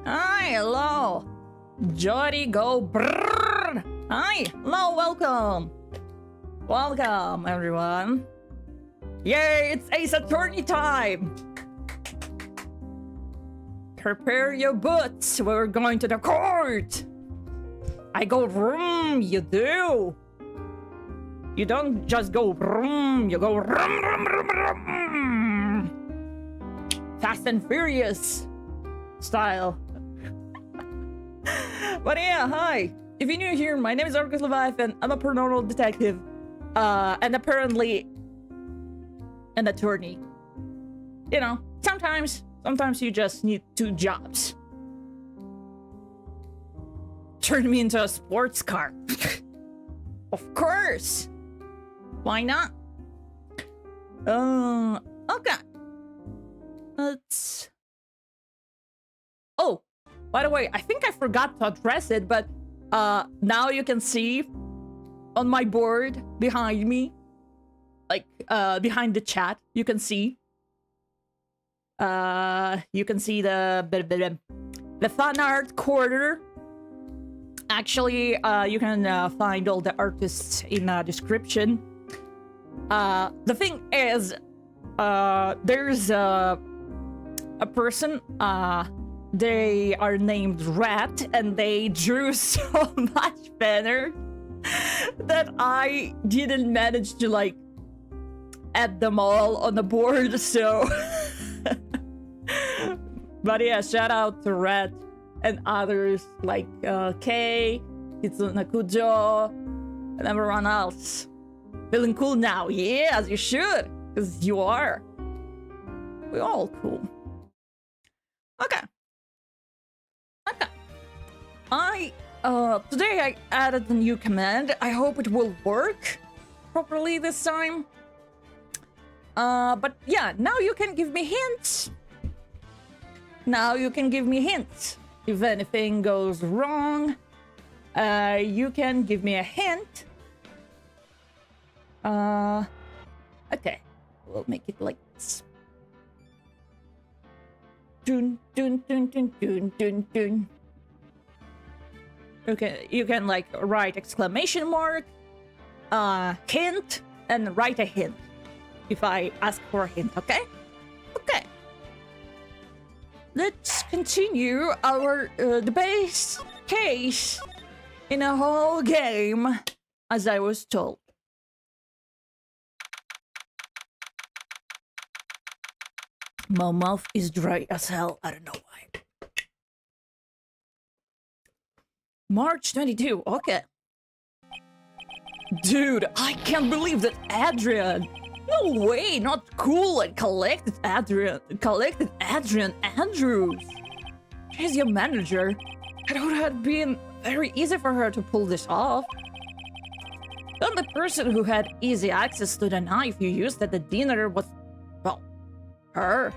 Hi, hello. Jody, go brrrr. Hi, hello, welcome. Welcome, everyone. Yay, it's Ace Attorney time. Prepare your butts. We're going to the court. I go vroom, you do. You don't just go vroom, you go rum, rum, rum, rum. Fast and Furious style. But yeah, hi. If you're new here, my name is arguslevi and I'm a paranormal detective. And apparently an attorney. You know, sometimes you just need two jobs. Turn me into a sports car. Of course. Why not? Okay. Let's... Oh, by the way, I think I forgot to address it, but now you can see on my board behind me, like behind the chat, you can see the fan art corner. Actually, you can find all the artists in the description. The thing is, there's a person, they are named Rat, and they drew so much banner that I didn't manage to like add them all on the board, so but yeah, shout out to Rat and others like Kay, Kitsuna Kujo, and everyone else. Feeling cool now? Yeah, as you should, because you are. We're all cool. Okay. Today I added a new command. I hope it will work properly this time. But yeah, now you can give me hints. If anything goes wrong, you can give me a hint. Okay, we'll make it like this. Dun dun dun dun dun dun dun. Okay, you can like write exclamation mark, hint, and write a hint if I ask for a hint, okay? Okay. Let's continue our the base case in a whole game, as I was told. My mouth is dry as hell. I don't know why. March 22. Okay. Dude, I can't believe that Adrian. No way, not cool and collected Adrian Andrews. She's your manager. It would have been very easy for her to pull this off. The only person who had easy access to the knife you used at the dinner was, well, her.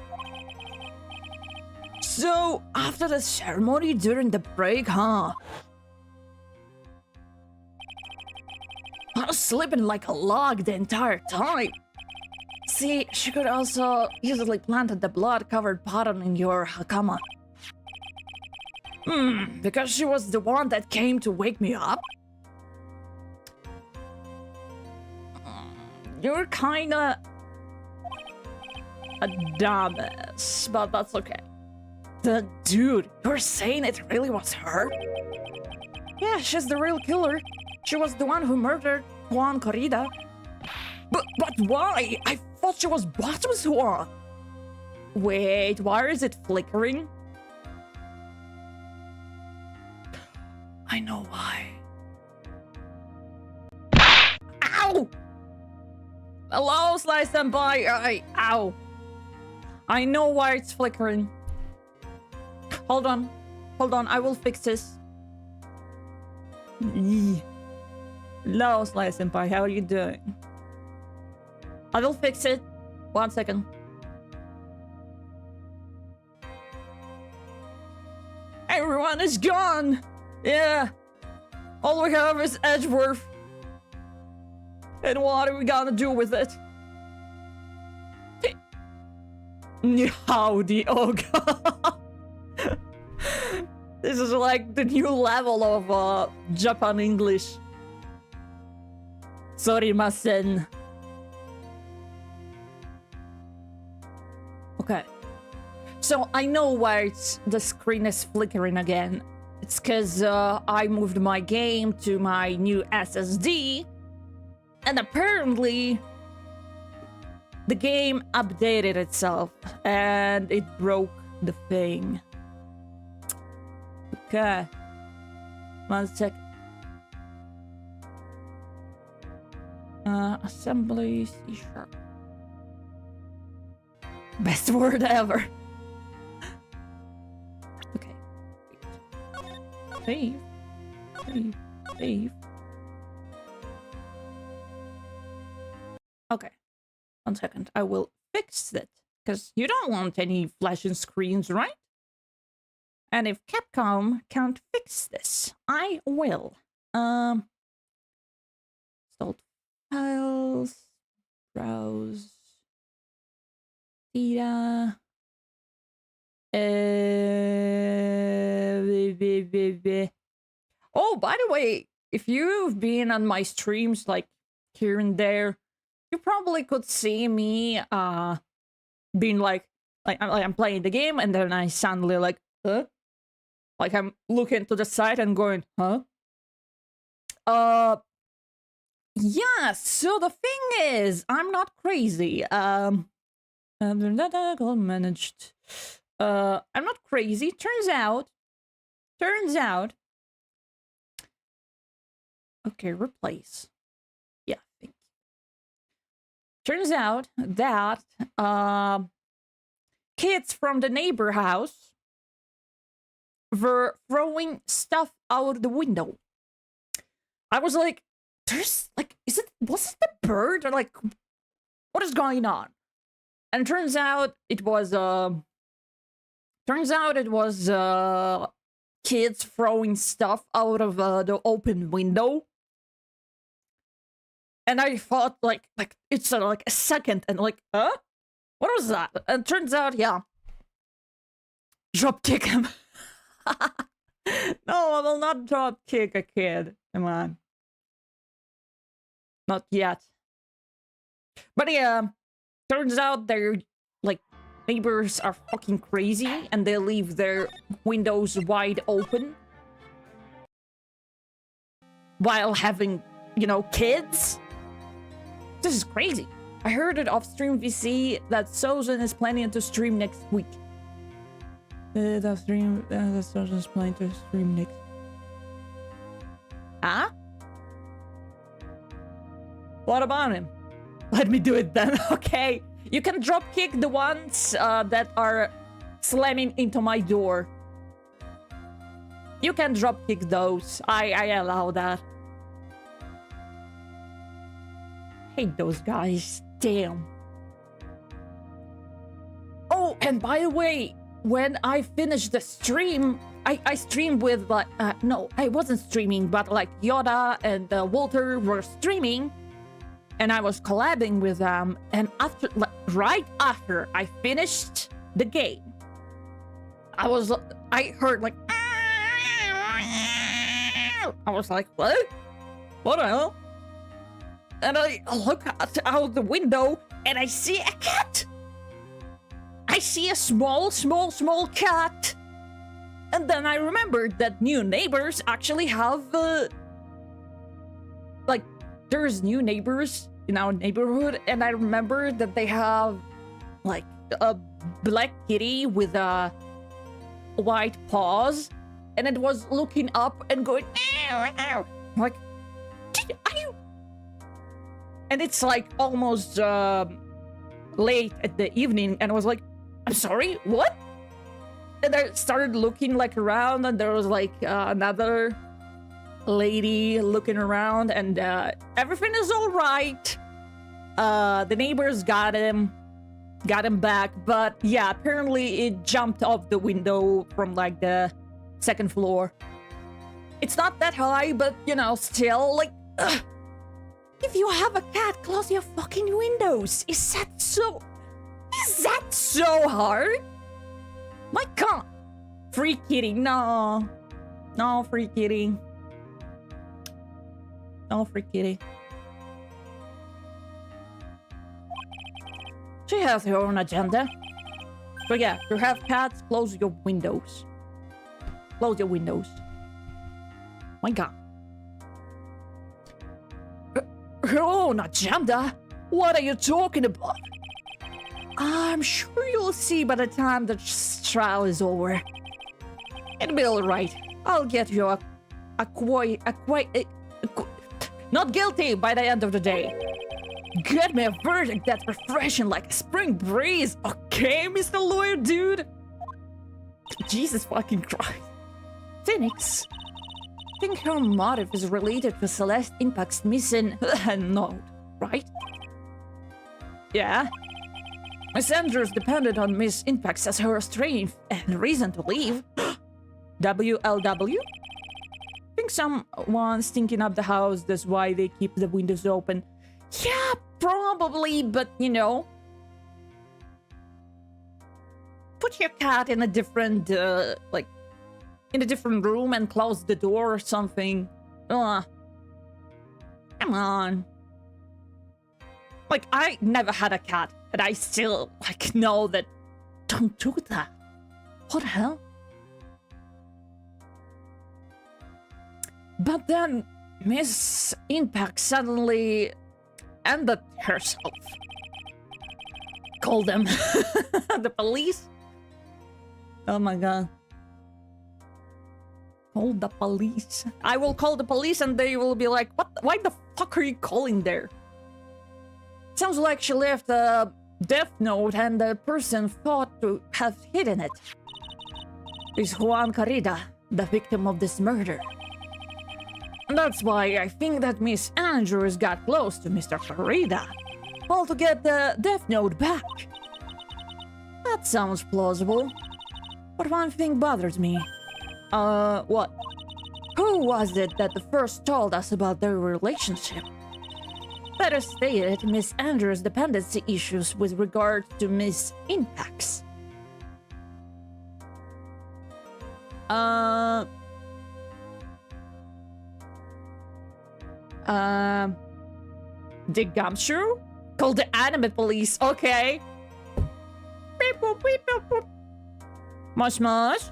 So, after the ceremony during the break, huh? I was sleeping like a log the entire time. See, she could also easily planted the blood-covered pattern in your hakama. Because she was the one that came to wake me up? You're kinda a dumbass, but that's okay. Dude, you're saying it really was her? Yeah, she's the real killer. She was the one who murdered Juan Corrida. But why? I thought she was Bottom's one. Wait, why is it flickering? I know why. Ow! Hello, Slice Senpai. Ow. I know why it's flickering. Hold on. Hold on, I will fix this. Hello, Slice Senpai, how are you doing? I will fix it. 1 second. Everyone is gone! Yeah. All we have is Edgeworth. And what are we gonna do with it? Howdy, oh god. This is like the new level of Japan English. Sorimasen. Okay. So I know why the screen is flickering again. It's because I moved my game to my new SSD. And apparently the game updated itself and it broke the thing. Okay. 1 sec. Assembly C#. Best word ever. Okay. Save. Save. Save. Okay. 1 second. I will fix it. Because you don't want any flashing screens, right? And if Capcom can't fix this, I will. Installed files. Browse. Data. Oh, by the way, if you've been on my streams like here and there, you probably could see me being like I'm playing the game and then I suddenly like, huh? Like I'm looking to the side and going, huh? Yeah, so the thing is, I'm not crazy. Managed. I'm not crazy. Turns out. Okay, replace. Yeah, thank you. Turns out that kids from the neighbor house were throwing stuff out the window. I was like, there's like, was it the bird or like, what is going on? And turns out it was kids throwing stuff out of the open window. And I thought like it's like a second and like, huh? What was that? And turns out, yeah. Drop kick him. No, I will not drop kick a kid. Come on. Not yet. But yeah, turns out their like neighbors are fucking crazy and they leave their windows wide open while having, you know, kids. This is crazy. I heard it off Stream VC that Sozin is planning to stream next week. That Sozin is planning to stream next. Huh? What about him? Let me do it then. Okay. You can drop kick the ones that are slamming into my door. You can drop kick those. I allow that. Hate those guys. Damn. Oh, and by the way, when I finished the stream, I streamed with like no, I wasn't streaming, but like Yoda and Walter were streaming, and I was collabing with them. And after, like, right after I finished the game, I heard like, I was like, what? What the hell? And I look out the window and I see a cat. I see a small cat. And then I remembered that new neighbors actually have, like, there's new neighbors in our neighborhood. And I remember that they have, like, a black kitty with white paws. And it was looking up and going, ow, ow. I'm like, are you? And it's like almost late at the evening, and I was like, I'm sorry, what? And I started looking like around, and there was like another lady looking around, and everything is all right. The neighbors got him back, but yeah, apparently it jumped off the window from like the second floor. It's not that high, but you know, still like, ugh. If you have a cat, close your fucking windows. Is that so hard? My God. Free kitty, no. No free kitty. No free kitty. She has her own agenda. So yeah, if you have cats, close your windows. Close your windows. My God. Her own agenda? What are you talking about? I'm sure you'll see by the time the trial is over. It'll be alright. I'll get you not guilty by the end of the day. Get me a verdict that's refreshing like a spring breeze. Okay, Mr. Lawyer Dude? Jesus fucking Christ. Phoenix. I think her motive is related to Celeste Impact's missing note, right? Yeah. Miss Andrews depended on Miss Impacts as her strength and reason to leave. WLW? I think someone's stinking up the house, that's why they keep the windows open. Yeah, probably, but you know. Put your cat in a different, like, in a different room and close the door or something. Come on. Like, I never had a cat, and I still, like, know that don't do that. What the hell? But then Miss Impact suddenly ended herself. Call them. The police? Oh my God. Call the police. I will call the police and they will be like, what? Why the fuck are you calling there? Sounds like she left a death note and the person thought to have hidden it is Juan Carrida, the victim of this murder. And that's why I think that Miss Andrews got close to Mr. Carrida, all to get the death note back. That sounds plausible. But one thing bothers me. What? Who was it that first told us about their relationship? Better stated, Miss Andrews' dependency issues with regard to Miss Impacts. The Gumshoe? Call the anime police, okay. Beep boop, beep boop, boop. Mosh mosh.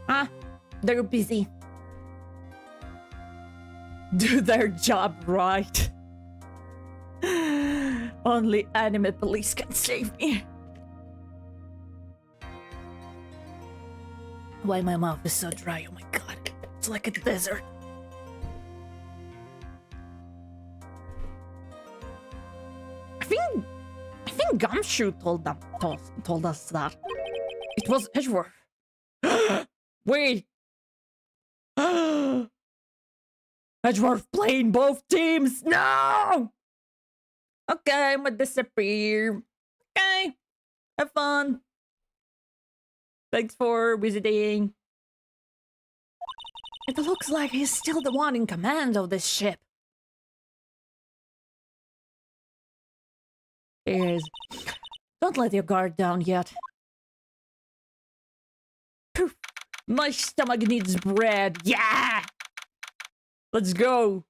Ah, they're busy. Do their job right. Only anime police can save me. Why my mouth is so dry? Oh my god. It's like a desert. I think Gumshoe told us that. It was Edgeworth. Wait. Edgeworth playing both teams. No! Okay, I'm gonna disappear. Okay. Have fun. Thanks for visiting. It looks like he's still the one in command of this ship. Is. Don't let your guard down yet. Poof. My stomach needs bread. Yeah! Let's go.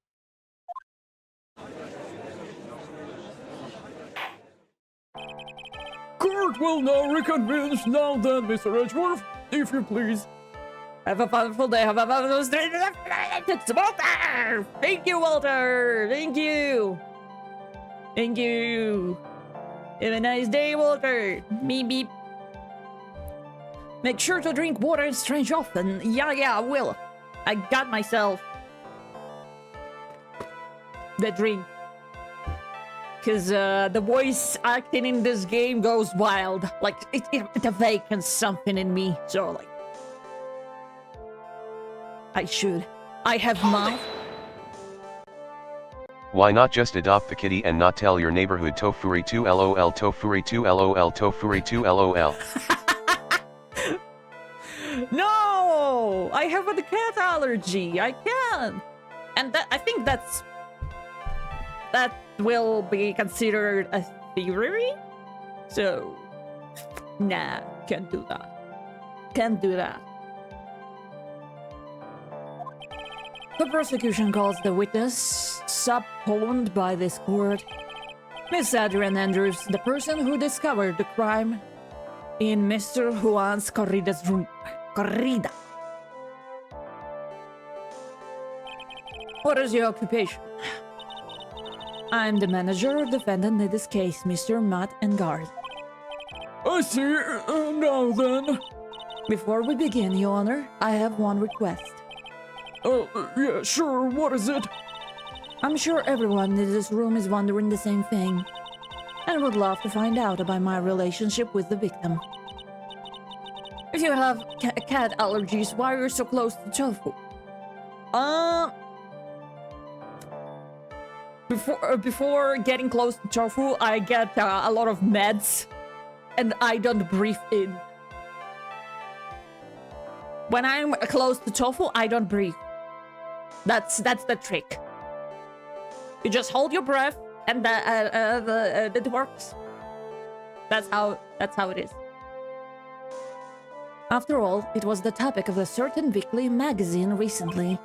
Court will now reconvene. Now then, Mr. Edgeworth, if you please. Have a wonderful day. Have a wonderful day. It's Walter! Thank you, Walter! Thank you! Thank you! Have a nice day, Walter! Beep beep. Make sure to drink water and strange often. Yeah, I will. I got myself the drink. Because the voice acting in this game goes wild. Like, it awakens something in me. So, like, I have mouth. Why not just adopt the kitty and not tell your neighborhood Tofuri 2 LOL Tofuri 2 LOL Tofuri 2 LOL? No! I have a cat allergy. I can't. And I think that will be considered a theory. So, nah, can't do that. Can't do that. The prosecution calls the witness subpoenaed by this court, Miss Adrian Andrews, the person who discovered the crime in Mr. Juan's corrida's room. Corrida. What is your occupation? I'm the manager or defendant in this case, Mr. Matt Engard. I see. Now then. Before we begin, Your Honor, I have one request. Yeah, sure. What is it? I'm sure everyone in this room is wondering the same thing, and would love to find out about my relationship with the victim. If you have cat allergies, why are you so close to tofu? Before getting close to tofu, I get a lot of meds, and I don't breathe in. When I'm close to tofu, I don't breathe. That's the trick. You just hold your breath, and it works. That's how it is. After all, it was the topic of a certain weekly magazine recently.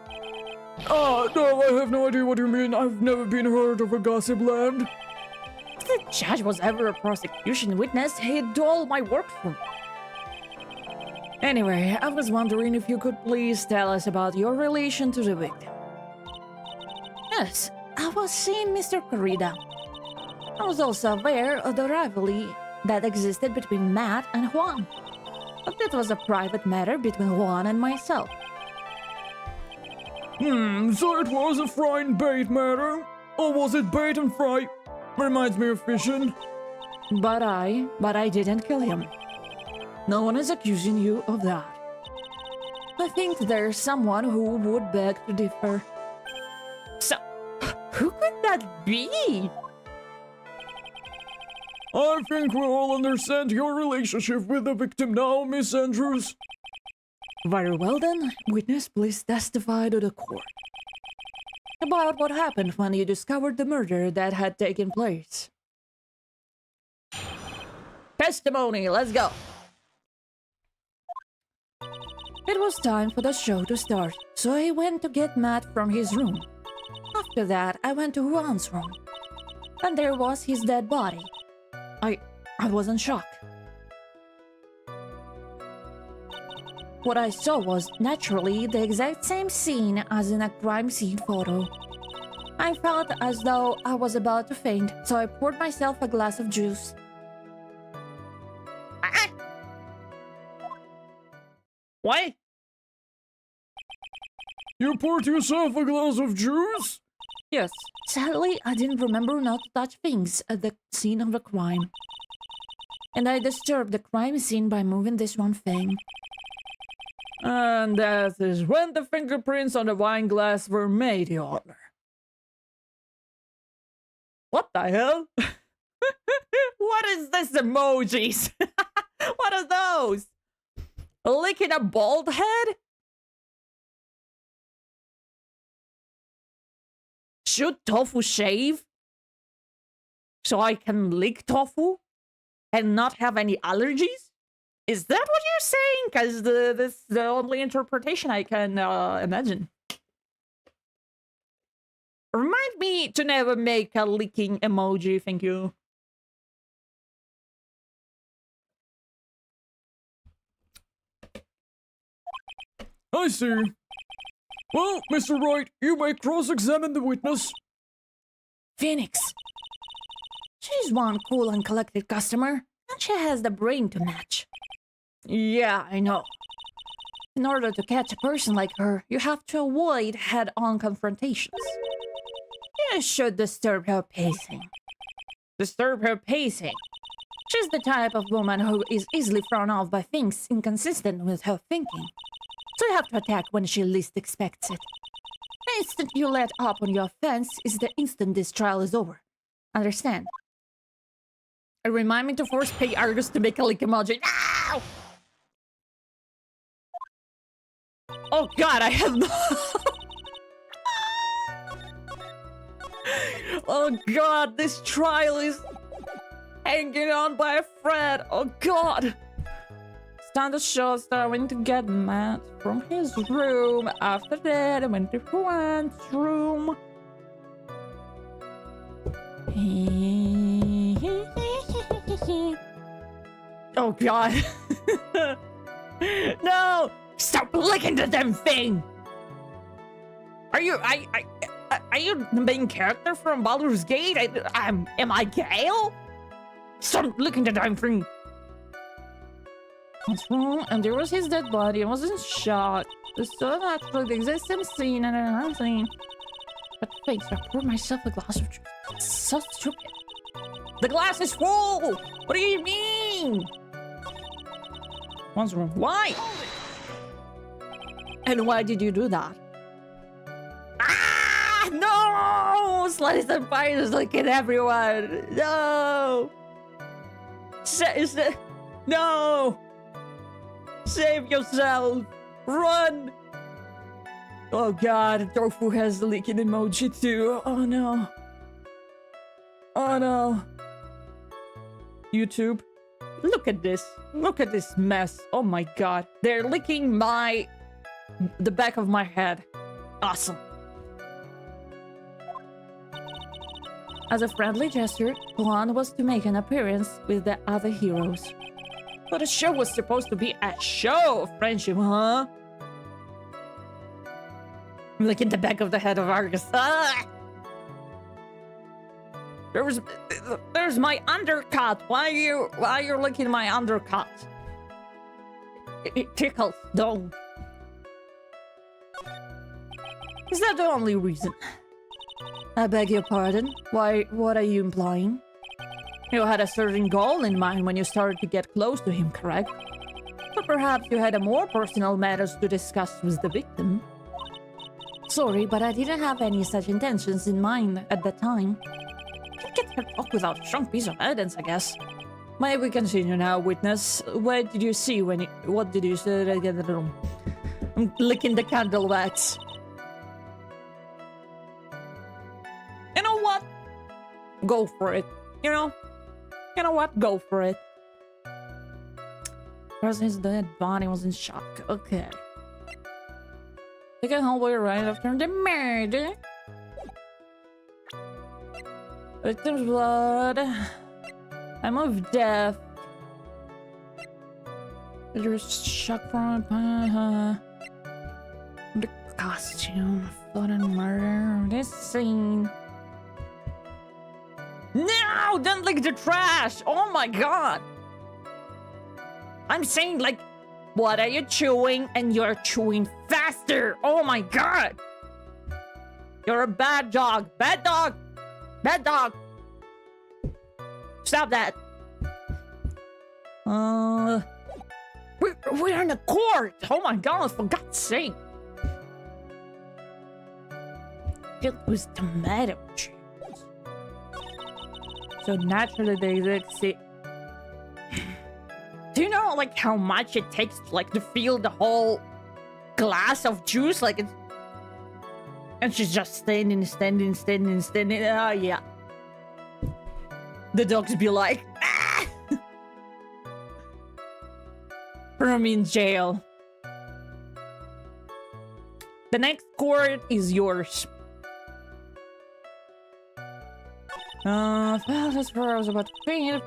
No, I have no idea what you mean. I've never been heard of a gossip land. If the judge was ever a prosecution witness, he'd do all my work for me. Anyway, I was wondering if you could please tell us about your relation to the victim. Yes, I was seeing Mr. Corrida. I was also aware of the rivalry that existed between Matt and Juan. But it was a private matter between Juan and myself. So it was a fry and bait matter? Or was it bait and fry? Reminds me of fishing. But I didn't kill him. No one is accusing you of that. I think there's someone who would beg to differ. So, who could that be? I think we all understand your relationship with the victim now, Miss Andrews. Very well then, witness, please testify to the court. About what happened when you discovered the murder that had taken place. Testimony, let's go. It was time for the show to start, so I went to get Matt from his room. After that, I went to Juan's room, and there was his dead body. I was in shock. What I saw was, naturally, the exact same scene as in a crime scene photo. I felt as though I was about to faint, so I poured myself a glass of juice. Ah! What? You poured yourself a glass of juice? Yes. Sadly, I didn't remember not to touch things at the scene of the crime. And I disturbed the crime scene by moving this one thing. And that is when the fingerprints on the wine glass were made, Your Honor. What the hell? What is this emojis? What are those? Licking a bald head? Should tofu shave? So I can lick tofu? And not have any allergies? Is that what you're saying? Because this is the only interpretation I can imagine. Remind me to never make a licking emoji, thank you. I see. Well, Mr. Wright, you may cross-examine the witness. Phoenix. She's one cool and collected customer, and she has the brain to match. Yeah, I know. In order to catch a person like her, you have to avoid head-on confrontations. You should disturb her pacing. Disturb her pacing? She's the type of woman who is easily thrown off by things inconsistent with her thinking. So you have to attack when she least expects it. The instant you let up on your offense is the instant this trial is over. Understand? And remind me to force pay Argus to make a lick emoji. No! Oh god, I have no... Oh god, this trial is hanging on by a thread. Oh god. It's time to show starting to get Matt from his room. After that, I went to Juan's room. Oh god. No! Stop licking the damn thing! Are you the main character from Baldur's Gate? Am I Gale? Stop licking the damn thing! What's wrong? And there was his dead body. I wasn't shot. The sun actually exists in the scene and I'm saying. But thanks, I poured myself a glass of juice. That's so stupid. The glass is full! What do you mean? What's wrong? Why? And why did you do that? Ah! No! Slice and fire is licking everyone! No! No! Save yourself! Run! Oh god, Tofu has the licking emoji too. Oh no. Oh no. YouTube. Look at this. Look at this mess. Oh my god. They're licking the back of my head. Awesome. As a friendly gesture, Juan was to make an appearance with the other heroes. But the show was supposed to be a show of friendship, huh? Look at the back of the head of Argus. Ah! There's my undercut. Why are you licking my undercut? It tickles. Don't. Is that the only reason? I beg your pardon. Why? What are you implying? You had a certain goal in mind when you started to get close to him, correct? Or perhaps you had a more personal matters to discuss with the victim. Sorry, but I didn't have any such intentions in mind at the time. Can't get her talk without a strong piece of evidence, I guess. May we continue now, witness? What did you see when what did you say again? I'm licking the candle wax. You know what? Go for it. You know what? Go for it. Because his dead body was in shock. Okay. Taken hallway right after the murder. Victim's blood. Time of death. There's shock from the costume. sudden murder. This scene. No! Don't lick the trash! Oh my god! I'm saying, like, what are you chewing? And you're chewing faster! Oh my god! You're a bad dog! Bad dog! Bad dog! Stop that! We're in a court! Oh my god, for God's sake! It was tomato juice. So naturally they exist. Do you know, like, how much it takes, like, to fill the whole glass of juice? Like, it's... And she's just standing. Oh, yeah. The dogs be like, ah! Throw me in jail. The next court is yours. Well, that's where I was about to faint.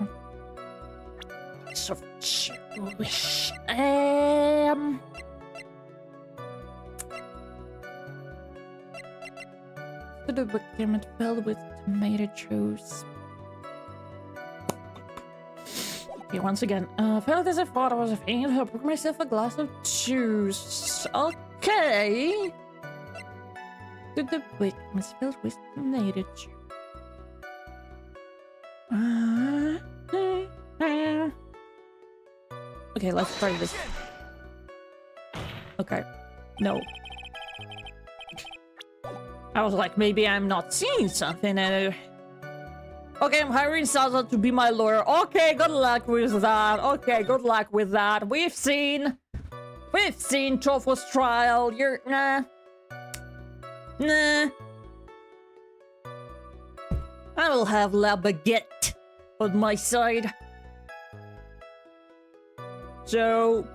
So Jewish. To the victim filled with tomato juice. Okay, once again, felt as if I was a faint. I poured myself a glass of juice. Okay. To the victim filled with tomato juice. Okay, let's try this. Okay. No. I was like, maybe I'm not seeing something. Okay, I'm hiring Salsa to be my lawyer. Okay, good luck with that. Okay, good luck with that. We've seen Tofu's trial. You're nah. I will have La Baguette on my side. So...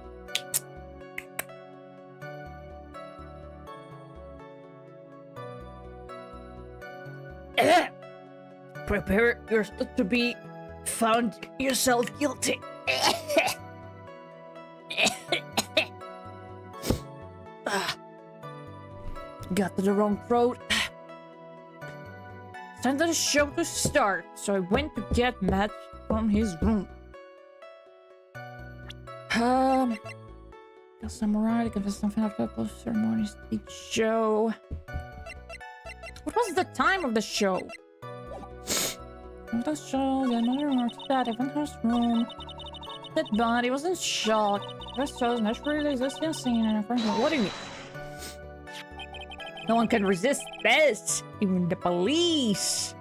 prepare yourself to be found yourself guilty. Got to the wrong throat. Time for the show to start, so I went to get Matt from his room. Guess I'm right. I confess something after the ceremony stage show. What was the time of the show? Of the show, the mother remarked that in her room. That body was in shock. The show's naturally existing scene and what do you mean? No one can resist this, even the police.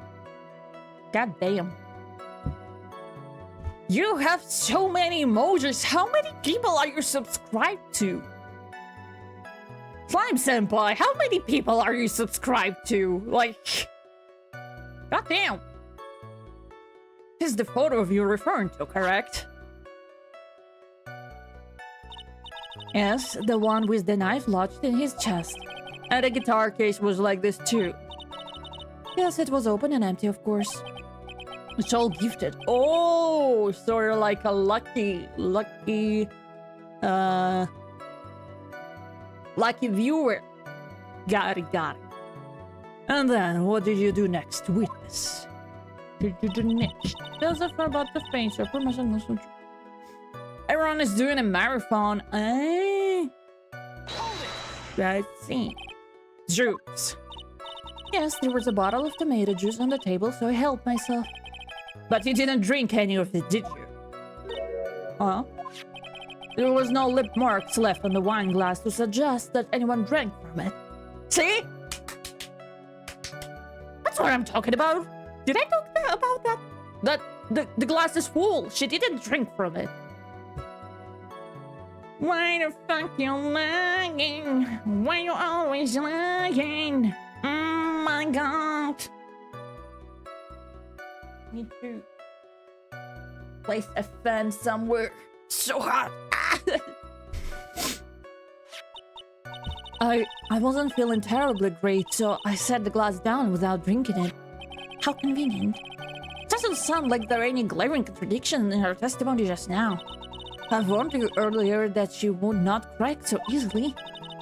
God damn. You have so many emojis. How many people are you subscribed to? Slime Senpai, how many people are you subscribed to? Like, god damn. This is the photo of you referring to, correct? Yes, the one with the knife lodged in his chest. And the guitar case was like this too. Yes, it was open and empty, of course. It's all gifted. Oh, sort of like a lucky viewer. Got it. And then, what did you do next, witness? Did you do next? Tell us about the faint, so everyone is doing a marathon. Right scene. Juice. Yes, there was a bottle of tomato juice on the table, so I helped myself. But you didn't drink any of it, did you? Huh? There was no lip marks left on the wine glass to suggest that anyone drank from it. See? That's what I'm talking about. Did I talk about that? That the glass is full. She didn't drink from it. Why the fuck you lying? Why you always lying? Oh my god. Need to place a fan somewhere. So hot. I wasn't feeling terribly great, so I set the glass down without drinking it. How convenient. It doesn't sound like there are any glaring contradictions in her testimony just now. I warned you earlier that she would not crack so easily.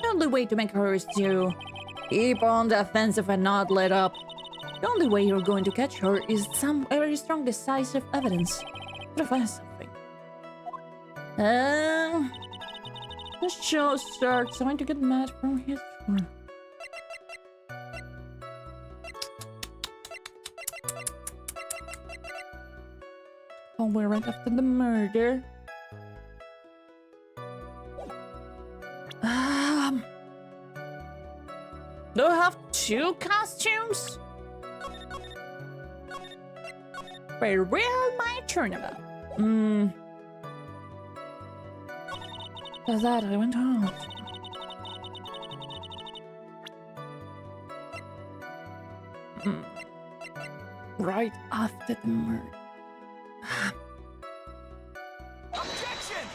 The only way to make her is to Keep on the offensive and not let up. The only way you're going to catch her is some very strong, decisive evidence. What if I have something? The show starts. Trying to get mad from his room. Oh, we're right after the murder. Do I have 2 costumes? Where will my tournament? For that I went home. Right after the murder. Objection!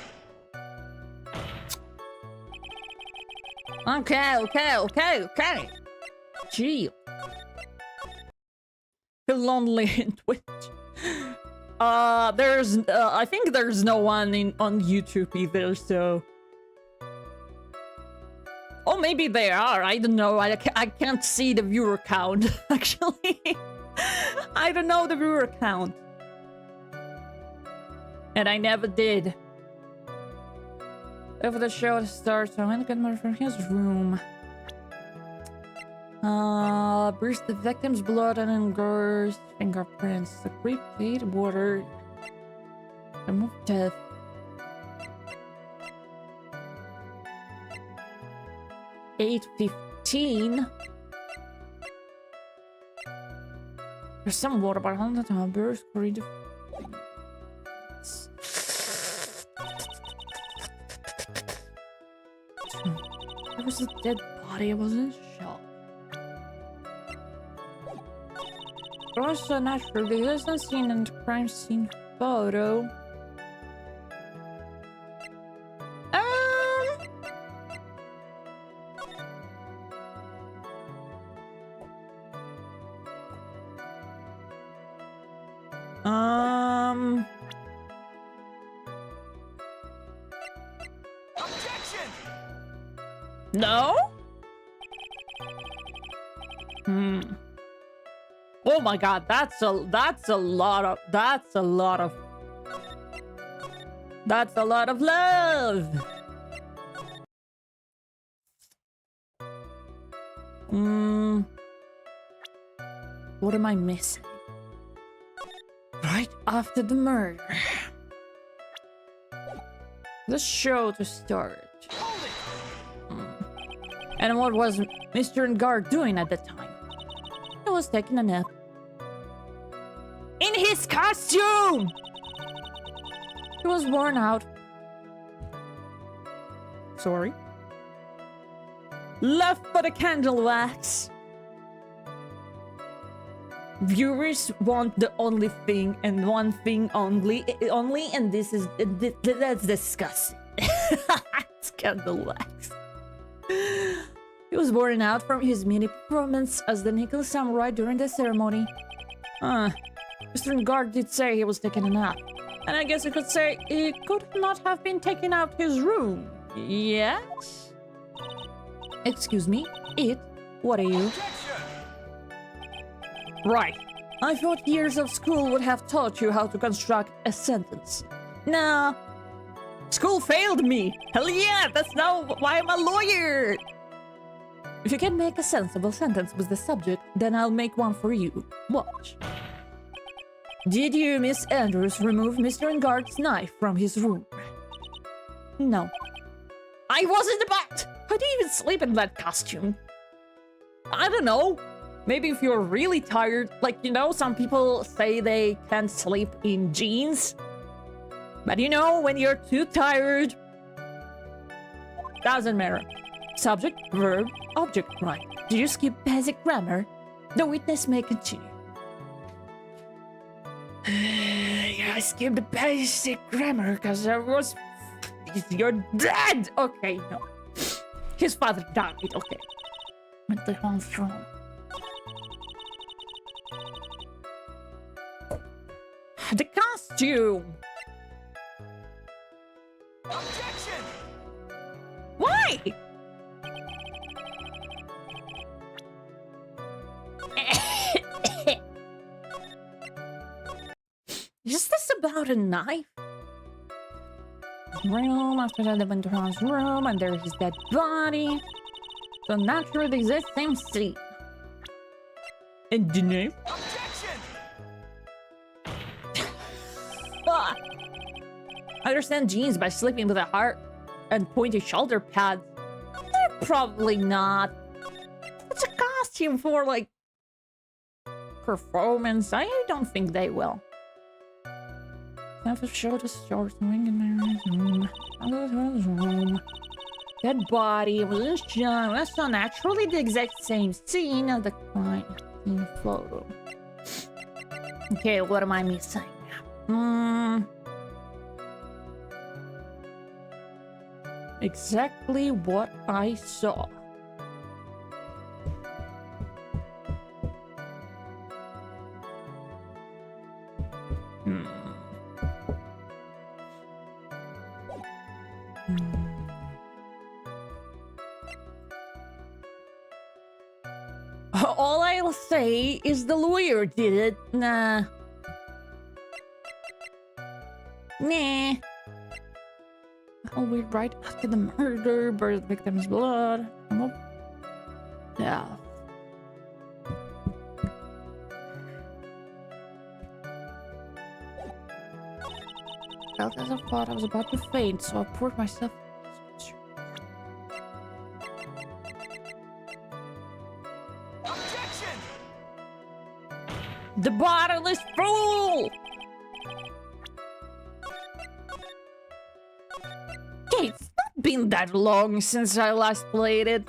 Okay. Gee. Feel lonely in Twitch. I think there's no one on YouTube either, so. Oh, maybe they are. I don't know. I can't see the viewer count, actually. I don't know the viewer count. And I never did. After the show starts, I went to get more from his room. Bruise the victim's blood and engorged fingerprints. The prepaid water. Remove death. $8.15. There's some water, but on the top, Bruce read. There was a dead body. I wasn't shocked. Also, naturally, there's no scene in the crime scene photo. Objection! No? Oh my god, that's a lot of love. What am I missing? Right after the murder. The show to start. And what was Mr. Ngard doing at the time? He was taking a nap. In his costume! He was worn out. Sorry. Left for the candle wax. Viewers want the only thing and one thing only, and this is that's disgusting. It's candle wax. He was worn out from his mini performance as the Nickel Samurai during the ceremony. Mr. Ngard did say he was taking a nap, and I guess you could say he could not have been taking out his room. Yes? Excuse me, what are you? Right. I thought years of school would have taught you how to construct a sentence. Nah. School failed me. Hell yeah, that's now why I'm a lawyer. If you can make a sensible sentence with the subject, then I'll make one for you. Watch. Did you, Miss Andrews, remove Mr. Ngard's knife from his room? No. I wasn't about... How do you even sleep in that costume? I don't know. Maybe if you're really tired, like, you know, some people say they can't sleep in jeans. But you know, when you're too tired, doesn't matter. Subject, verb, object, right. Did you skip basic grammar? The witness may continue. Yeah, I skipped the basic grammar because I was... You're dead! Okay, no. His father died, okay. Went the wrong throne. The costume! Objection! Why? Is this about a knife? Room, after that, they went to Ron's room, and there's his dead body. So naturally, the exact same scene. And the knife? Objection! Ah! I understand jeans by sleeping with a heart and pointy shoulder pads. They're probably not. It's a costume for, like, performance. I don't think they will. Time to show the stars swing in Mary's room. Dead body was shot. That's not naturally the exact same scene of the crime scene photo. Okay, what am I missing? Exactly what I saw. All I'll say is the lawyer did it. Nah. I'll wait right after the murder, bury the victim's blood. Yeah. Felt as I thought I was about to faint, so I poured myself. Objection! The bottle is full! Okay, it's not been that long since I last played it.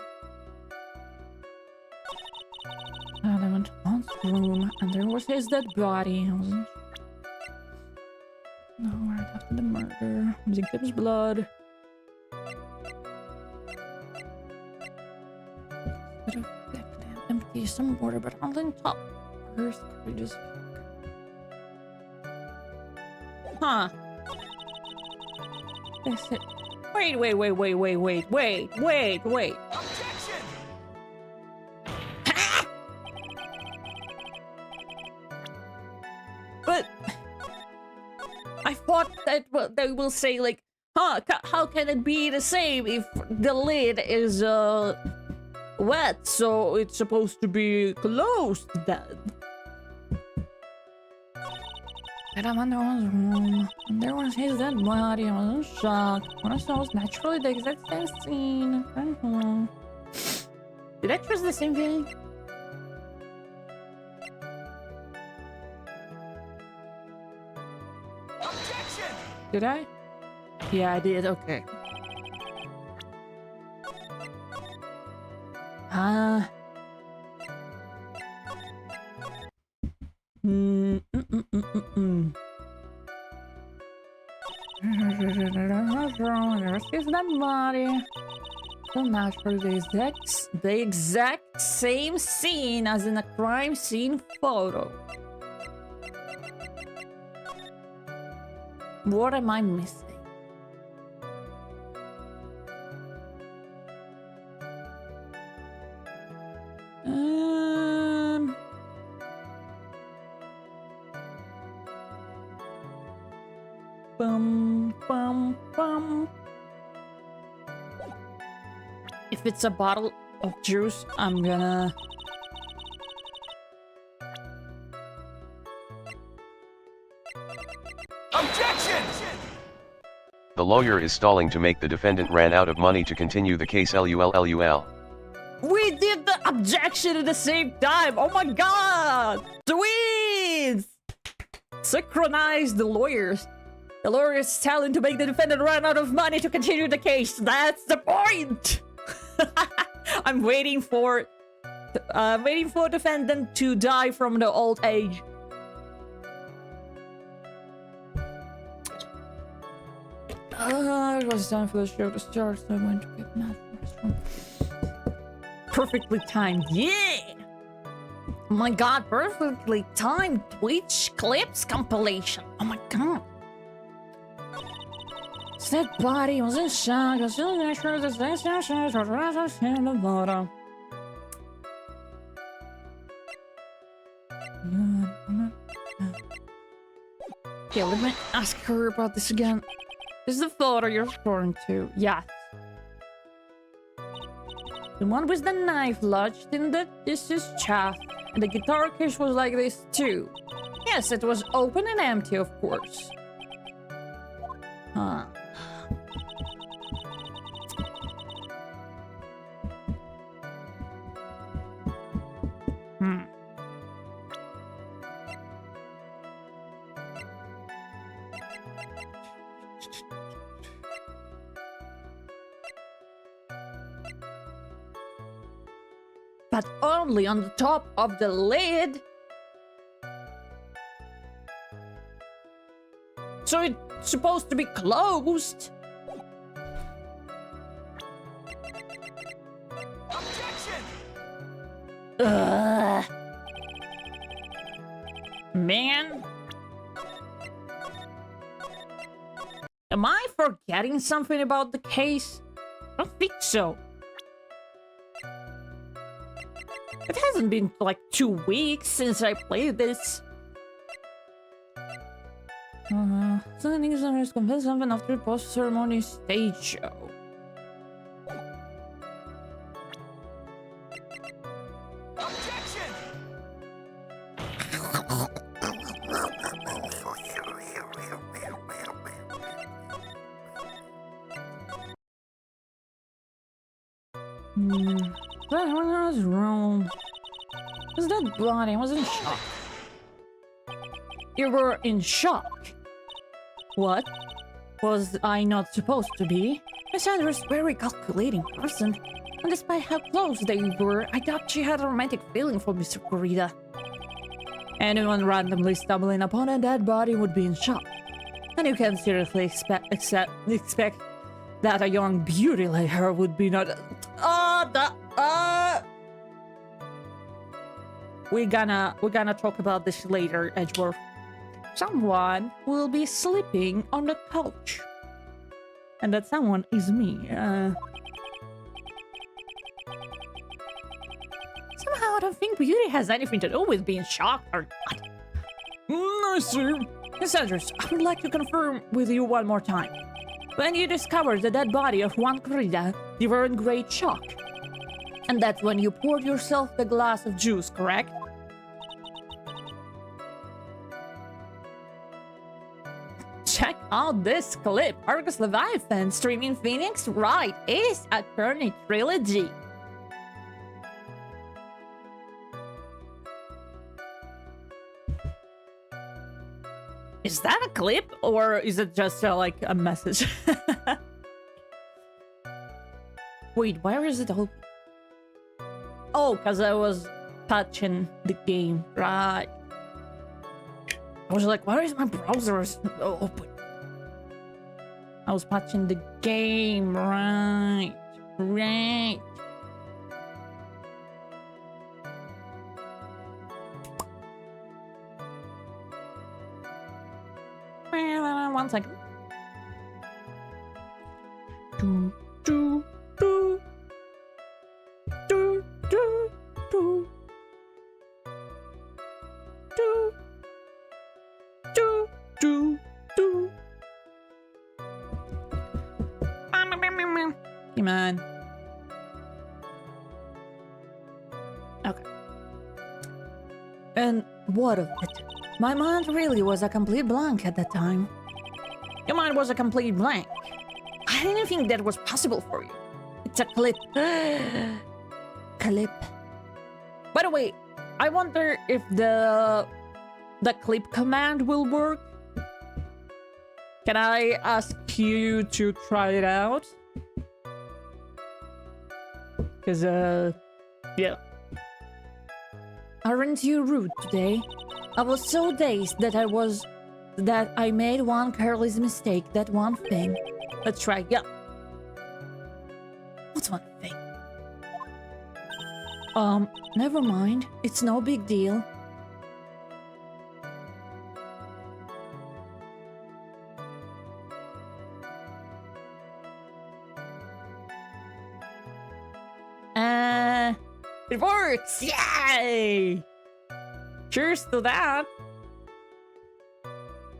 And I went to Mon's room, and there was his dead body. I wasn't. No, right after the murder. Victim's blood. Bit of empty, some water, but on the top. First, we just. Huh. That's it. Wait. Objection! But I thought that they will say like, huh, how can it be the same if the lid is wet, so it's supposed to be closed then? And I'm in Noah's room, and there was his dead body. I was in shock. When I saw it was naturally the exact same scene. Did I choose the same thing? Objection! Did I? Yeah, I did. Okay. Here's that body. So naturally, the exact same scene as in a crime scene photo. What am I missing? Bum. If it's a bottle of juice, I'm gonna... Objection! The lawyer is stalling to make the defendant ran out of money to continue the case. LUL. We did the objection at the same time! Oh my god! Twins! Synchronize the lawyers. The lawyer is telling to make the defendant run out of money to continue the case. That's the point! I'm waiting for defendant to die from the old age. It was time for the show to start, so I went to get math from perfectly timed. Yeah! Oh my god, perfectly timed Twitch clips compilation. Oh my god. That body was in shock. I was still not sure the in the bottom. Okay, let me ask her about this again. This is the photo you're referring to. Yes. The one with the knife lodged in the dishes shaft. And the guitar case was like this too. Yes, it was open and empty, of course. Huh. Hmm. But only on the top of the lid. So it's supposed to be closed. Objection! Man. Am I forgetting something about the case? I don't think so. It hasn't been like 2 weeks since I played this. Something is to confess something after the post-ceremony stage show. Objection! That was wrong. Was that body? I was in shock. You were in shock. What? Was I not supposed to be? Cassandra was a very calculating person, and despite how close they were, I thought she had a romantic feeling for Mr. Kurita. Anyone randomly stumbling upon a dead body would be in shock, and you can seriously expect that a young beauty like her would be not. We're gonna talk about this later, Edgeworth. Someone will be sleeping on the couch. And that someone is me. Somehow I don't think beauty has anything to do with being shocked or not. I see. Cassandra, I would like to confirm with you one more time. When you discovered the dead body of Juan Corrida, you were in great shock. And that's when you poured yourself the glass of juice, correct? Check out this clip. Argus Leviathan streaming Phoenix Wright is Attorney Trilogy. Is that a clip or is it just like a message? Wait, where is it open? Oh, because I was touching the game, right? I was like, why is my browser open? I was watching the game, right? Right. One second. Do, do, do. Do, do, do. Do. Do, do, do. Come on. Okay. And what of it? My mind really was a complete blank at that time. Your mind was a complete blank. I didn't think that was possible for you. It's a clip. Clip. By the way, I wonder if the clip command will work. Can I ask you to try it out? Because, yeah. Aren't you rude today? I was so dazed that I made one careless mistake, that one thing. Let's try, yeah. What's one thing? Never mind. It's no big deal. It works! Yay! Cheers to that!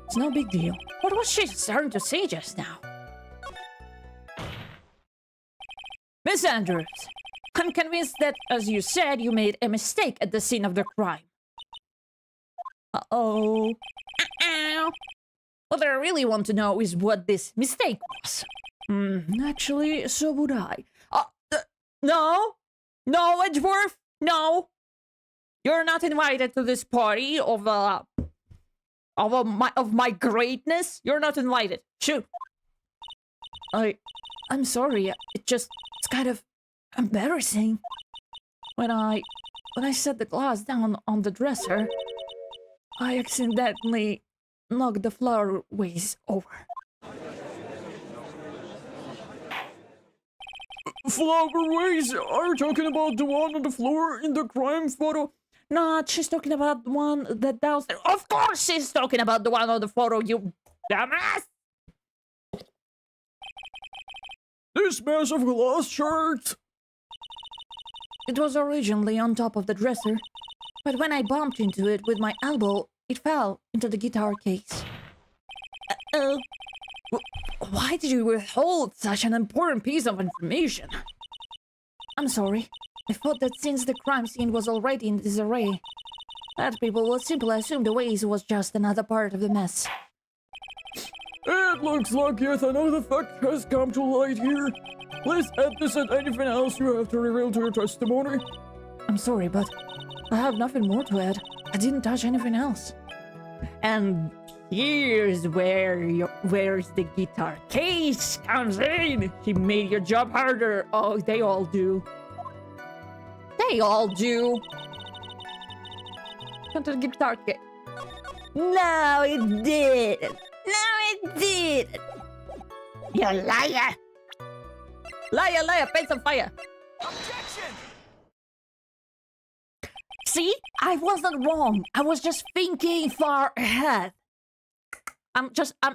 It's no big deal. What was she starting to say just now? Miss Andrews, I'm convinced that, as you said, you made a mistake at the scene of the crime. Uh-oh. Uh-oh. What I really want to know is what this mistake was. Actually, so would I. No! No, Edgeworth! No! You're not invited to this party of my greatness. You're not invited. Shoot. I'm sorry. It's kind of embarrassing. When I set the glass down on the dresser, I accidentally knocked the flower vase over. Flower vase? Are you talking about the one on the floor in the crime photo? No, she's talking about the one that downstairs. Of course she's talking about the one on the photo, you dumbass! This mess of glass shards? It was originally on top of the dresser, but when I bumped into it with my elbow, it fell into the guitar case. Why did you withhold such an important piece of information? I'm sorry. I thought that since the crime scene was already in disarray, that people would simply assume the vase was just another part of the mess. It looks like yet another fact has come to light here. Please add this and anything else you have to reveal to your testimony. I'm sorry, but I have nothing more to add. I didn't touch anything else. And here's where's the guitar case comes in. He made your job harder. Oh, they all do. They all do. Come to the guitar case. No, it didn't. No, it didn't. You liar. Liar, liar, face on fire. Objection! See? I wasn't wrong. I was just thinking far ahead. I'm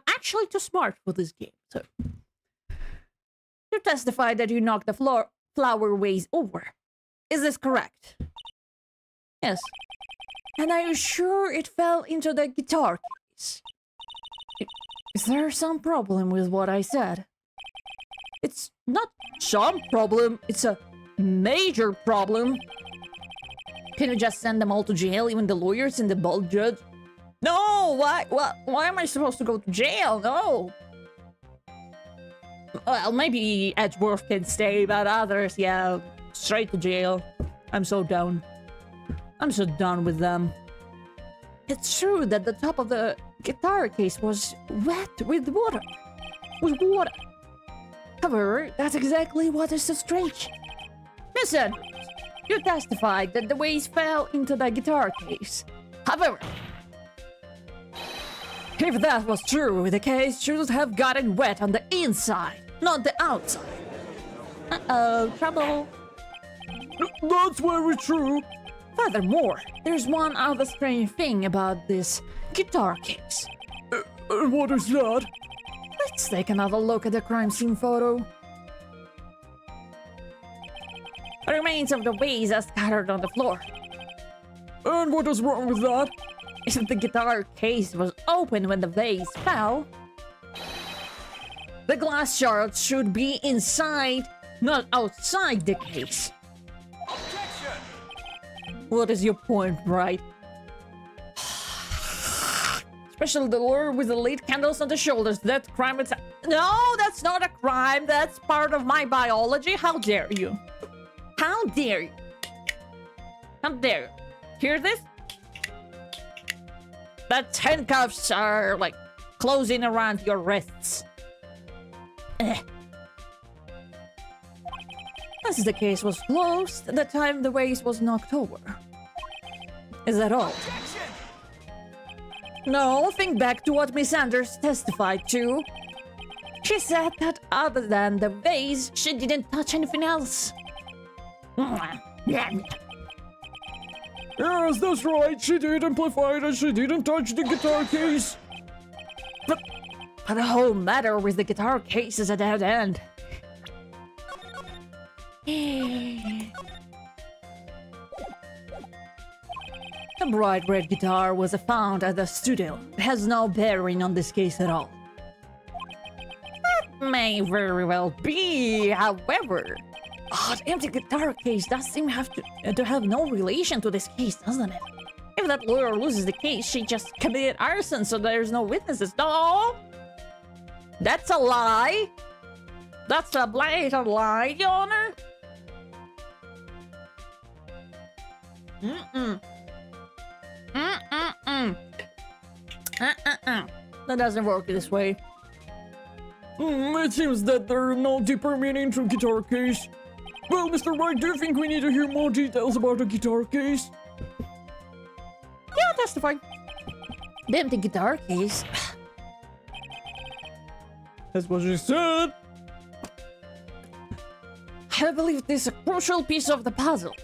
actually too smart for this game, so. You testified that you knocked the flower vase over. Is this correct? Yes. And are you sure it fell into the guitar case? Is there some problem with what I said? It's not some problem, it's a major problem. Can you just send them all to jail, even the lawyers and the bald judge? No, why am I supposed to go to jail? No. Well, maybe Edgeworth can stay, but others, yeah, straight to jail. I'm so done. I'm so done with them. It's true that the top of the guitar case was wet with water. However, that's exactly what is so strange. Miss Andrews, you testified that the vase fell into the guitar case. However, if that was true, the case should have gotten wet on the inside, not the outside. Uh-oh, trouble. That's very true. Furthermore, there's one other strange thing about this guitar case. What is that? Let's take another look at the crime scene photo. The remains of the vase are scattered on the floor. And what is wrong with that? If the guitar case was open when the vase fell, the glass shards should be inside, not outside the case. Objection! What is your point, right? Especially the lawyer with the lit candles on the shoulders. That crime is... No, that's not a crime. That's part of my biology. How dare you? How dare you? How dare you? Hear this? The handcuffs are, like, closing around your wrists. As the case was closed at the time the vase was knocked over. Is that all? Objection! No, think back to what Miss Anders testified to. She said that other than the vase, she didn't touch anything else. Yes, that's right. She did amplify that she didn't touch the guitar case. But the whole matter with the guitar case is a dead end. The bright red guitar was found at the studio. It has no bearing on this case at all. That may very well be, however. Oh, the empty guitar case does seem to have no relation to this case, doesn't it? If that lawyer loses the case, she just committed arson, so there's no witnesses. No! That's a lie! That's a blatant lie, Your Honor! That doesn't work this way. It seems that there are no deeper meaning to guitar case. Well, Mr. Wright, do you think we need to hear more details about the guitar case? Yeah, testify. The empty guitar case. That's what she said. I believe this is a crucial piece of the puzzle.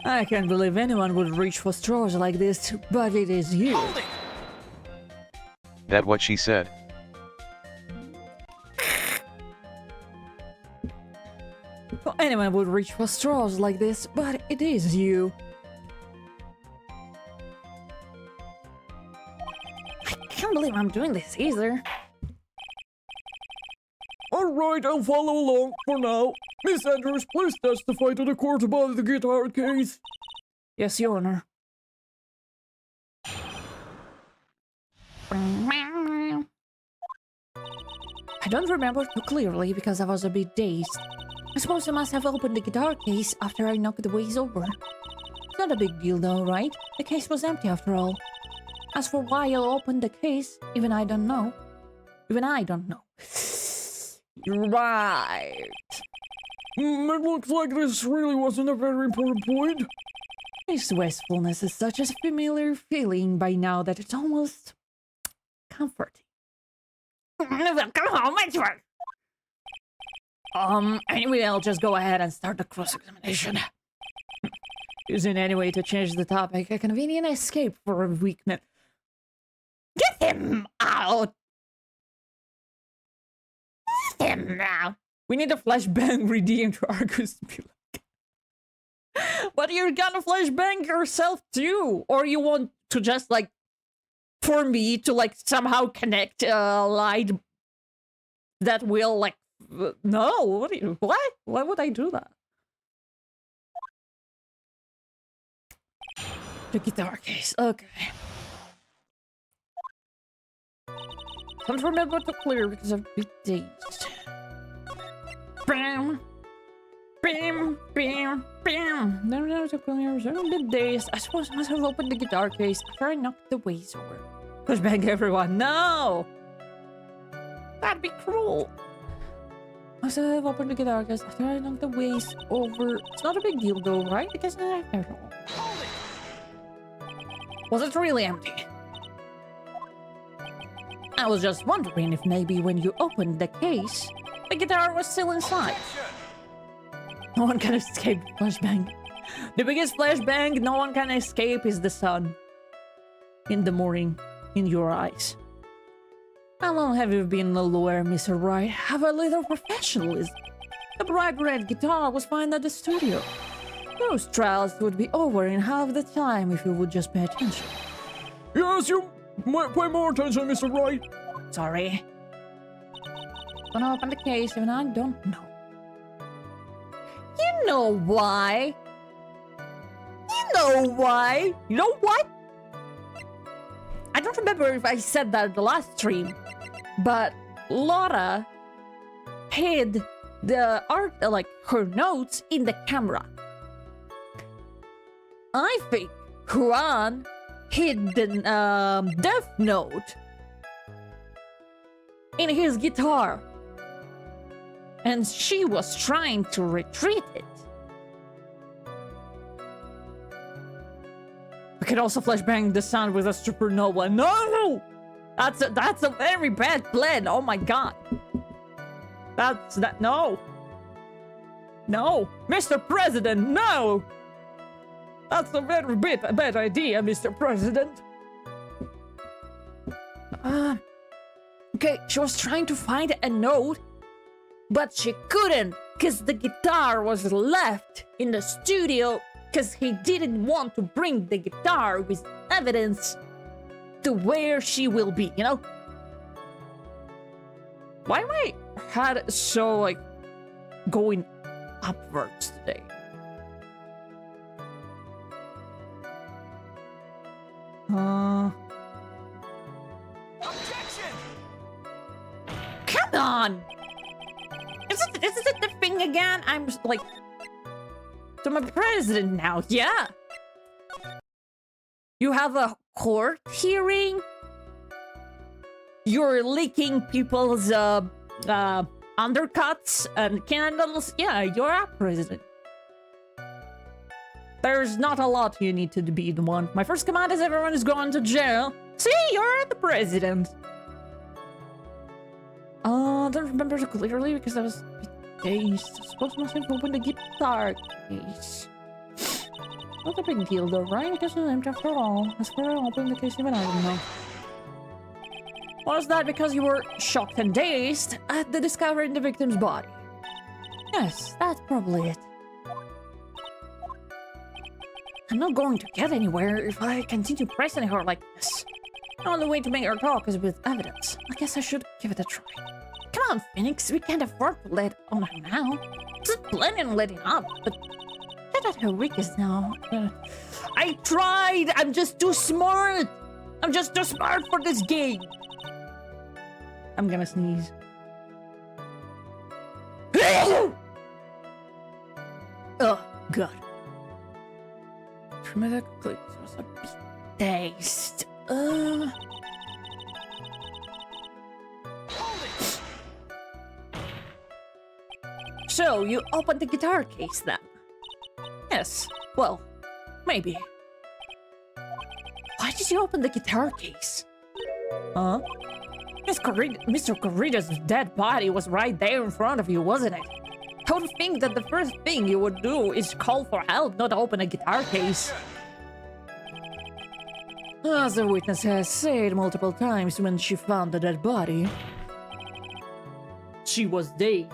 I can't believe anyone would reach for straws like this, but it is you. Hold it! That what she said. Anyone would reach for straws like this, but it is you. I can't believe I'm doing this either. Alright, I'll follow along for now. Miss Andrews, please testify to the court about the guitar case. Yes, Your Honor. I don't remember too clearly because I was a bit dazed. I suppose I must have opened the guitar case after I knocked the vase over. It's not a big deal though, right? The case was empty after all. As for why I opened the case, even I don't know. Even I don't know. Right. It looks like this really wasn't a very important point. This wistfulness is such a familiar feeling by now that it's almost comforting. Welcome home, Edward. Anyway, I'll just go ahead and start the cross-examination. Using any way to change the topic, a convenient escape for a weak man. Get him out! Get him out! We need a flashbang redeemed to Argus to be like... But you're gonna flashbang yourself too! Or you want to just like... For me to like somehow connect a light that will like... No, what? Why would I do that? The guitar case, okay. Don't remember to clear because I'm a bit dazed. Bam! Bam! Bam! Bam! No, to clear. I'm a bit dazed. I suppose I must have opened the guitar case after I knocked the vase over. Flashbang everyone, no! That'd be cruel. I must have opened the guitar case after I knocked the vase over. It's not a big deal though, right? Because I don't know. Was it really empty? I was just wondering if maybe when you opened the case, the guitar was still inside. No one can escape the flashbang. The biggest flashbang no one can escape is the sun. In the morning, in your eyes. How long have you been a lawyer, Mr. Wright? Have a little professionalism. The bright red guitar was found at the studio. Those trials would be over in half the time if you would just pay attention. Yes, you might pay more attention, Mr. Wright. Sorry. Gonna open the case even I don't know. You know why? You know why? You know what? I don't remember if I said that at the last stream, but Laura hid the art, like her notes, in the camera. I think Juan hid the Death Note in his guitar, and she was trying to retrieve it. We can also flashbang the sun with a supernova. No! That's a very bad plan. Oh my god. No. No. Mr. President, no! That's a very bad idea, Mr. President. Okay, she was trying to find a note, but she couldn't because the guitar was left in the studio because he didn't want to bring the guitar with evidence to where she will be, you know? Why am I head so, like, going upwards today? Objection! Come on! Is it the thing again? I'm just like... To my president now, yeah? You have a court hearing? You're leaking people's, undercuts and candles? Yeah, you're a president. There's not a lot you need to be the one. My first command is everyone is going to jail. See, you're the president. I don't remember it clearly because I was dazed. Spokesman opened the guitar case. Not a big deal though, right? Because it's empty after all. As for opening the case, even I don't know. Was that because you were shocked and dazed at the discovery in the victim's body? Yes, that's probably it. I'm not going to get anywhere if I continue pressing her like this. The only way to make her talk is with evidence. I guess I should give it a try. Come on, Phoenix, we can't afford to let on her now. She's planning on letting up, but look at her weakest now. I tried! I'm just too smart! I'm just too smart for this game! I'm gonna sneeze. Oh, God. Traumatic click was a bit dazed. So, you opened the guitar case then? Yes, well, maybe. Why did you open the guitar case? Huh? Mr. Corrida's dead body was right there in front of you, wasn't it? I would think that the first thing you would do is call for help, not open a guitar case. As the witness has said multiple times when she found the dead body, she was dead.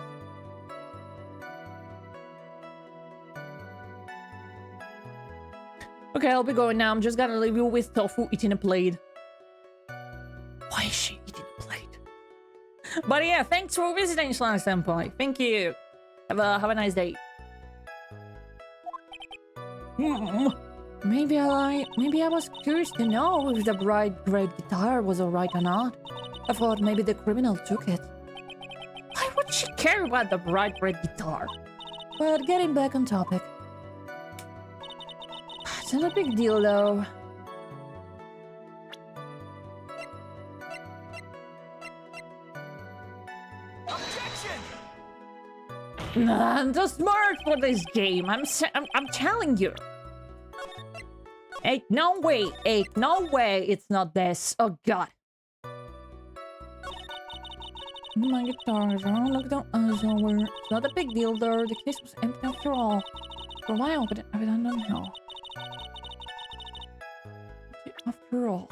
Okay, I'll be going now. I'm just gonna leave you with Tofu eating a plate. Why is she eating a plate? But yeah, thanks for visiting, Slime Senpai. Thank you. Have a nice day. Maybe I was curious to know if the bright red guitar was alright or not. I thought maybe the criminal took it. Why would she care about the bright red guitar? But getting back on topic. It's not a big deal though. I'm too smart for this game. I'm telling you. Ain't no way. Ain't no way. It's not this. Oh God. My guitar is wrong. Look down somewhere. It's not a big deal though. The case was empty after all. For why open it? I don't know. After all.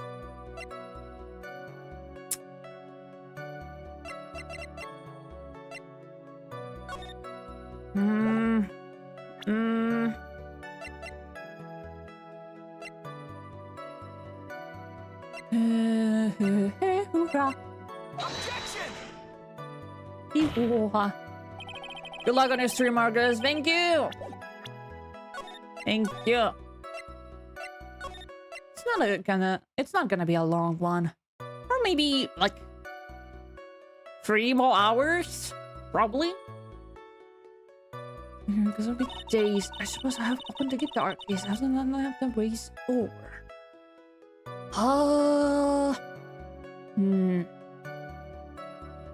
Good luck on your stream, Argus. Thank you. Thank you. It's not gonna be a long one. Or maybe like 3 more hours, probably. Because I'll be dazed. I suppose I have opened the guitar case. I don't have the ways over.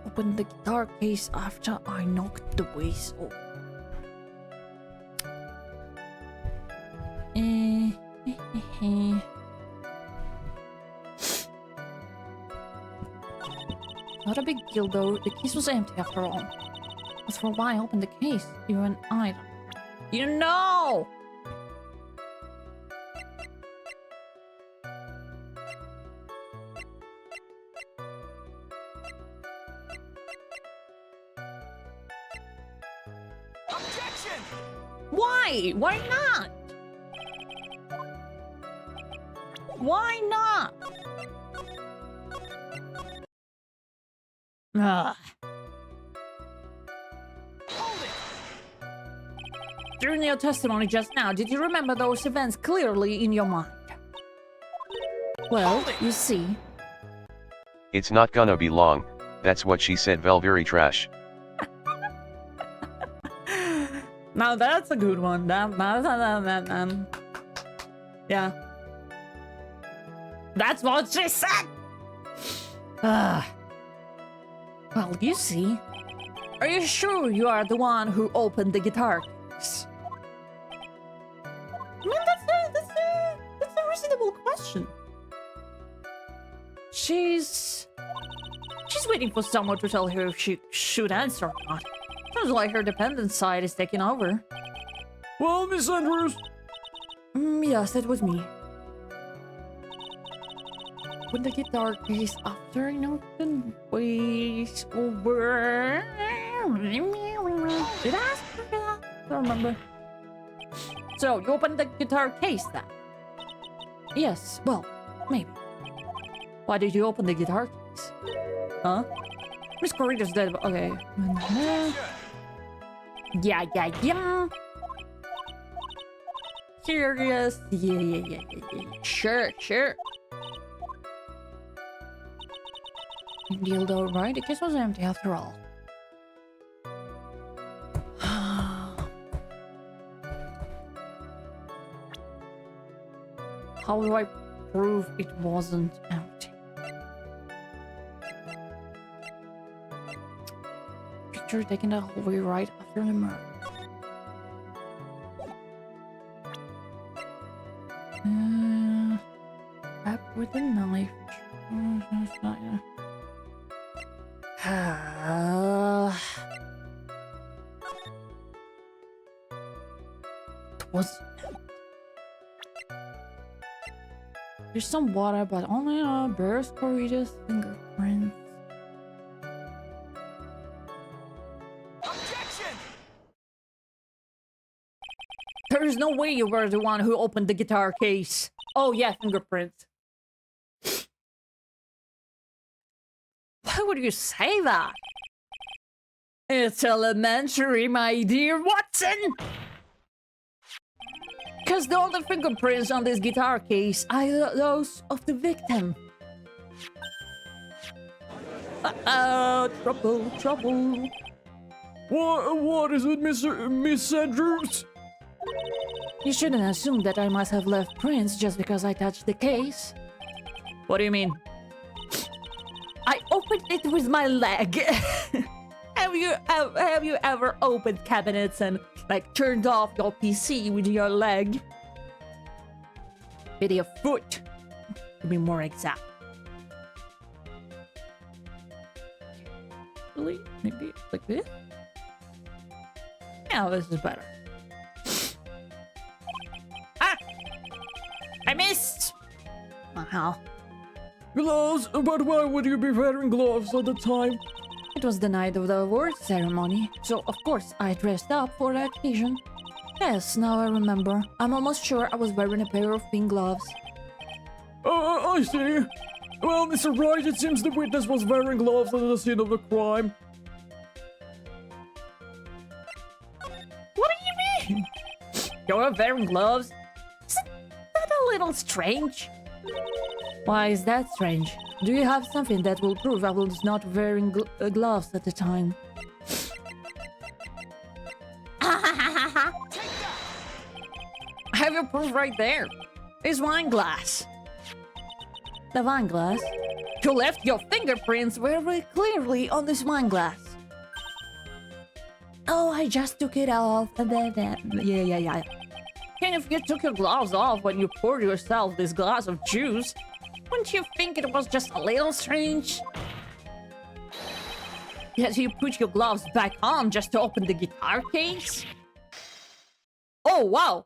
Open the guitar case after I knocked the ways over. Not a big deal though. The case was empty after all. As for why I opened the case, even I don't. You know! Objection! Why? Why not? Why not? Ugh. Hold it! During your testimony just now, did you remember those events clearly in your mind? Well, you see. It's not gonna be long, that's what she said, very trash. Now that's a good one. Yeah. That's what she said! Well, you see. Are you sure you are the one who opened the guitar case? I mean, that's a reasonable question. She's waiting for someone to tell her if she should answer or not. Sounds like her dependent side is taking over. Well, Miss Andrews. Yes, it was me. When the guitar case after Norton ways over. Did I ask for that? I don't remember. So, you opened the guitar case then? Yes, well, maybe. Why did you open the guitar case? Huh? Miss Corrida's dead. Okay. Yeah. Curious. Yeah. Sure. Dildo, right? The case was empty after all. How do I prove it wasn't empty? Picture taken the whole way right after the murder. Wrapped with a knife. It was. There's some water, but only bear's Corrida's fingerprints. Objection! There is no way you were the one who opened the guitar case. Oh yeah, fingerprints. Why would you say that? It's elementary, my dear Watson! Because the only fingerprints on this guitar case are those of the victim. Uh-oh, trouble. What is it, Miss Andrews? You shouldn't assume that I must have left prints just because I touched the case. What do you mean? I opened it with my leg. Have you ever opened cabinets and like turned off your PC with your leg? With your foot, to be more exact. Really? Maybe like this? Yeah, this is better. Ah! I missed! Wow. Gloves? But why would you be wearing gloves at the time? It was the night of the award ceremony, so of course I dressed up for the occasion. Yes, now I remember. I'm almost sure I was wearing a pair of pink gloves. I see. Well, Mr. Wright, it seems the witness was wearing gloves at the scene of the crime. What do you mean? You're wearing gloves? Isn't that a little strange? Why is that strange? Do you have something that will prove I was not wearing gloves at the time? I have your proof right there. This wine glass. The wine glass? You left your fingerprints very clearly on this wine glass. Oh, I just took it off. Yeah. And if you took your gloves off when you poured yourself this glass of juice, wouldn't you think it was just a little strange? Yes, you put your gloves back on just to open the guitar case? Oh, wow!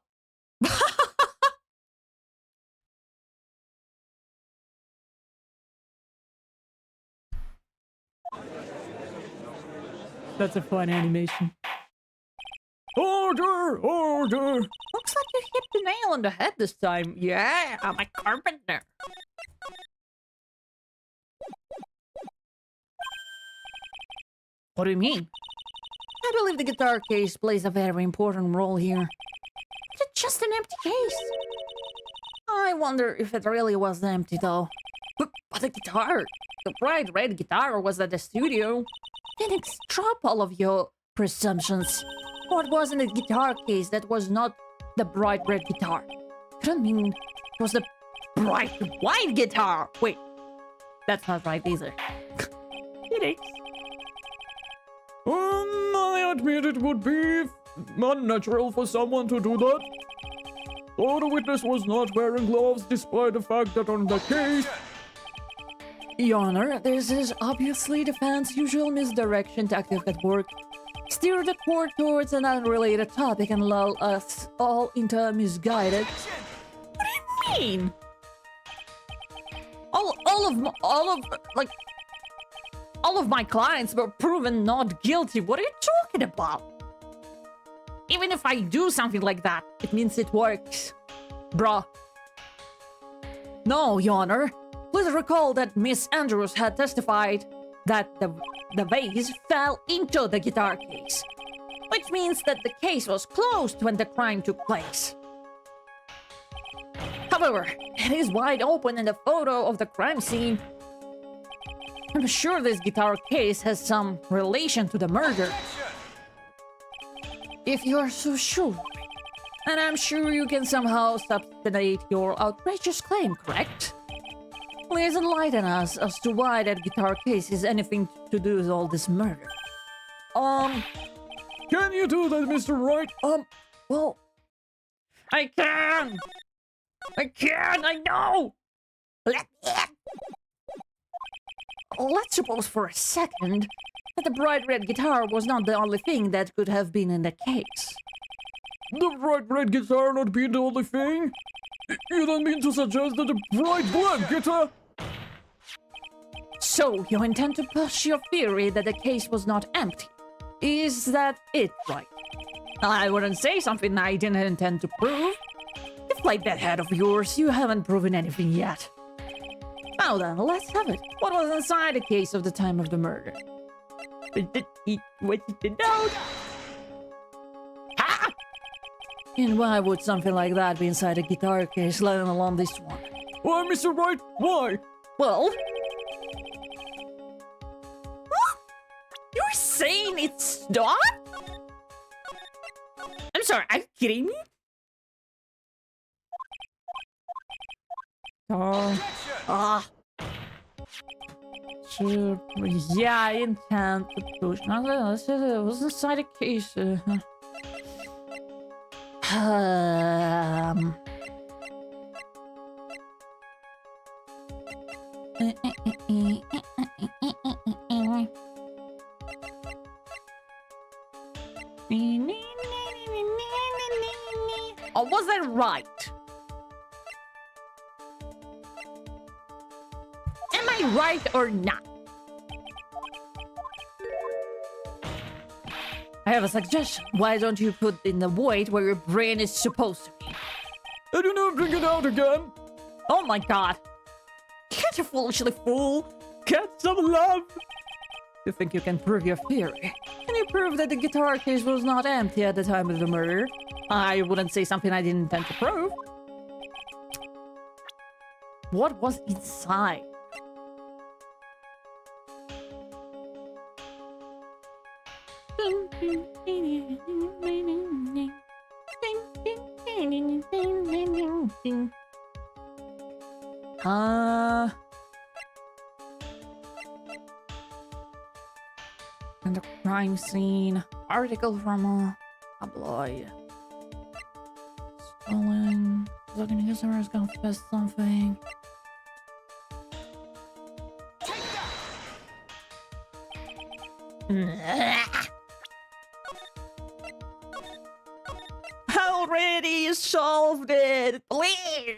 That's a fun animation. Order! Order! Looks like you hit the nail on the head this time. Yeah, I'm a carpenter. What do you mean? I believe the guitar case plays a very important role here. It's just an empty case. I wonder if it really was empty, though. But the guitar, the bright red guitar was at the studio. Then drop all of your presumptions. What was in the guitar case that was not the bright red guitar? I don't mean it was the bright white guitar. Wait, that's not right either. It is. I admit it would be unnatural for someone to do that. Though the witness was not wearing gloves despite the fact that on the case... Your Honor, this is obviously the fan's usual misdirection tactic at work. Steer the court towards an unrelated topic and lull us all into misguided... What do you mean? All of my clients were proven not guilty. What are you talking about? Even if I do something like that, it means it works. Bruh. No, Your Honor. Please recall that Miss Andrews had testified that the vase fell into the guitar case, which means that the case was closed when the crime took place. However, it is wide open in the photo of the crime scene. I'm sure this guitar case has some relation to the murder. If you are so sure. And I'm sure you can somehow substantiate your outrageous claim, correct? Please enlighten us as to why that guitar case has anything to do with all this murder. Can you do that, Mr. Wright? Well... I can! I know! Let me in! Let's suppose for a second that the bright red guitar was not the only thing that could have been in the case. The bright red guitar not being the only thing? You don't mean to suggest that the bright black guitar... So, you intend to push your theory that the case was not empty. Is that it, right? I wouldn't say something I didn't intend to prove. If like that head of yours, you haven't proven anything yet. Now then, let's have it. What was inside the case of the time of the murder? What's the note? Ah! And why would something like that be inside a guitar case, let alone this one? Why, Mr. Wright? Why? Well... You're saying it's not? I'm sorry, are you kidding me? Sure. Yeah, I intend to push. No, it was inside a case. Oh, was that right? Am I right or not? I have a suggestion. Why don't you put in the void where your brain is supposed to be? I do not bring it out again. Oh my god. Can't you foolishly fool? Get some love. You think you can prove your theory? Can you prove that the guitar case was not empty at the time of the murder? I wouldn't say something I didn't intend to prove. What was inside? And the crime scene. Article from a tabloid. Stolen. Looking customers confess something. Already solved it, please.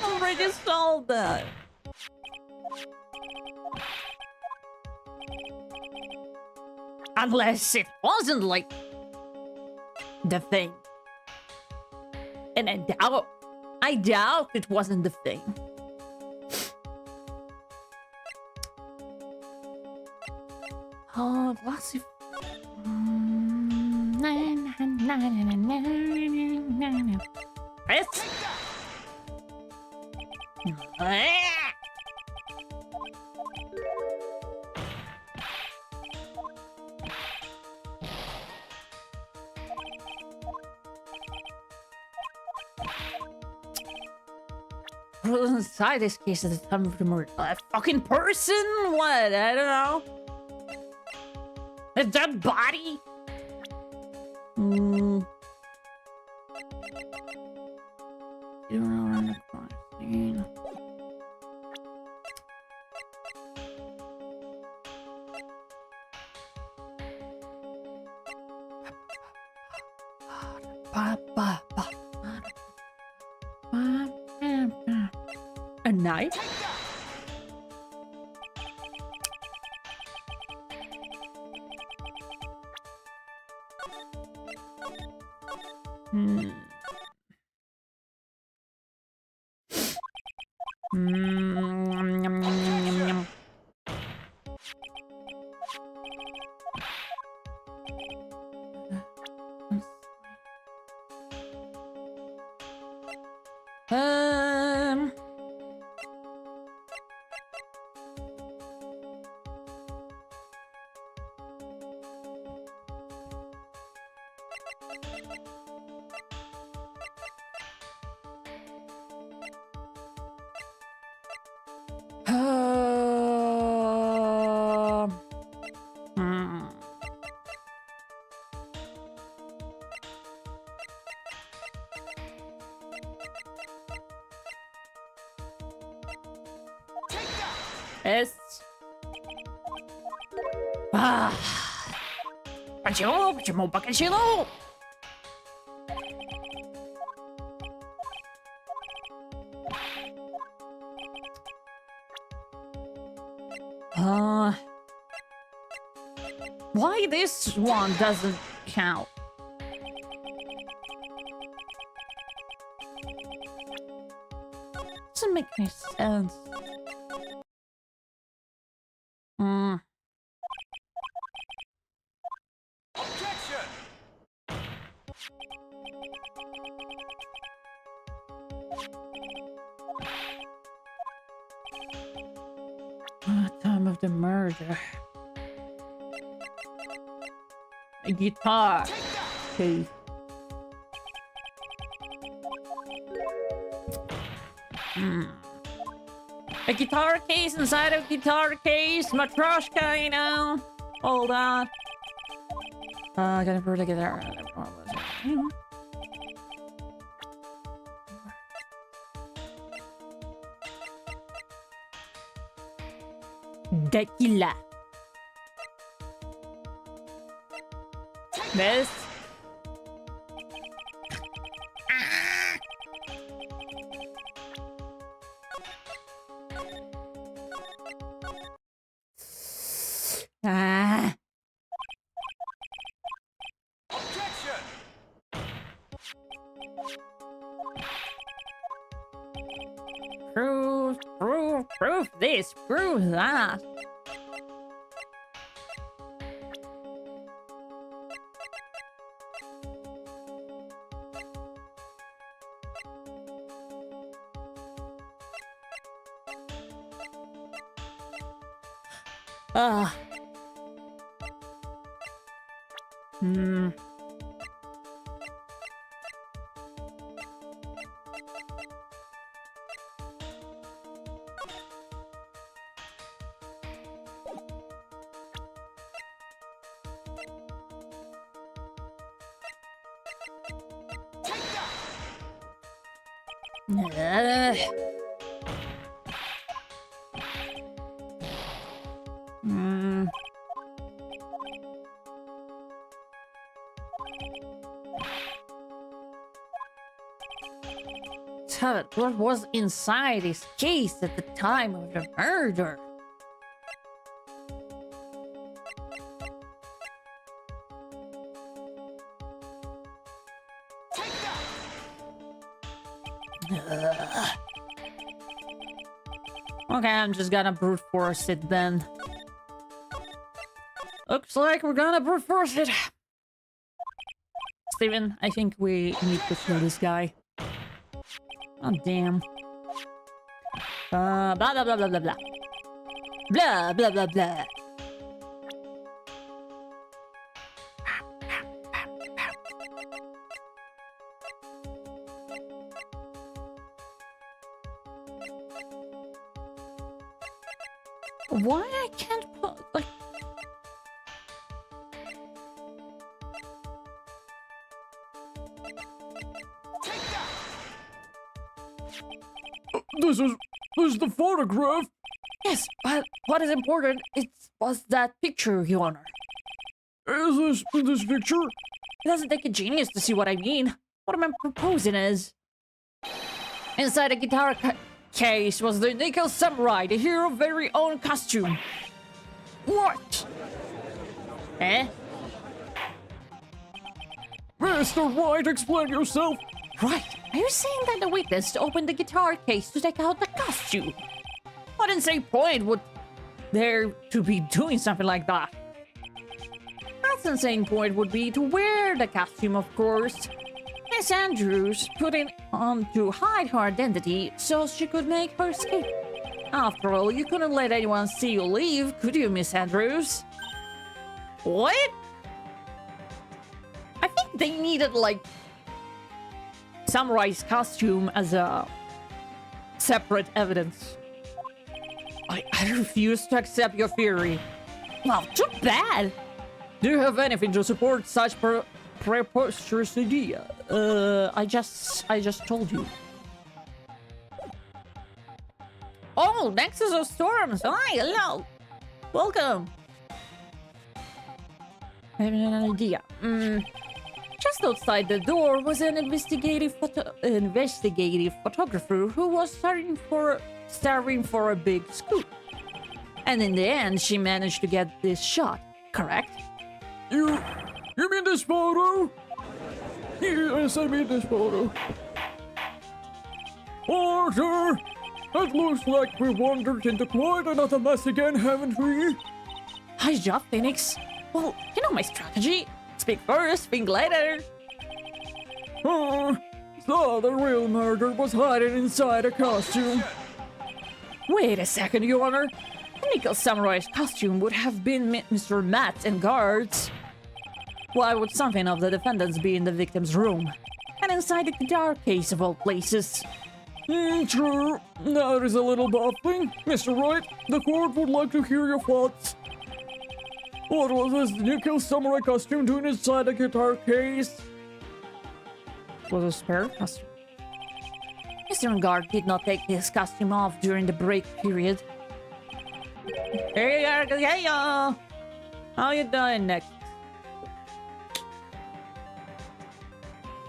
Already solved that. Unless it wasn't like the thing. And I doubt it wasn't the thing. Oh, what's it? Press. What was inside this case at the time of the murder? A fucking person? What? I don't know. A dead body? You don't know around the crime scene. A knife? Yes. Pachilo. Why this one doesn't count? Doesn't make any sense. Objection! Time of the murder. A guitar. Okay. A guitar case inside a guitar case. Matryoshka, you know. Hold on. Gotta put together. Tequila. Miss. Objection! Prove this, prove that. Tell it, what was inside his case at the time of the murder? Okay, I'm just gonna brute force it then. Looks like we're gonna brute force it. Steven, I think we need to kill this guy. Oh, damn. Blah, blah, blah, blah, blah, blah. Blah, blah, blah, blah. Why I can't put, like... This is the photograph. Yes, but what is important was that picture, Your Honor. Is this picture? It doesn't take a genius to see what I mean. What I'm proposing is... Inside a guitar case was the Nickel Samurai, the hero's very own costume. What? Eh? Mr. Wright, explain yourself. Right. Are you saying that the witness opened the guitar case to take out the costume? What insane point would there to be doing something like that? That's insane point would be to wear the costume, of course. Miss Andrews put it on to hide her identity so she could make her escape. After all, you couldn't let anyone see you leave, could you, Miss Andrews? What? I think they needed, like, Samurai's costume as a separate evidence. I refuse to accept your theory. Well, too bad. Do you have anything to support such preposterous idea? I just told you. Oh, Nexus of Storms. Hi, hello. Welcome. I have an idea. Just outside the door was an investigative photographer who was starving for a big scoop. And in the end, she managed to get this shot, correct? You mean this photo? Yes, I mean this photo. Arthur! It looks like we wandered into quite another mess again, haven't we? Hi, job, Phoenix. Well, you know my strategy. Speak first, think later. So the real murder was hiding inside a costume. Wait a second, Your Honor. The Nickel Samurai's costume would have been Mr. Matt and guards. Why would something of the defendants be in the victim's room? And inside the guitar case of all places? True. That is a little baffling. Mr. Wright, the court would like to hear your thoughts. What was this Nickel Samurai costume doing inside the guitar case? Was a spare costume. Mr. Guard did not take his costume off during the break period. Hey, y'all. How you doing next?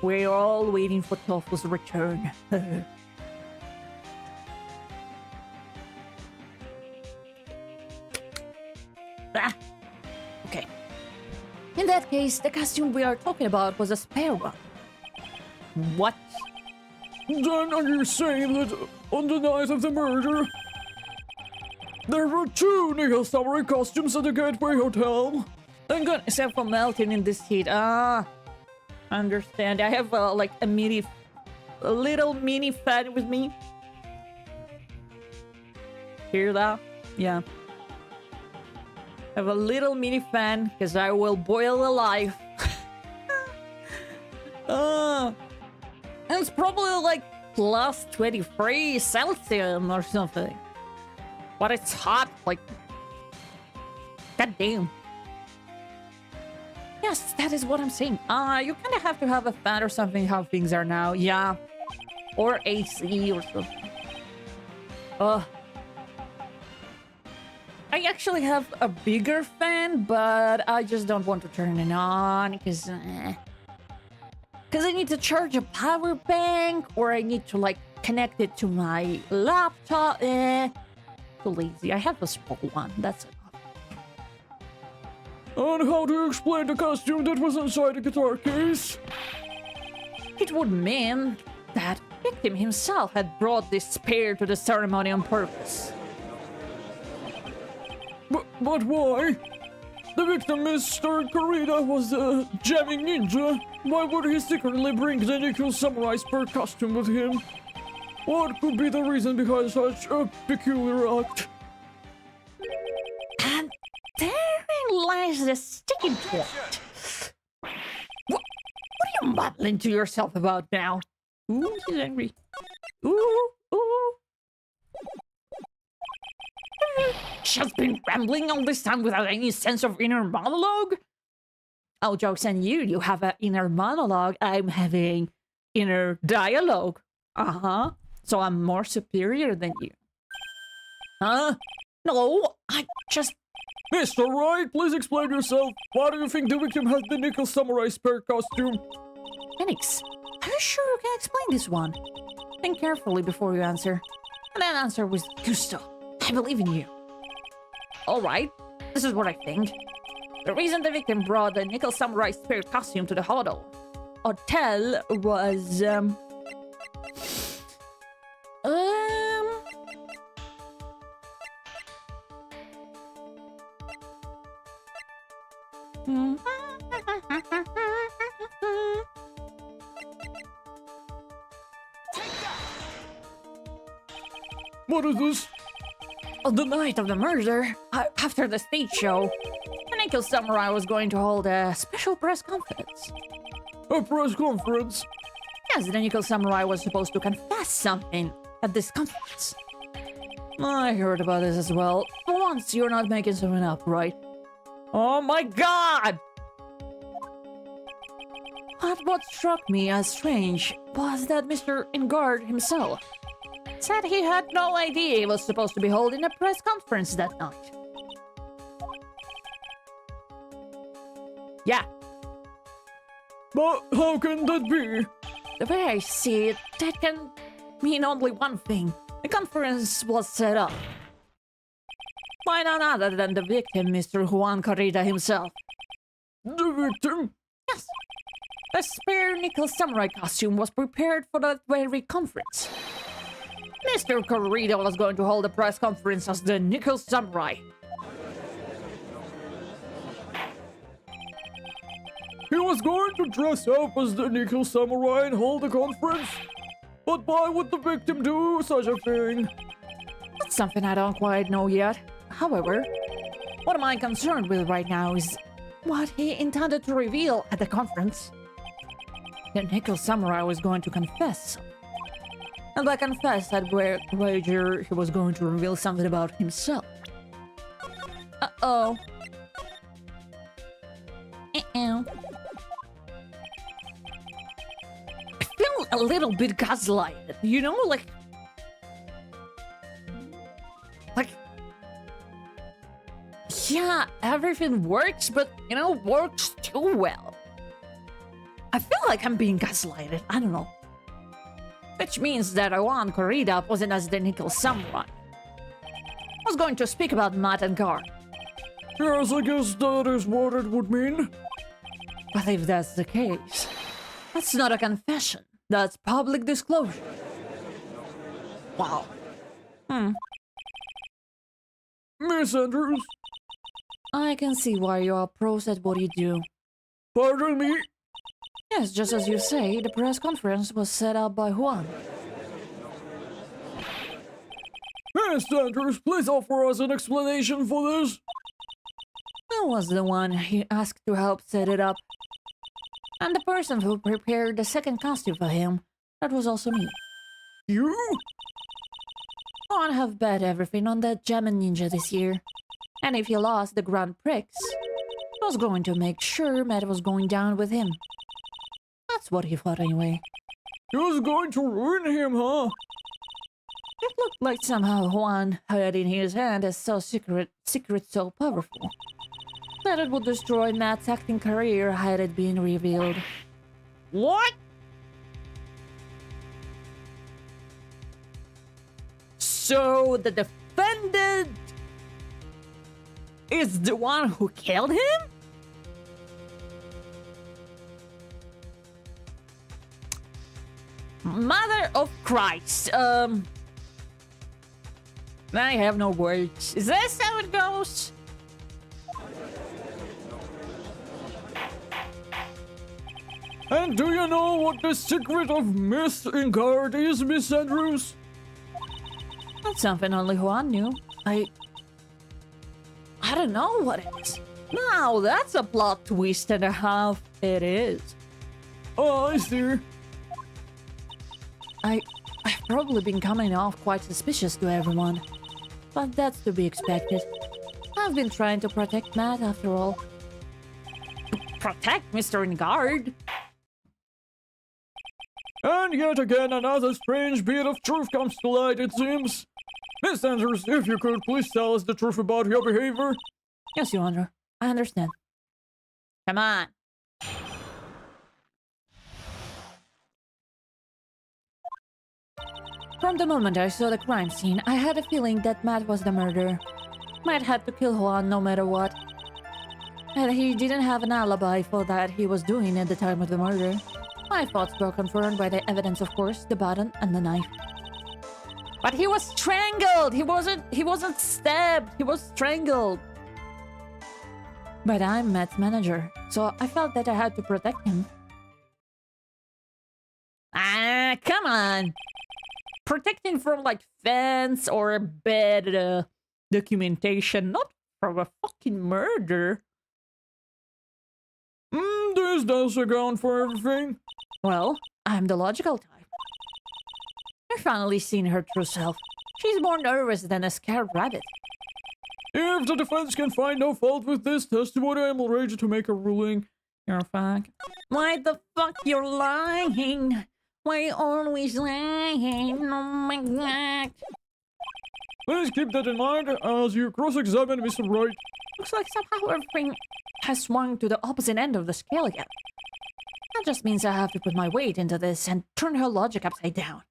We're all waiting for Tofu's return. Okay. In that case, the costume we are talking about was a spare one. What? Then are you saying that on the night of the murder, there were 2 Nickel Samurai costumes at the Gateway Hotel? Thank God, except for melting in this heat. I understand. I have like a little mini fan with me. Hear that? Yeah. I have a little mini fan because I will boil alive. It's probably like plus 23 Celsius or something. But it's hot, like... God damn. Yes, that is what I'm saying. You kind of have to have a fan or something how things are now. Yeah. Or AC or something. I actually have a bigger fan, but I just don't want to turn it on because I need to charge a power bank or I need to like connect it to my laptop. Too lazy. I have a small one. That's enough. And how do you explain the costume that was inside the guitar case? It would mean that victim himself had brought this pair to the ceremony on purpose. But why? The victim, Mr. Kurita, was a jamming ninja. Why would he secretly bring the Nickel Samurai spare costume with him? What could be the reason behind such a peculiar act? And therein lies the sticking point. What are you mumbling to yourself about now? Ooh, he's angry. Ooh, ooh. Just been rambling all this time without any sense of inner monologue? All jokes on you, you have an inner monologue. I'm having inner dialogue. Uh-huh. So I'm more superior than you. Huh? No, I just... Mr. Wright, please explain yourself. Why do you think the victim has the Nickel Samurai spare costume? Phoenix, are you sure you can explain this one? Think carefully before you answer. And then answer with gusto. I believe in you. Alright, this is what I think. The reason the victim brought the Nickel Samurai spare costume to the hotel was, What is this? On the night of the murder, after the stage show, the Nickel Samurai was going to hold a special press conference. A press conference? Yes, the Nickel Samurai was supposed to confess something at this conference. I heard about this as well. For once, you're not making something up, right? Oh my god! But what struck me as strange was that Mr. Ingard himself said he had no idea he was supposed to be holding a press conference that night. Yeah. But how can that be? The way I see it, that can mean only one thing. The conference was set up by none other than the victim, Mr. Juan Carrita himself. The victim? Yes. The spare Nickel Samurai costume was prepared for that very conference. Mr. Carrita was going to hold a press conference as the Nickel Samurai. He was going to dress up as the Nickel Samurai and hold a conference? But why would the victim do such a thing? That's something I don't quite know yet. However, what am I concerned with right now is what he intended to reveal at the conference. The Nickel Samurai was going to confess. And by confess, I'd wager he was going to reveal something about himself. Uh-oh. Uh-oh. I feel a little bit gaslighted, you know? Like... Yeah, everything works, but, you know, works too well. I feel like I'm being gaslighted, I don't know. Which means that Juan Corrida wasn't as the Nickel Samurai. I was going to speak about Matt and Gar. Yes, I guess that is what it would mean. But if that's the case, that's not a confession. That's public disclosure. Wow. Miss Andrews? I can see why you are pros at what you do. Pardon me? Yes, just as you say, the press conference was set up by Juan. Miss Andrews, please offer us an explanation for this. I was the one he asked to help set it up. And the person who prepared the second costume for him, that was also me. You? Juan have bet everything on that German ninja this year. And if he lost the Grand Prix, he was going to make sure Matt was going down with him. That's what he thought anyway. He was going to ruin him, huh? It looked like somehow Juan had in his hand a secret so powerful that it would destroy Matt's acting career had it been revealed. What? So the defendant is the one who killed him? Mother of Christ, I have no words. Is this how it goes? And do you know what the secret of Miss Ingard is, Miss Andrews? That's something only Juan knew. I don't know what it is. Now that's a plot twist and a half. It is. Oh, I see. I've probably been coming off quite suspicious to everyone. But that's to be expected. I've been trying to protect Matt after all. Protect Mr. Ingard? And yet again, another strange bit of truth comes to light, it seems. Miss Andrews, if you could please tell us the truth about your behavior. Yes, Your Honor. I understand. Come on. From the moment I saw the crime scene, I had a feeling that Matt was the murderer. Matt had to kill Juan no matter what. And he didn't have an alibi for that he was doing at the time of the murder. My thoughts were confirmed by the evidence, of course, the button and the knife. But he was strangled! He wasn't stabbed! He was strangled! But I'm Matt's manager, so I felt that I had to protect him. Ah, come on! Protect him from, like, fence or bad documentation, not from a fucking murder. This does account for everything. Well, I'm the logical type. I've finally seen her true self. She's more nervous than a scared rabbit. If the defense can find no fault with this testimony, I am ready to make a ruling. You're a fuck. Why the fuck you're lying? Why you always lying? Oh my god. Please keep that in mind as you cross-examine Mr. Wright. Looks like somehow everything has swung to the opposite end of the scale again. That just means I have to put my weight into this and turn her logic upside down.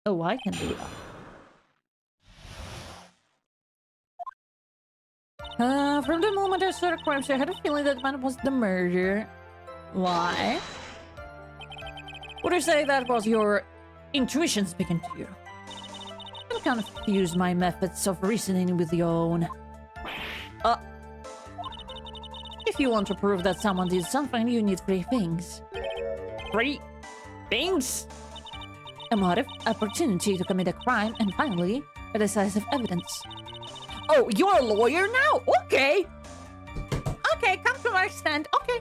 Oh, I can do that. From the moment I saw the crime scene, I had a feeling that man was the murderer. Why? Would you say that was your intuition speaking to you? I'm confused my methods of reasoning with your own. If you want to prove that someone did something, you need 3 things. 3 things? A motive, opportunity to commit a crime, and finally, a decisive evidence. Oh, you're a lawyer now? Okay! Okay, come to my stand. Okay.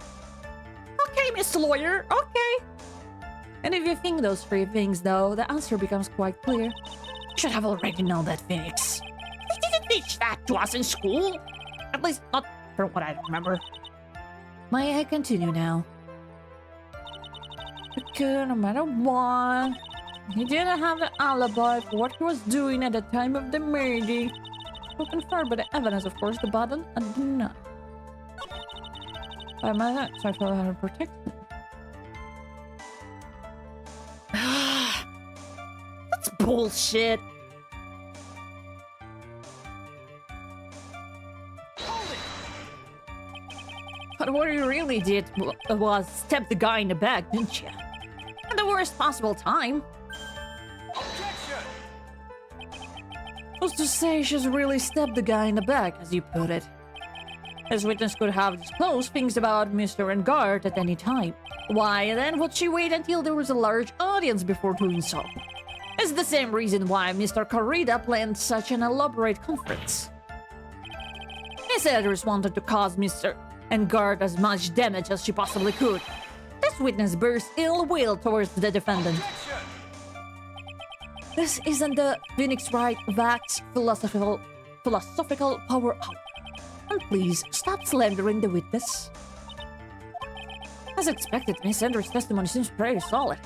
Okay, Mr. Lawyer. Okay. And if you think those 3 things, though, the answer becomes quite clear. You should have already known that, Phoenix. They didn't teach that to us in school. At least, not from what I remember. May I continue now? Because no matter what, he didn't have an alibi for what he was doing at the time of the murder. So confirmed by the evidence, of course, the button and the knife. By my neck, so I feel how to protect him. That's bullshit. But what you really did was stab the guy in the back, didn't you? At the worst possible time. Objection! Was to say she's really stabbed the guy in the back, as you put it. This witness could have disclosed things about Mr. Engard at any time. Why then would she wait until there was a large audience before doing so? It's the same reason why Mr. Corrida planned such an elaborate conference. Miss Elders wanted to cause Mr. Engard as much damage as she possibly could. This witness bears ill will towards the defendant. Objection! This isn't the Phoenix Wright Vax philosophical power up. And please, stop slandering the witness. As expected, Miss Andrews' testimony seems pretty solid.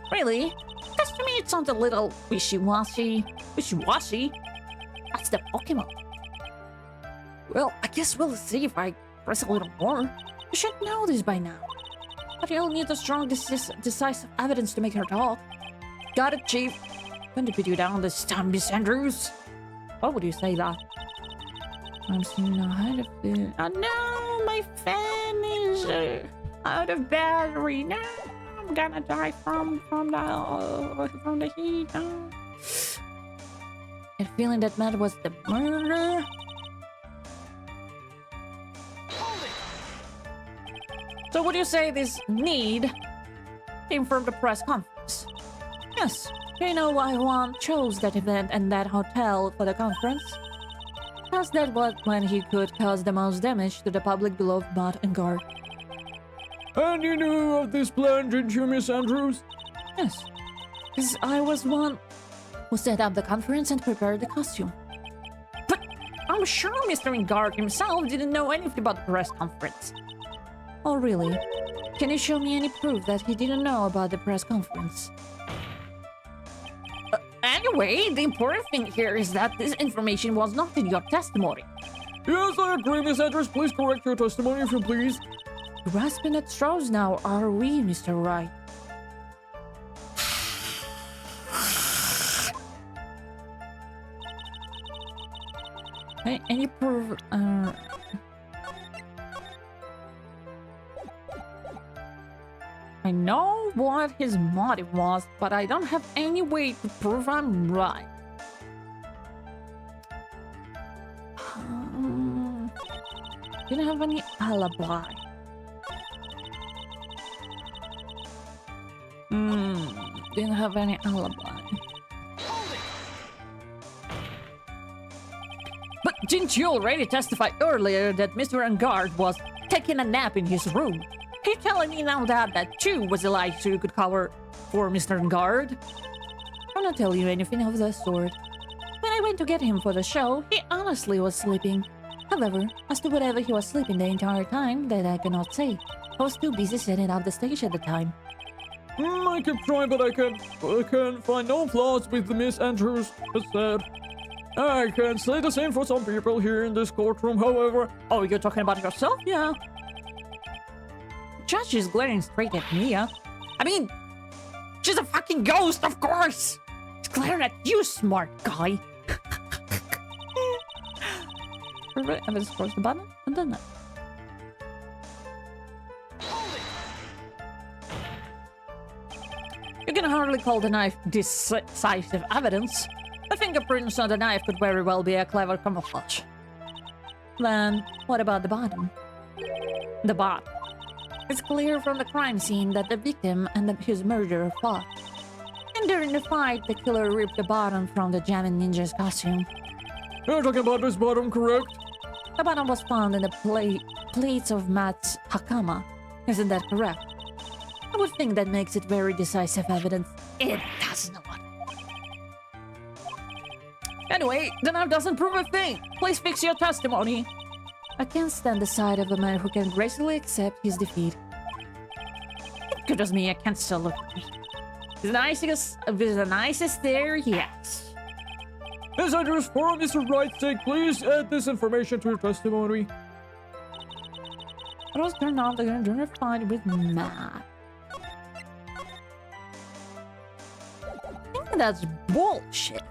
Really? Because to me it sounds a little wishy-washy. Wishy-washy? That's the Pokemon. Well, I guess we'll see if I press a little more. You should know this by now. But you'll need a strong, decisive evidence to make her talk. Got it, Chief. Going to put you down this time, Miss Andrews. Why would you say that? I'm seeing out of it. Oh no, my fan is out of battery. No, I'm gonna die from the heat. No. And feeling that Matt was the murderer. So would you say this need came from the press conference? Yes. Do you know why Juan chose that event and that hotel for the conference? Because that was when he could cause the most damage to the public beloved Bot and Guard. And you knew of this plan, didn't you, Miss Andrews? Yes. Because I was one who set up the conference and prepared the costume. But I'm sure Mr. Ingard himself didn't know anything about the press conference. Oh, really? Can you show me any proof that he didn't know about the press conference? Anyway, the important thing here is that this information was not in your testimony. Yes, I agree, Miss Andrews. Please correct your testimony if you please. Grasping at straws now, are we, Mr. Wright? Any proof? I know what his motive was, but I don't have any way to prove I'm right. Didn't have any alibi. Didn't have any alibi. But didn't you already testify earlier that Mr. Engard was taking a nap in his room? You're telling me now that that too was a lie so you could cover for Mr. Engard? I'm not telling you anything of the sort. When I went to get him for the show, he honestly was sleeping. However, as to whatever he was sleeping the entire time, that I cannot say. I was too busy setting up the stage at the time. I kept trying, but I can find no flaws with Miss Andrews has said. I can say the same for some people here in this courtroom, however. Oh, you're talking about yourself? Yeah. Judge is glaring straight at Mia. I mean, she's a fucking ghost, of course! She's glaring at you, smart guy! Evidence press the button, and then that. You can hardly call the knife decisive evidence. The fingerprints on the knife could very well be a clever camouflage. Then, what about the bottom? The bot. It's clear from the crime scene that the victim and his murderer fought. And during the fight, the killer ripped the bottom from the Jamming Ninja's costume. You're talking about this bottom, correct? The bottom was found in the plates of Matt's hakama. Isn't that correct? I would think that makes it very decisive evidence. It does not. Anyway, the knife doesn't prove a thing. Please fix your testimony. I can't stand the sight of a man who can gracefully accept his defeat. Good as me, I can't still look at me. The nicest there, yes. Miss Andrews, for Mr. Wright's sake, please add this information to your testimony. I was turned off during a fight with Matt. I think that's bullshit.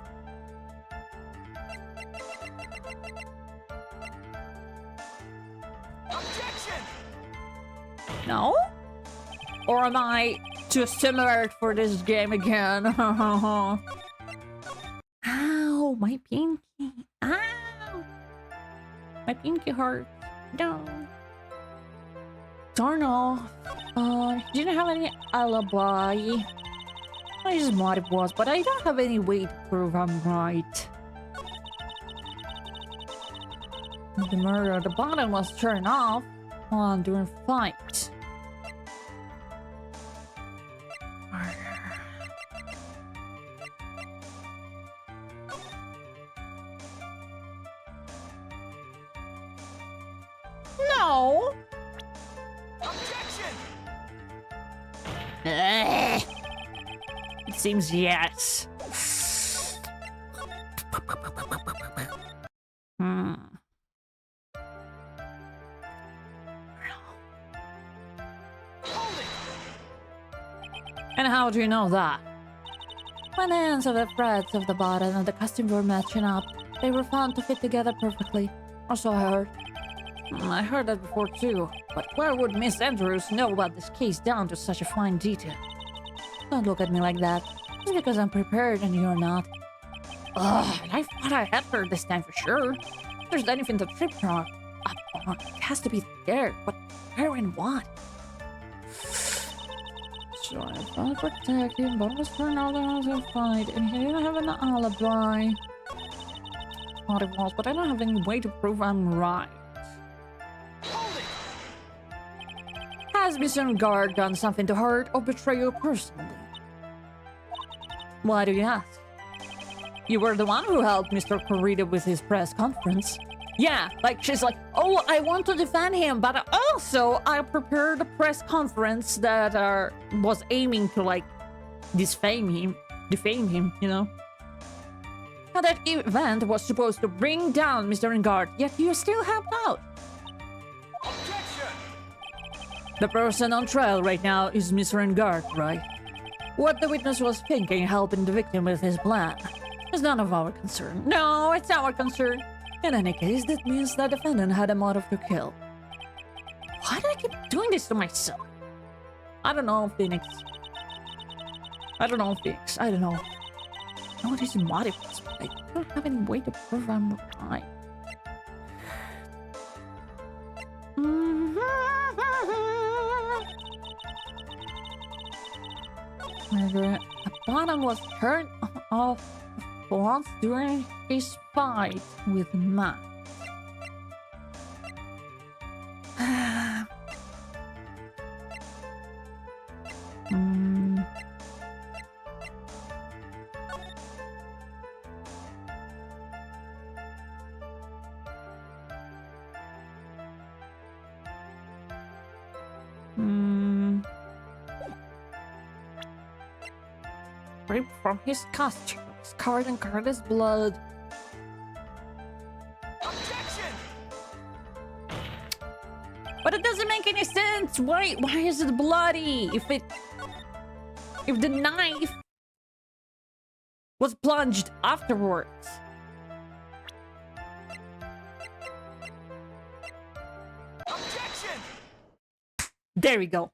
Objection! No? Or am I too similar for this game again? Ow, my pinky. Ow! My pinky hurts. No. Turn off. Didn't have any alibi. I just motive was, but I don't have any way to prove I'm right. The murder, the bottom was turned off during fight. No. Objection! It seems yes. And how do you know that? When the ends of the threads of the bottom and the costume were matching up, they were found to fit together perfectly. Or so I heard. I heard that before too, but where would Miss Andrews know about this case down to such a fine detail? Don't look at me like that. Just because I'm prepared and you're not. Ugh, I thought I had heard this time for sure. If there's anything to trip her up on, it has to be there, but where and what? So I thought protect him, but was turned out there was a fight, and he didn't have an alibi. Thought it was, but I don't have any way to prove I'm right. Hold it! Has Mr. Guard done something to hurt or betray you personally? Why do you ask? You were the one who helped Mr. Corrida with his press conference. Yeah, like she's like, oh, I want to defend him, but also I prepared a press conference that was aiming to like defame him, you know? Now that event was supposed to bring down Mr. Engard, yet you still helped out. Objection! The person on trial right now is Mr. Engard, right? What the witness was thinking helping the victim with his plan is none of our concern. No, it's our concern. In any case, that means the defendant had a motive to kill. Why do I keep doing this to myself? I don't know, Phoenix. I don't know. I don't know what his motive is, but I don't have any way to prove I'm right. Murder. A bottom was turned off once during his fight with Matt. Ripped from his costume, covered in Curtis' blood. Objection! But it doesn't make any sense. Why is it bloody? If the knife was plunged afterwards. Objection! There we go.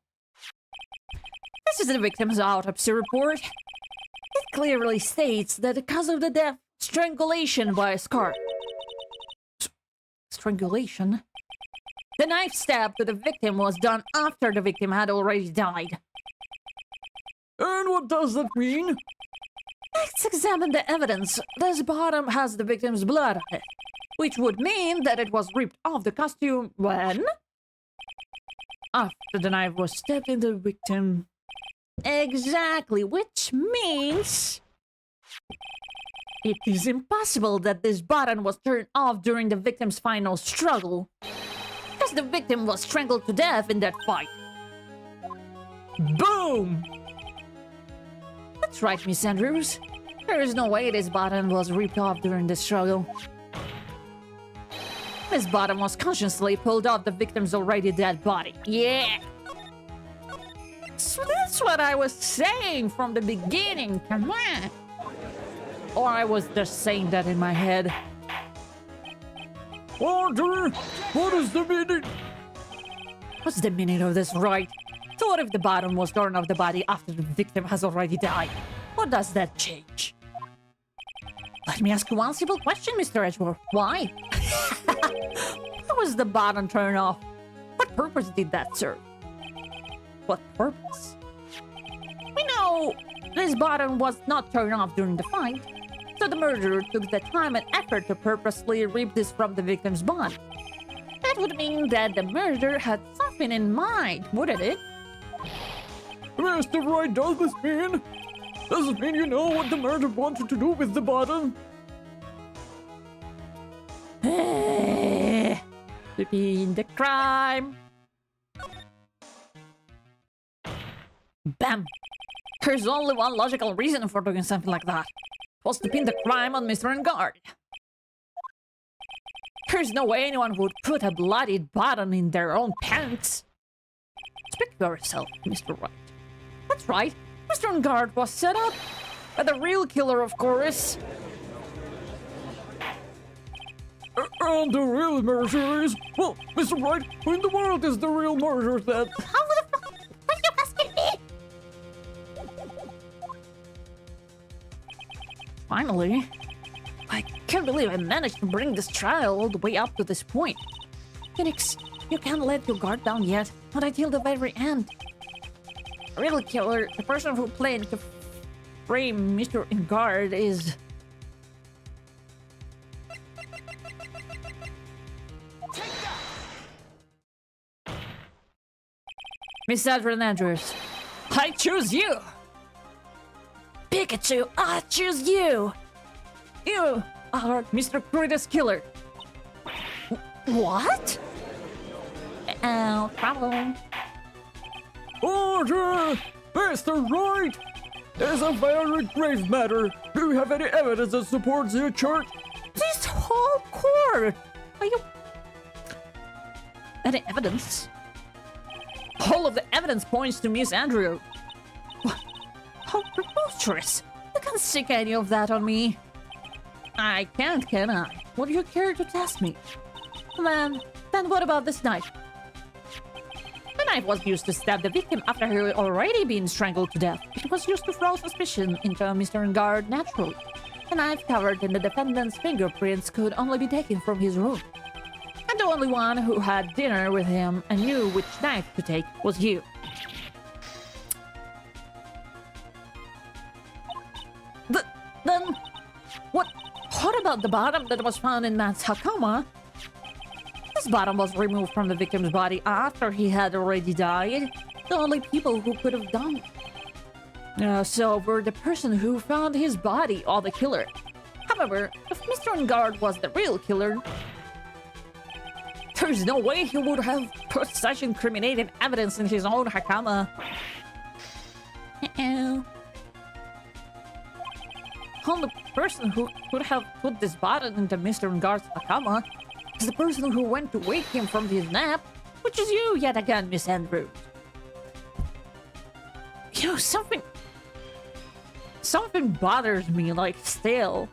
This is the victim's autopsy report. It clearly states that the cause of the death, strangulation by a scar. Strangulation? The knife stab to the victim was done after the victim had already died. And what does that mean? Let's examine the evidence. This bottom has the victim's blood on it, which would mean that it was ripped off the costume when? After the knife was stabbed into the victim. Exactly, which means it is impossible that this button was turned off during the victim's final struggle, because the victim was strangled to death in that fight. Boom! That's right, Miss Andrews. There is no way this button was ripped off during the struggle. This button was consciously pulled off the victim's already dead body. Yeah! So that's what I was saying from the beginning, come on! Or I was just saying that in my head. Order! What is the meaning? What's the meaning of this, right? So what if the bottom was torn off the body after the victim has already died? What does that change? Let me ask you one simple question, Mr. Edgeworth. Why? Why was the bottom turned off? What purpose did that serve? What purpose? We know this bottom was not turned off during the fight, so the murderer took the time and effort to purposely rip this from the victim's body. That would mean that the murderer had something in mind, wouldn't it? Mr. Wright, does this mean? Does it mean you know what the murderer wanted to do with the bottom? Repeat the crime. Bam! There's only one logical reason for doing something like that. It was to pin the crime on Mr. Engard. There's no way anyone would put a bloodied button in their own pants. Speak for yourself, Mr. Wright. That's right. Mr. Engard was set up by the real killer, of course. And the real murderer is... Well, Mr. Wright, who in the world is the real murderer then? How the fuck are you asking me? Finally, I can't believe I managed to bring this trial all the way up to this point. Phoenix, you can't let your guard down yet, not until the very end. real killer, the person who planned to frame Mr. Ingard is... Take that! Miss Adrian Andrews. I choose you! Pikachu, I choose you! You are Mr. Greatest Killer. What? Problem. Order! Mr. Wright! There's a very grave matter. Do you have any evidence that supports your charge? This whole court! Are you... Any evidence? All of the evidence points to Miss Andrew. What? How preposterous! You can't stick any of that on me. I can't, can I? Would you care to test me? Then what about this knife? The knife was used to stab the victim after he had already been strangled to death. It was used to throw suspicion into Mr. Ingard naturally. The knife covered in the defendant's fingerprints could only be taken from his room. And the only one who had dinner with him and knew which knife to take was you. Then, what about the bottom that was found in Matt's Hakama? This bottom was removed from the victim's body after he had already died. The only people who could have done it. So were the person who found his body or the killer. However, if Mr. Ingard was the real killer, there's no way he would have put such incriminating evidence in his own Hakama. Only person who could have put this button into Mr. Ingard's Hakama is the person who went to wake him from his nap, which is you yet again, Miss Andrews. You know, something bothers me, like, still.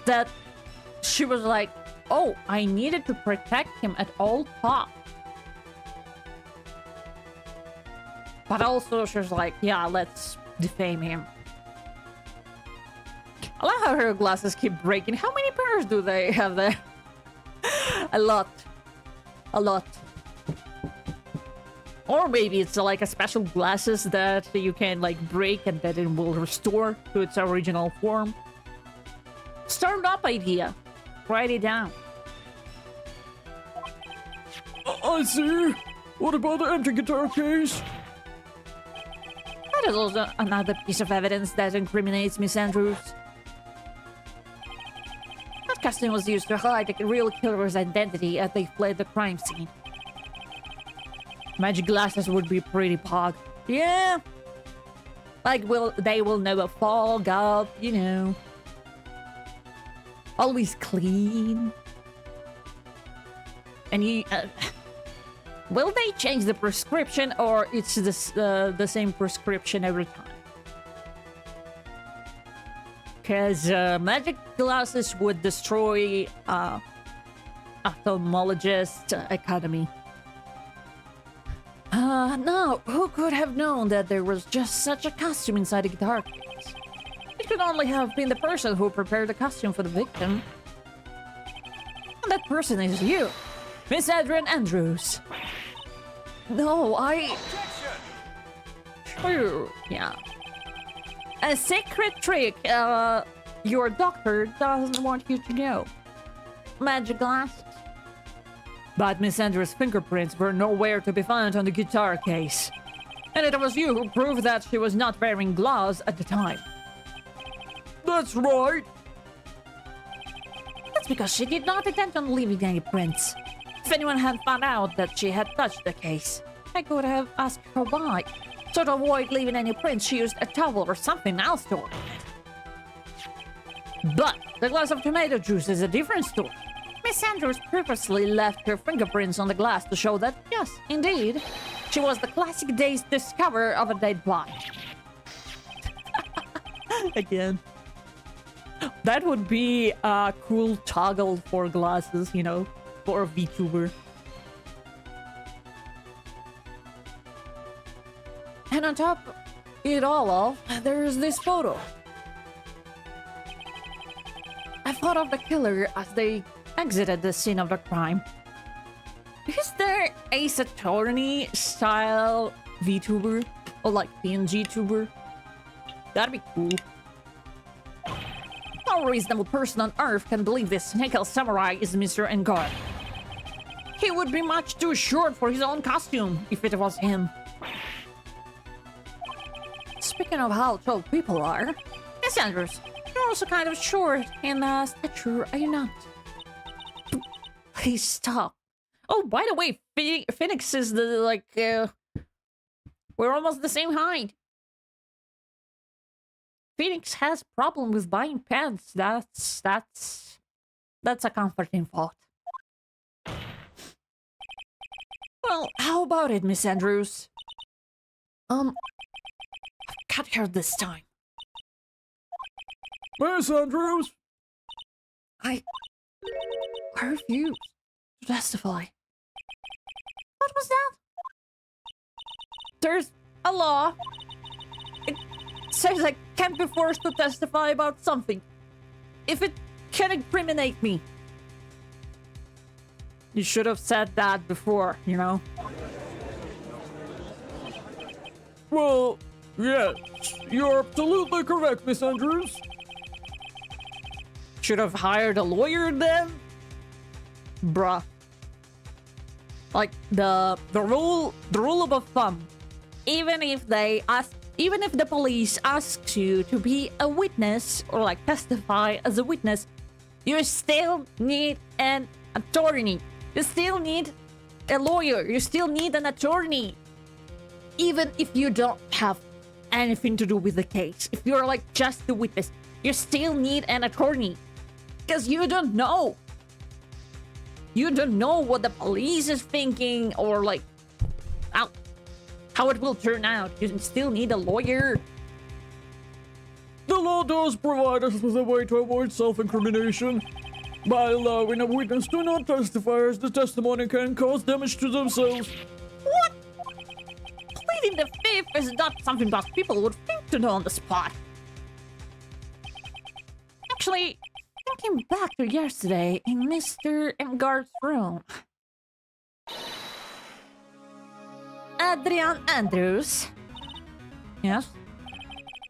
That she was like, oh, I needed to protect him at all costs. But also she was like, yeah, let's defame him. I love how her glasses keep breaking. How many pairs do they have there? A lot. A lot. Or maybe it's like a special glasses that you can like break and that it will restore to its original form. Startup idea. Write it down. I see. What about the empty guitar case? That is also another piece of evidence that incriminates Miss Andrews. That costume was used to hide the real killer's identity as they fled the crime scene. Magic glasses would be pretty pog. Yeah. Like, they will never fog up, you know. Always clean. And you... will they change the prescription, or it's the same prescription every time? Because magic glasses would destroy ophthalmologist academy. No, who could have known that there was just such a costume inside a guitar case? It could only have been the person who prepared the costume for the victim. And that person is you, Miss Adrian Andrews. No, Objection! True, yeah. A secret trick your doctor doesn't want you to know. Magic glasses. But Miss Andrews' fingerprints were nowhere to be found on the guitar case. And it was you who proved that she was not wearing gloves at the time. That's right. That's because she did not intend on leaving any prints. If anyone had found out that she had touched the case, I could have asked her why. So to avoid leaving any prints, she used a towel or something else to open it. But the glass of tomato juice is a different story. Miss Andrews purposely left her fingerprints on the glass to show that, yes, indeed, she was the classic day's discoverer of a dead body. Again. That would be a cool toggle for glasses, you know, for a VTuber. And on top of it all, there's this photo. A photo of the killer as they exited the scene of the crime. Is there Ace Attorney style VTuber? Or like PNG tuber? That'd be cool. No reasonable person on Earth can believe this Nickel Samurai is Mr. Engard. He would be much too short for his own costume if it was him. Speaking of how tall people are, Miss Andrews, you're also kind of short in stature, are you not? Please stop. Oh, by the way, Phoenix is the, like, we're almost the same height. Phoenix has problem with buying pants. That's a comforting thought. Well, how about it, Miss Andrews? I've got her this time. Miss Andrews? I refuse to testify. What was that? There's a law. It says I can't be forced to testify about something if it can incriminate me. You should have said that before, you know? Well, yes, you're absolutely correct, Miss Andrews. Should have hired a lawyer then? Bruh. Like, the rule of a thumb. Even if the police asks you to be a witness or like testify as a witness, you still need an attorney. You still need a lawyer. You still need an attorney. Even if you don't have anything to do with the case. If you're like just the witness, you still need an attorney. Because you don't know. You don't know what the police is thinking or like how it will turn out. You still need a lawyer. The law does provide us with a way to avoid self-incrimination by allowing a witness to not testify as the testimony can cause damage to themselves. What? Pleading the fifth is not something that people would think to know on the spot. Actually, thinking back to yesterday in Mr. Engard's room. Adrian Andrews. Yes?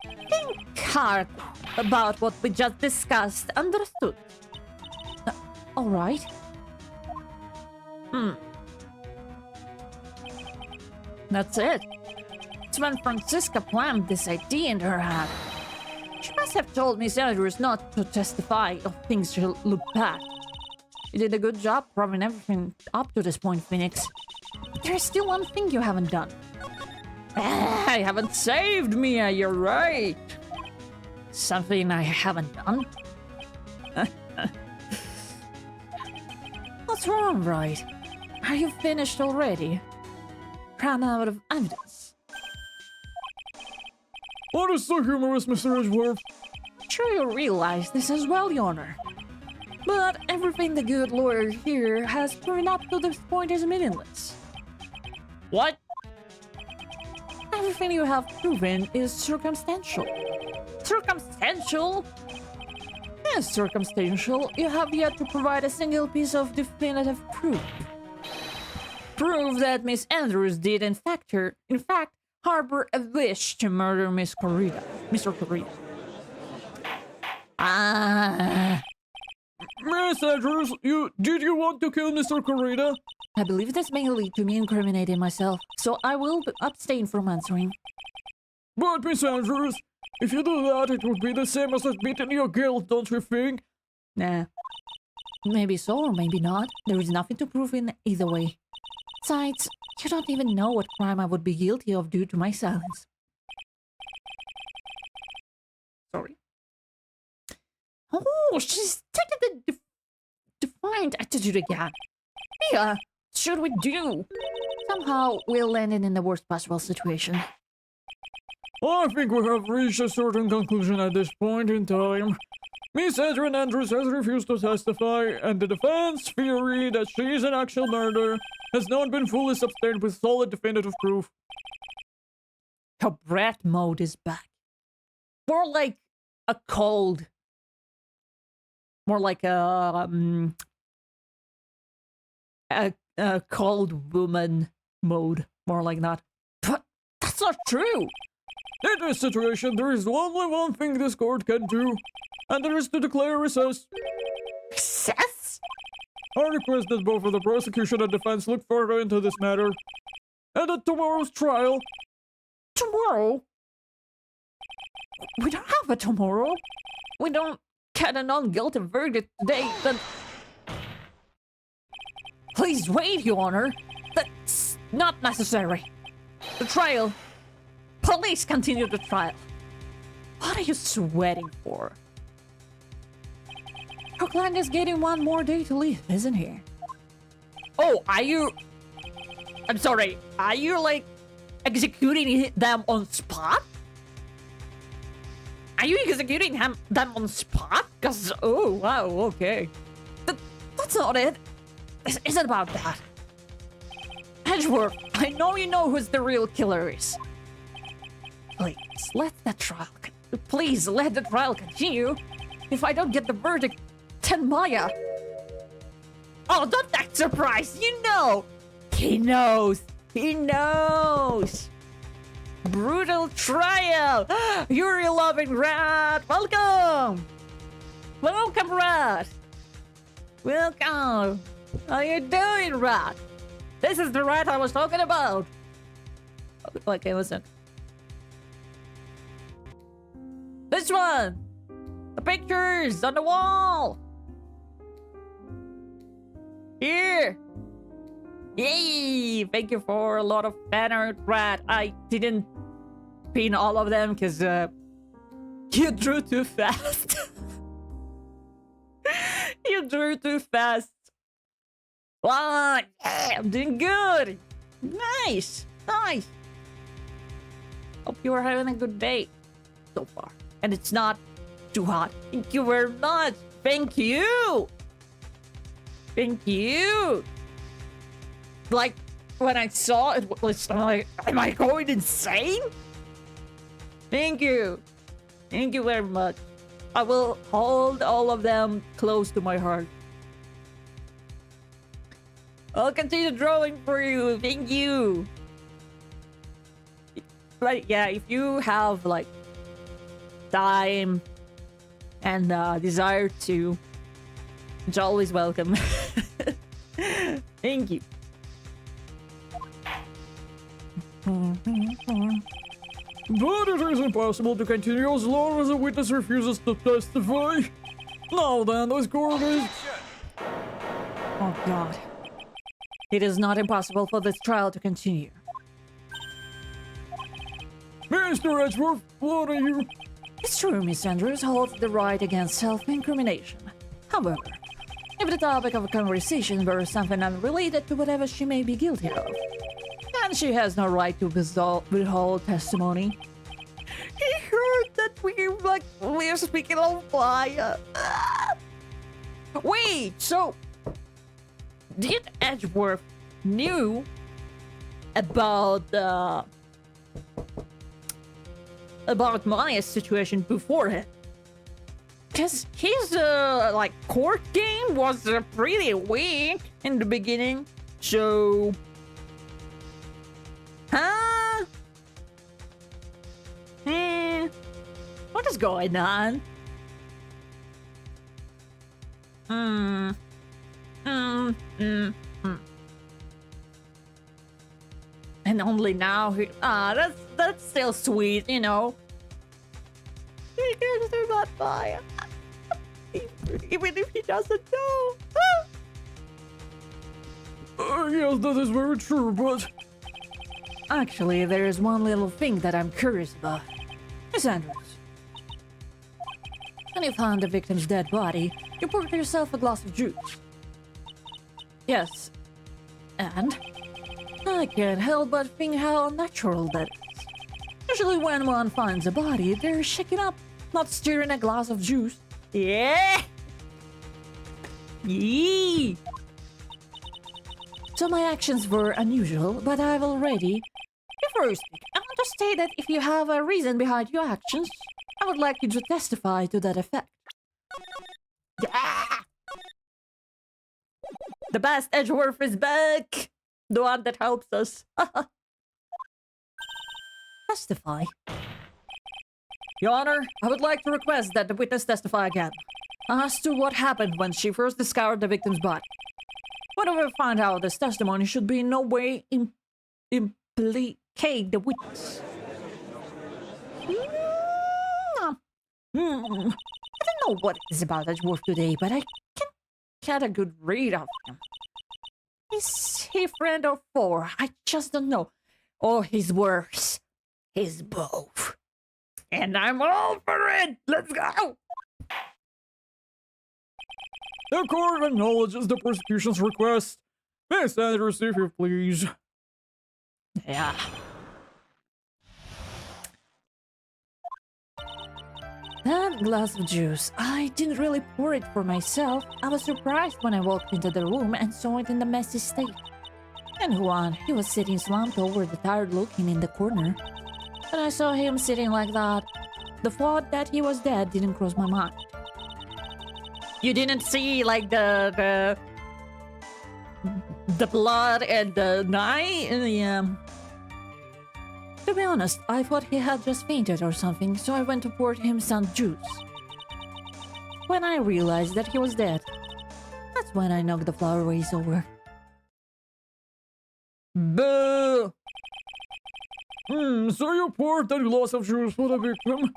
Think hard about what we just discussed. Understood? Alright. That's it. It's when Francisca planned this idea in her head. She must have told Miss Andrews not to testify if things look bad. You did a good job proving everything up to this point, Phoenix. But there's still one thing you haven't done. I haven't saved Mia, you're right. Something I haven't done? What's wrong, Wright? Are you finished already? Ran out of evidence. What is so humorous, Mr. Edgeworth? Sure you realize this as well, Your Honor. But everything the good lawyer here has proven up to this point is meaningless. What? Everything you have proven is circumstantial. Circumstantial? Yes, circumstantial. You have yet to provide a single piece of definitive proof. Proof that Miss Andrews did in fact harbor a wish to murder Mr. Corrida. Miss Andrews, did you want to kill Mr. Corrida? I believe this may lead to me incriminating myself, so I will abstain from answering. But Miss Andrews, if you do that, it would be the same as admitting your guilt, don't you think? Nah. Maybe so or maybe not. There is nothing to prove in either way. Besides, you don't even know what crime I would be guilty of due to my silence. Sorry. Oh, she's taking the defiant attitude again. Mia, what should we do? Somehow, we'll land in the worst possible situation. I think we have reached a certain conclusion at this point in time. Miss Adrian Andrews has refused to testify, and the defense theory that she is an actual murderer has not been fully sustained with solid definitive proof. Her brat mode is back. More like a cold. More like a cold woman mode, more like that. But that's not true. In this situation, there is only one thing this court can do, and that is to declare recess. Recess? I request that both of the prosecution and defense look further into this matter, and at tomorrow's trial. Tomorrow? We don't have a tomorrow. We don't get a non-guilty verdict today, then... Please wait, Your Honor. That's not necessary. The trial. Police continue the trial. What are you sweating for? Your client is getting one more day to live, isn't he? Oh, are you... I'm sorry. Are you, like, executing them on spot? Are you executing them on spot? Cause, oh, wow, okay. That's not it. This isn't about that. Edgeworth, I know you know who the real killer is. Please, let the trial continue. If I don't get the verdict, then Maya. Oh, don't act surprised. You know. He knows. He knows. Brutal trial. You're a loving rat. Welcome. Welcome, rat. Welcome. How you doing, rat? This is the rat I was talking about. Okay, listen. This one! The pictures on the wall! Here! Yay! Thank you for a lot of fan art, rat. I didn't pin all of them because you drew too fast. You drew too fast. Wow, yeah, I'm doing good. Nice, nice. Hope you are having a good day so far. And it's not too hot. Thank you very much. Thank you. Thank you. Like, when I saw it, I'm like, am I going insane? Thank you. Thank you very much. I will hold all of them close to my heart. I'll continue drawing for you. Thank you. But yeah, if you have like time and desire to, it's always welcome. Thank you. But it is impossible to continue as long as the witness refuses to testify. Now then, this court is... Oh God. It is not impossible for this trial to continue. Mr. Edgeworth, what are you... It's true, Miss Andrews holds the right against self-incrimination. However, if the topic of a conversation were something unrelated to whatever she may be guilty of, then she has no right to withhold testimony. He heard that we're speaking on fire. Wait, so did Edgeworth knew about Maya's situation beforehand? Because his like court game was pretty weak in the beginning, so what is going on? And only now he... that's still sweet, you know. He gives her that fire. Even if he doesn't know. yes, that is very true, but... Actually, there is one little thing that I'm curious about. Miss Andrews, when you found the victim's dead body, you poured yourself a glass of juice. Yes. And? I can't help but think how unnatural that is. Usually when one finds a body, they're shaking up, not stirring a glass of juice. Yeah! Yee! So my actions were unusual, but I've already... Before you speak, I want to state that if you have a reason behind your actions, I would like you to testify to that effect. Yeah! The best Edgeworth is back! The one that helps us. Testify. Your Honor, I would like to request that the witness testify again as to what happened when she first discovered the victim's body. Whenever we find out, this testimony should be in no way implicate the witness. I don't know what it is about Edgeworth today, but I can't get a good read of him. Is he friend or foe? I just don't know. Or he's worse. He's both. And I'm all for it! Let's go! The court acknowledges the prosecution's request. Miss Andrews, if you please. Yeah. That glass of juice, I didn't really pour it for myself. I was surprised when I walked into the room and saw it in the messy state. And Juan, he was sitting slumped over the tired looking in the corner. When I saw him sitting like that, the thought that he was dead didn't cross my mind. You didn't see like the blood and the knife? Yeah. To be honest, I thought he had just fainted or something, so I went to pour him some juice. When I realized that he was dead, that's when I knocked the flower vase over. Boo! So you poured that glass of juice for the victim?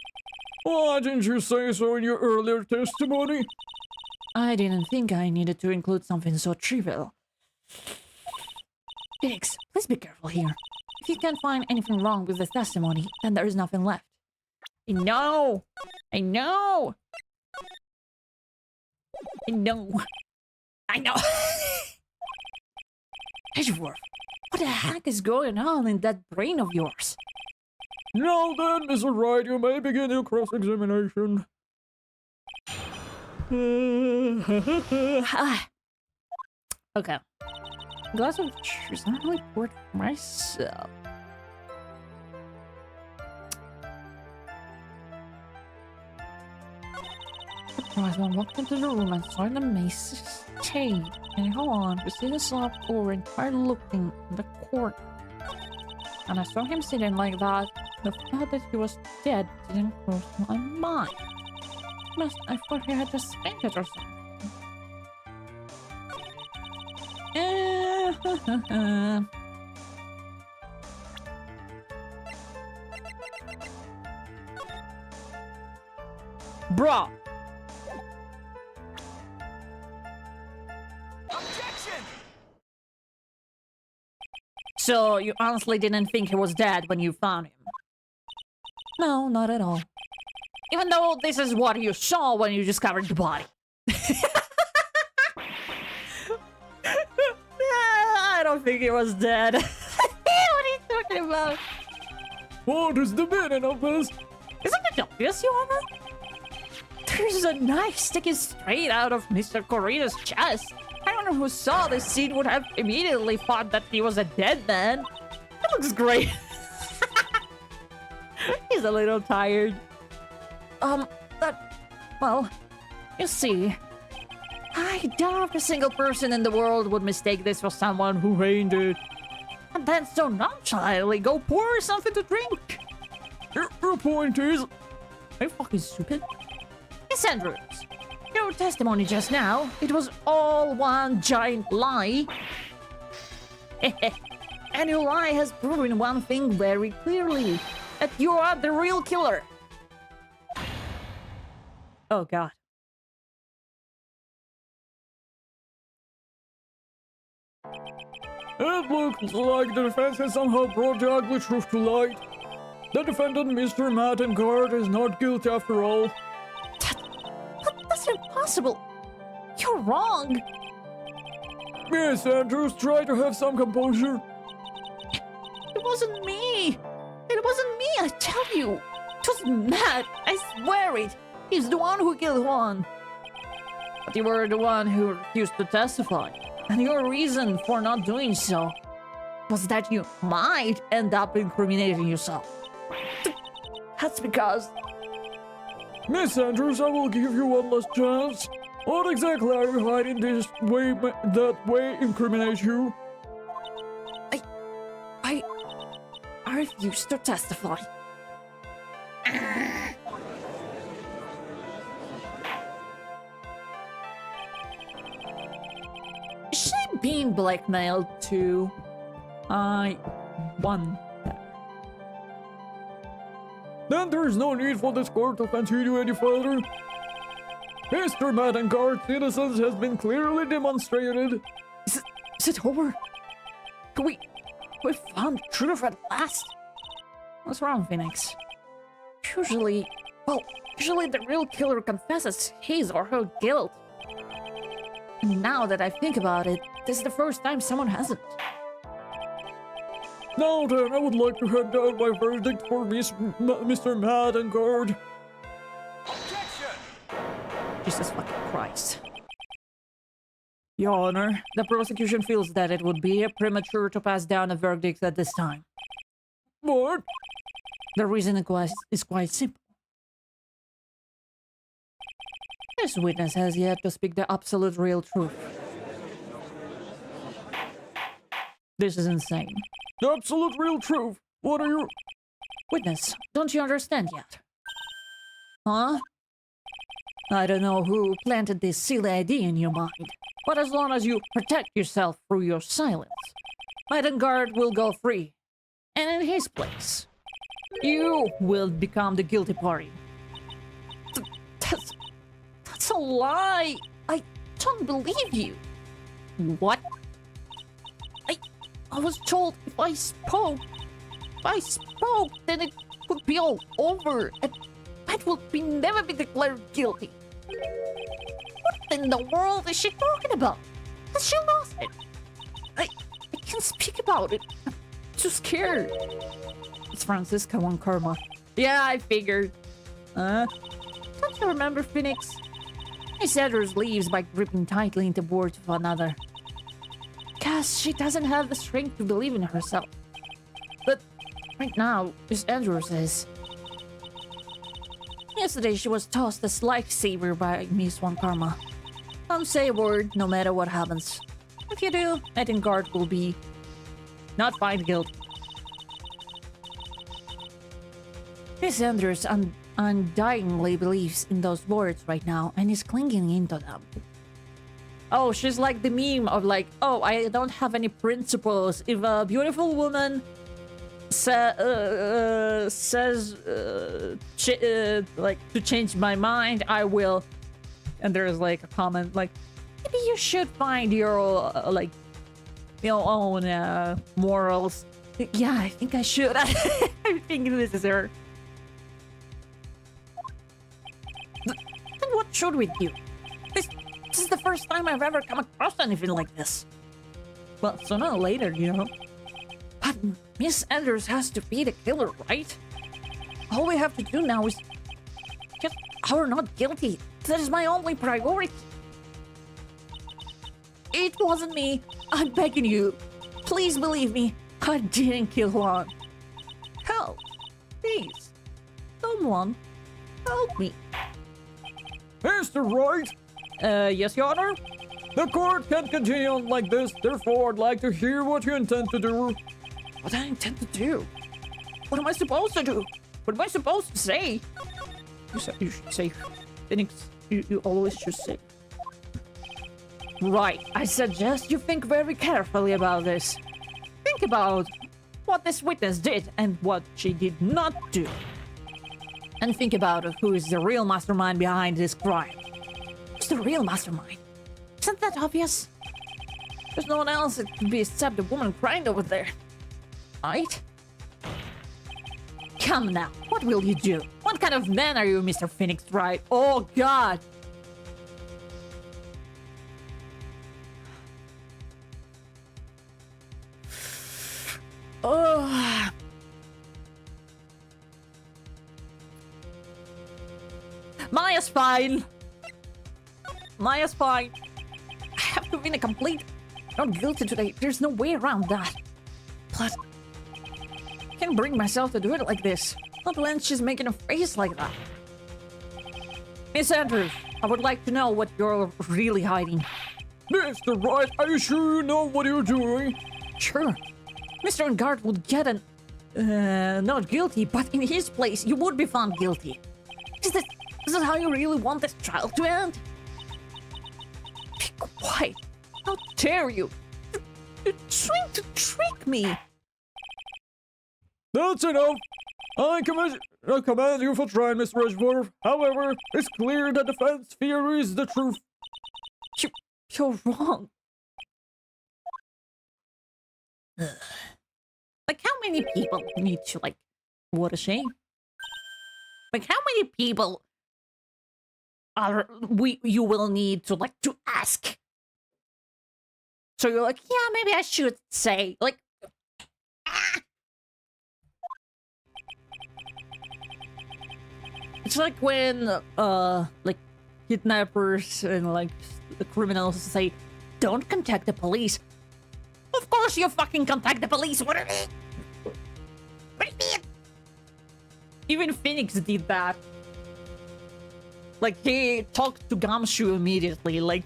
Why didn't you say so in your earlier testimony? I didn't think I needed to include something so trivial. Biggs, please be careful here. If you can't find anything wrong with this testimony, then there is nothing left. I know! I know! I know! I know! Edgeworth, what the heck is going on in that brain of yours? Now then, Mr. Wright, you may begin your cross-examination. Okay. Glass of juice, not really poured for myself. Surprised when I walked into the room and saw the mace chain. And hold on, we see the slop over and tried looking in the court. And I saw him sitting like that. The thought that he was dead didn't cross my mind. I thought he had just fainted or something. Bruh. Objection! So you honestly didn't think he was dead when you found him? No, not at all. Even though this is what you saw when you discovered the body. I don't think he was dead. What are you talking about? What is the meaning of this? Isn't it obvious, Your Honor? There's a knife sticking straight out of Mr. Corrina's chest. Anyone who saw this scene would have immediately thought that he was a dead man. It looks great. He's a little tired. Well, you see, I doubt a single person in the world would mistake this for someone who fainted. And then so nonchalantly go pour something to drink. Your point is... Are you fucking stupid? Miss Andrews, your testimony just now, it was all one giant lie. And your lie has proven one thing very clearly, that you are the real killer. Oh god. It looks like the defense has somehow brought the ugly truth to light. The defendant, Mr. Matt Guard, is not guilty after all. That's impossible. You're wrong. Miss Andrews, try to have some composure. It wasn't me. It wasn't me, I tell you. It was Matt. I swear it. He's the one who killed Juan. But you were the one who refused to testify. And your reason for not doing so was that you might end up incriminating yourself. That's because... Miss Andrews, I will give you one last chance. What exactly are you hiding this way that way incriminates you? I refuse to testify. Is she being blackmailed too? I won. Then there is no need for this court to continue any further. Mr. Maddengart's innocence has been clearly demonstrated. Is it over? We found the truth at last. What's wrong, Phoenix? Usually the real killer confesses his or her guilt. And now that I think about it, this is the first time someone hasn't. Now then, I would like to hand down my verdict for Mr. Maddengard. Objection! Jesus fucking Christ. Your Honor, the prosecution feels that it would be premature to pass down a verdict at this time. What? The reason is quite simple. This witness has yet to speak the absolute real truth. This is insane. The absolute real truth. What are you... Witness, don't you understand yet? Huh? I don't know who planted this silly idea in your mind, but as long as you protect yourself through your silence, Maidengard will go free. And in his place, you will become the guilty party. That's a lie! I don't believe you! What? I was told if I spoke, then it would be all over, and I would never be declared guilty. What in the world is she talking about? Has she lost it? I can't speak about it. I'm too scared. It's Francisco on Karma. Yeah, I figured. Don't you remember, Phoenix? Miss Edwards leaves by gripping tightly into the words of another. Because she doesn't have the strength to believe in herself. But right now, Miss Andrews is. Yesterday, she was tossed as lifesaver by Miss One Karma. Don't say a word, no matter what happens. If you do, Maidengard will be not find guilty. Miss Andrews undyingly believes in those words right now and is clinging into them. Oh, she's like the meme of like, oh, I don't have any principles. If a beautiful woman says like to change my mind, I will. And there's like a comment like, maybe you should find your like your own morals. Yeah, I think I should. I think this is her. Then what should we do? This is the first time I've ever come across anything like this. Well, sooner or later, you know. But Miss Anders has to be the killer, right? All we have to do now is get her not guilty. That is my only priority. It wasn't me. I'm begging you. Please believe me. I didn't kill Juan. Help. Please. Someone. Help me. Mr. Wright? Yes, Your Honor? The court can't continue on like this, therefore I'd like to hear what you intend to do. What I intend to do? What am I supposed to do? What am I supposed to say? You should say... Phoenix, you always should say. Right, I suggest you think very carefully about this. Think about what this witness did and what she did not do. And think about who is the real mastermind behind this crime. Who's the real mastermind? Isn't that obvious? There's no one else it could be except the woman crying over there. Right? Come now, what will you do? What kind of man are you, Mr. Phoenix Wright? Oh, God! Oh. Maya's fine. Maya's fine. I have to win a complete not guilty today. There's no way around that. But I can't bring myself to do it like this. Not when she's making a face like that. Miss Andrews, I would like to know what you're really hiding. Mr. Wright, are you sure you know what you're doing? Sure, Mr. Engard would get an not guilty, but in his place, you would be found guilty. Is this how you really want this trial to end? Be quiet! How dare you! You're trying to trick me! That's enough. I commend you for trying, Mr. Edgeworth. However, it's clear that the defense theory is the truth. You're wrong. Like, how many people need to, like, what a shame. Like, how many people you will need to, like, to ask? So you're like, yeah, maybe I should say, like, It's like when, like, kidnappers and, like, the criminals say, don't contact the police. Of course you fucking contact the police! What do you mean? What do you mean? Even Phoenix did that. Like, he talked to Gumshoe immediately, like...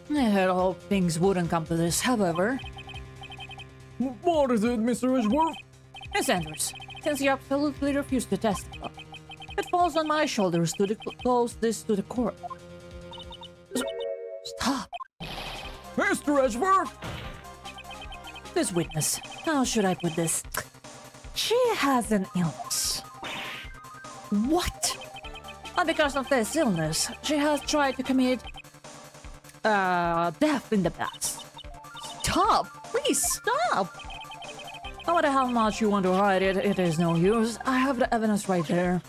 I had hoped things wouldn't come to this, however. What is it, Mr. Edgeworth? Miss Andrews, since you absolutely refuse to testify, it falls on my shoulders to disclose this to the court. Stop. Mr. Edgeworth! This witness, how should I put this? She has an illness. What? And because of this illness, she has tried to commit death in the past. Stop! Please stop! No matter how much you want to hide it, it is no use. I have the evidence right there.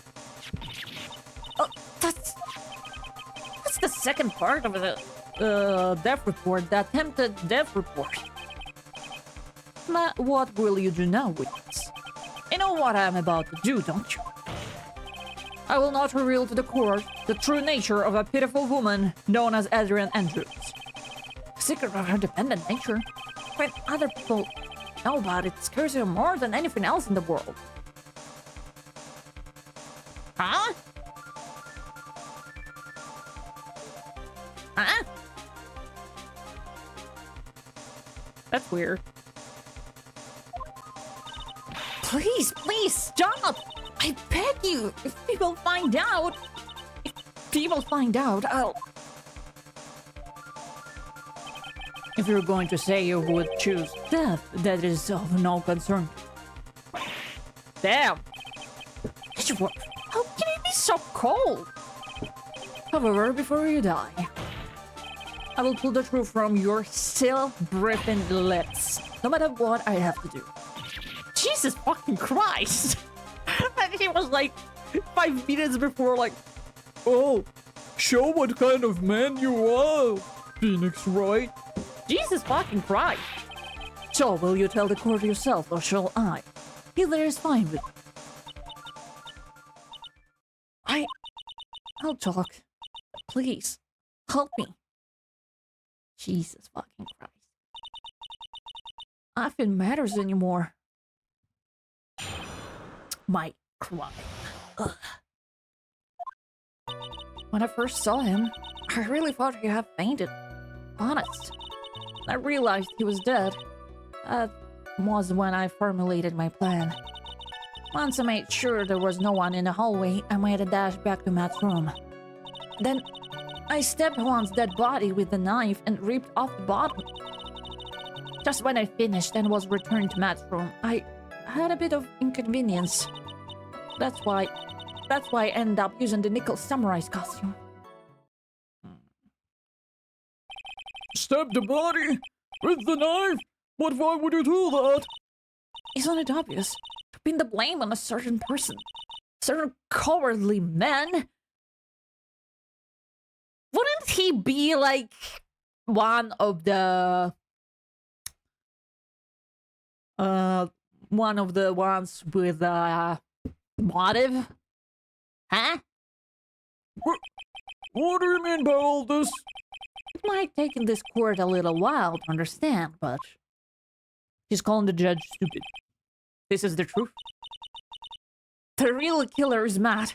Oh, that's the second part of the death report, the attempted death report. What will you do now, witness? You know what I'm about to do, don't you? I will not reveal to the court the true nature of a pitiful woman known as Adrian Andrews. The secret of her dependent nature. When other people know about it, scares you more than anything else in the world. Huh? Huh? That's weird. Please, please stop! I beg you! If people find out, I'll... If you're going to say you would choose death, that is of no concern. Damn! How can you be so cold? However, before you die, I will pull the truth from your still breathing lips, no matter what I have to do. Jesus fucking Christ! And he was like 5 minutes before, like, oh, show what kind of man you are, Phoenix Wright. Jesus fucking Christ! So, will you tell the court yourself, or shall I? Either is fine with me. I'll talk. Please, help me. Jesus fucking Christ. Nothing matters anymore. My crime. Ugh. When I first saw him, I really thought he had fainted. Honest. I realized he was dead. That was when I formulated my plan. Once I made sure there was no one in the hallway, I made a dash back to Matt's room. Then, I stabbed Juan's dead body with the knife and ripped off the bottom. Just when I finished and was returned to Matt's room, I had a bit of inconvenience. That's why I ended up using the nickel samurai's costume. Stab the body with the knife? But why would you do that? Isn't it obvious? To pin the blame on a certain person. Certain cowardly man? Wouldn't he be like one of the ones with motive? Huh? What do you mean by all this? It might take in this court a little while to understand, but He's calling the judge stupid. This is the truth. The real killer is Matt.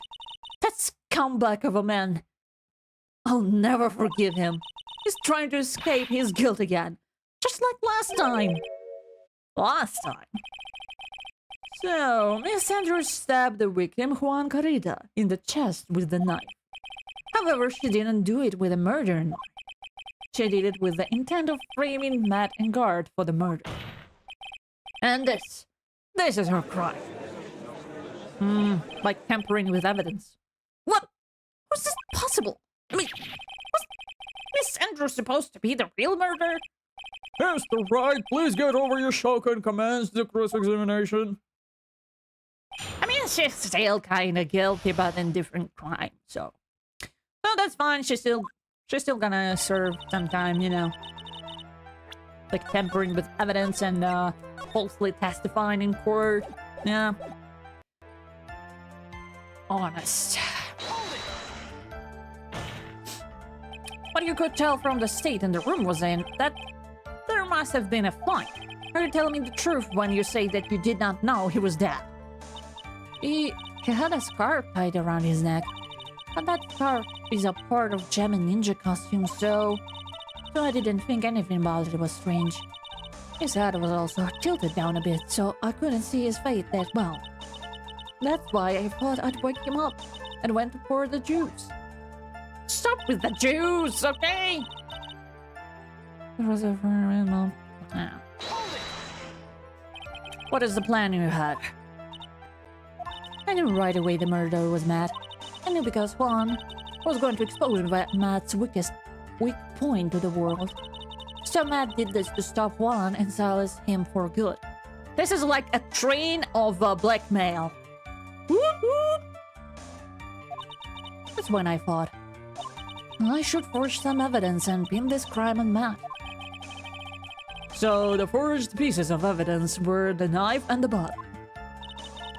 That scumbag of a man. I'll never forgive him. He's trying to escape his guilt again. Just like last time. Last time? So, Miss Andrews stabbed the victim, Juan Carrida, in the chest with the knife. However, she didn't do it with a murder knife. She did it with the intent of framing Matt and Guard for the murder. And this is her crime. Like tampering with evidence. What? Was this possible? I mean, was Miss Andrews supposed to be the real murderer? Mr. Wright, please get over your shock and commence the cross-examination. I mean, she's still kind of guilty, but in different crime, so that's fine. She's still gonna serve some time, you know, like tampering with evidence and falsely testifying in court. Yeah, honest. What you could tell from the state in the room was in that there must have been a fight. Are you telling me the truth when you say that you did not know he was dead? He had a scarf tied around his neck, but that scarf is a part of Gem and Ninja costume, so I didn't think anything about it was strange. His head was also tilted down a bit, so I couldn't see his face that well. That's why I thought I'd wake him up and went to pour the juice. Stop with the juice, okay? There was a What is the plan you had? I knew right away the murderer was Matt. I knew because Juan was going to expose Matt's weak point to the world. So Matt did this to stop Juan and silence him for good. This is like a train of blackmail. Whoop, whoop. That's when I thought, I should forge some evidence and pin this crime on Matt. So the forged pieces of evidence were the knife and the body.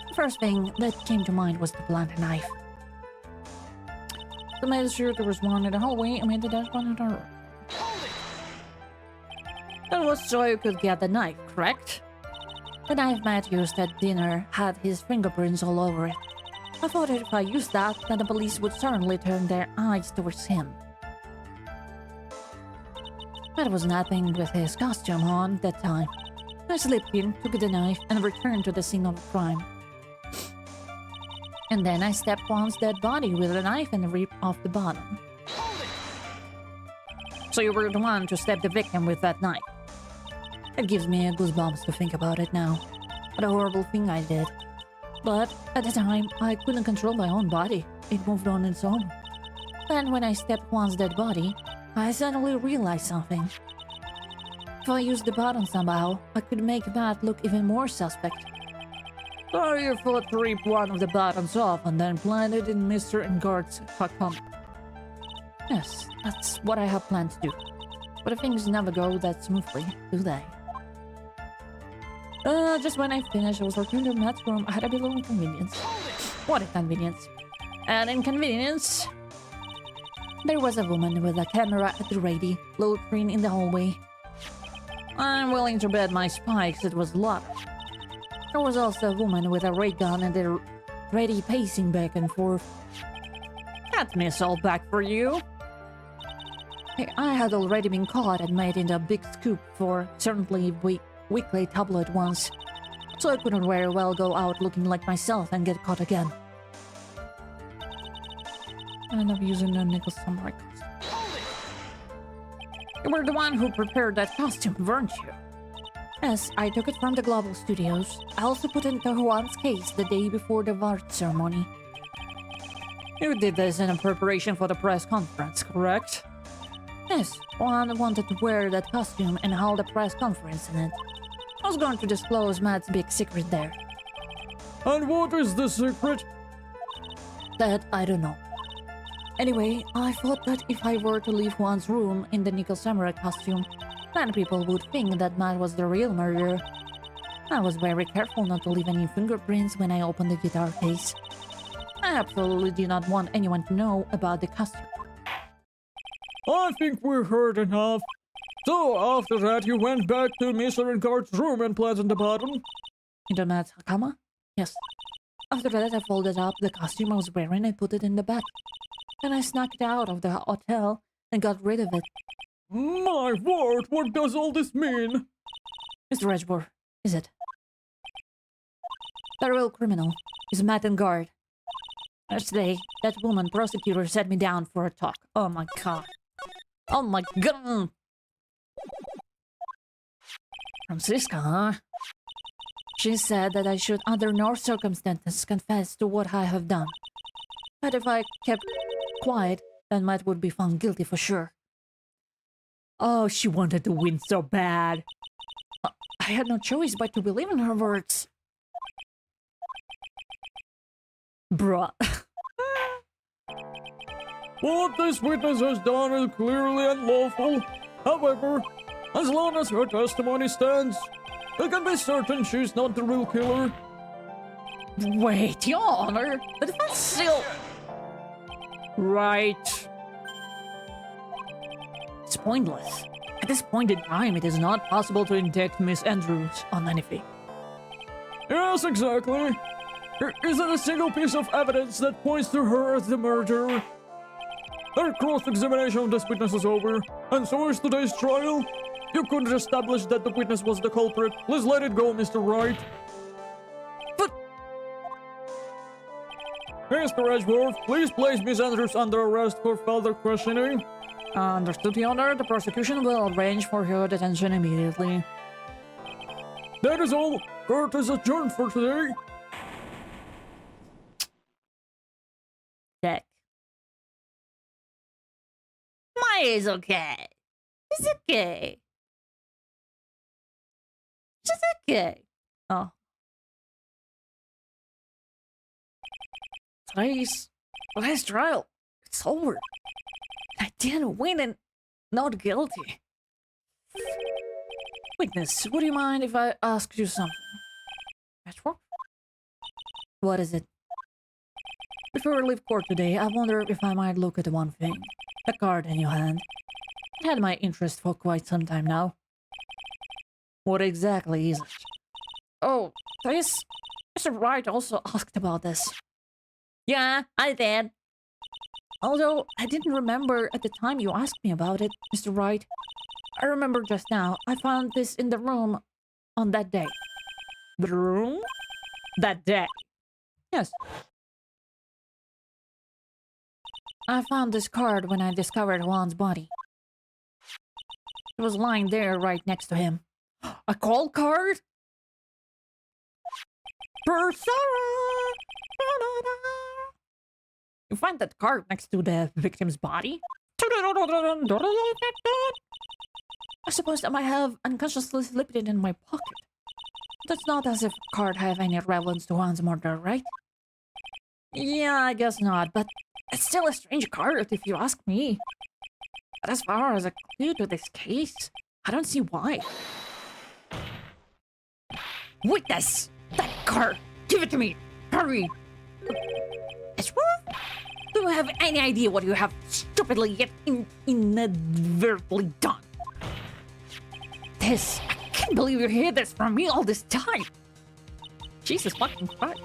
The first thing that came to mind was the blunt knife. So I made sure there was one in the hallway and made the dash one in the room. That was so you could get the knife, correct? The knife Matt used at dinner had his fingerprints all over it. I thought if I used that, then the police would certainly turn their eyes towards him. Matt was napping with his costume on that time. I slipped in, took the knife, and returned to the scene of the crime. And then I stabbed Juan's dead body with a knife and ripped off the bottom. So you were the one to stab the victim with that knife. It gives me goosebumps to think about it now. What a horrible thing I did. But at the time, I couldn't control my own body. It moved on its own. Then when I stabbed Juan's dead body, I suddenly realized something. If I used the bottom somehow, I could make Matt look even more suspect. So you thought to rip one of the buttons off and then plant it in Mr. and Guard's cockpit. Yes, that's what I have planned to do. But things never go that smoothly, do they? Just when I finished, I was returning to Matt's room. I had a bit of inconvenience. What inconvenience? An inconvenience? There was a woman with a camera at the ready, loitering in the hallway. I'm willing to bet my spikes it was Lotta. There was also a woman with a ray gun and they're ready pacing back and forth. That missile back for you. I had already been caught and made into a big scoop for certainly weekly tabloid once, so I couldn't very well go out looking like myself and get caught again. I ended up using a nickel samurai costume. You were the one who prepared that costume, weren't you? Yes, I took it from the Global Studios. I also put it into Juan's case the day before the VART ceremony. You did this in preparation for the press conference, correct? Yes, Juan wanted to wear that costume and hold a press conference in it. I was going to disclose Matt's big secret there. And what is the secret? That I don't know. Anyway, I thought that if I were to leave Juan's room in the Nickel Samurai costume, then people would think that Matt was the real murderer. I was very careful not to leave any fingerprints when I opened the guitar case. I absolutely did not want anyone to know about the costume. I think we've heard enough. So, after that, you went back to Mr. Encart's room and planted the bottom? In the comma? Yes. After that, I folded up the costume I was wearing and put it in the bag. Then I snuck it out of the hotel and got rid of it. My word, what does all this mean? Mr. Edgeworth, is it? The real criminal is Matt and Guard. Yesterday, that woman prosecutor set me down for a talk. Oh my god. Oh my god! Francisca, huh? She said that I should under no circumstances confess to what I have done. But if I kept quiet, then Matt would be found guilty for sure. Oh, she wanted to win so bad. I had no choice but to believe in her words. Bruh. What this witness has done is clearly unlawful. However, as long as her testimony stands, we can be certain she's not the real killer. Wait, Your Honor, the defense still... Right. It's pointless. At this point in time, it is not possible to indict Miss Andrews on anything. Yes, exactly. There isn't a single piece of evidence that points to her as the murderer. Our cross-examination of this witness is over, and so is today's trial. You couldn't establish that the witness was the culprit. Please let it go, Mr. Wright. But... Mr. Edgeworth, please place Miss Andrews under arrest for further questioning. Understood, Your Honor. The prosecution will arrange for her detention immediately. That is all. Court is adjourned for today. Check. Mine is okay. It's okay. It's okay. Oh. Today's trial. It's over. I didn't win and not guilty. Witness, would you mind if I ask you something? Edgeworth? What is it? Before I leave court today, I wonder if I might look at one thing. The card in your hand. It had my interest for quite some time now. What exactly is it? Oh, Mr. Wright also asked about this. Yeah, I did. Although, I didn't remember at the time you asked me about it, Mr. Wright. I remember just now, I found this in the room on that day. The room? That day? Yes. I found this card when I discovered Juan's body. It was lying there right next to him. A call card? You find that card next to the victim's body? I suppose I might have unconsciously slipped it in my pocket. That's not as if the card have any relevance to Juan's murder, right? Yeah, I guess not, but it's still a strange card if you ask me. But as far as a clue to this case, I don't see why. Witness! That card! Give it to me! Hurry! Edgeworth? Do you have any idea what you have stupidly yet inadvertently done? This... I can't believe you hid this from me all this time! Jesus fucking Christ.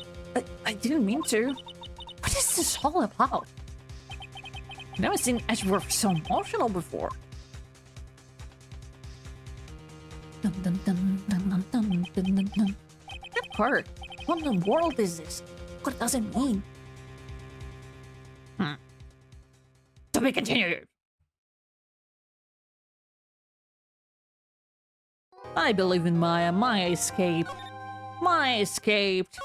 I didn't mean to. What is this all about? I've never seen Edgeworth so emotional before. That part. What in the world is this? What does it mean? To be continued. I believe in Maya. Maya escaped. Maya escaped.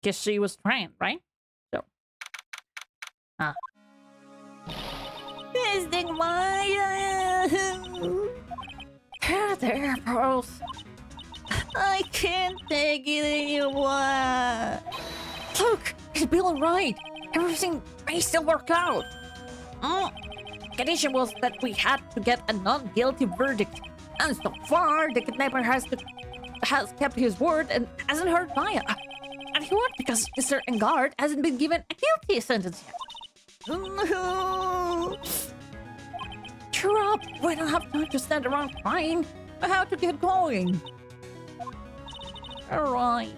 Guess she was trained, right? So. Visiting Maya! There, Pearls. I can't take it anymore. Look, it's Bill right. Everything may still work out. Condition was that we had to get a non-guilty verdict. And so far, the kidnapper has kept his word and hasn't hurt Maya. And he won't because Mr. Engard hasn't been given a guilty sentence yet. Cheer up! We don't have time to stand around crying. I have to get going. Alright.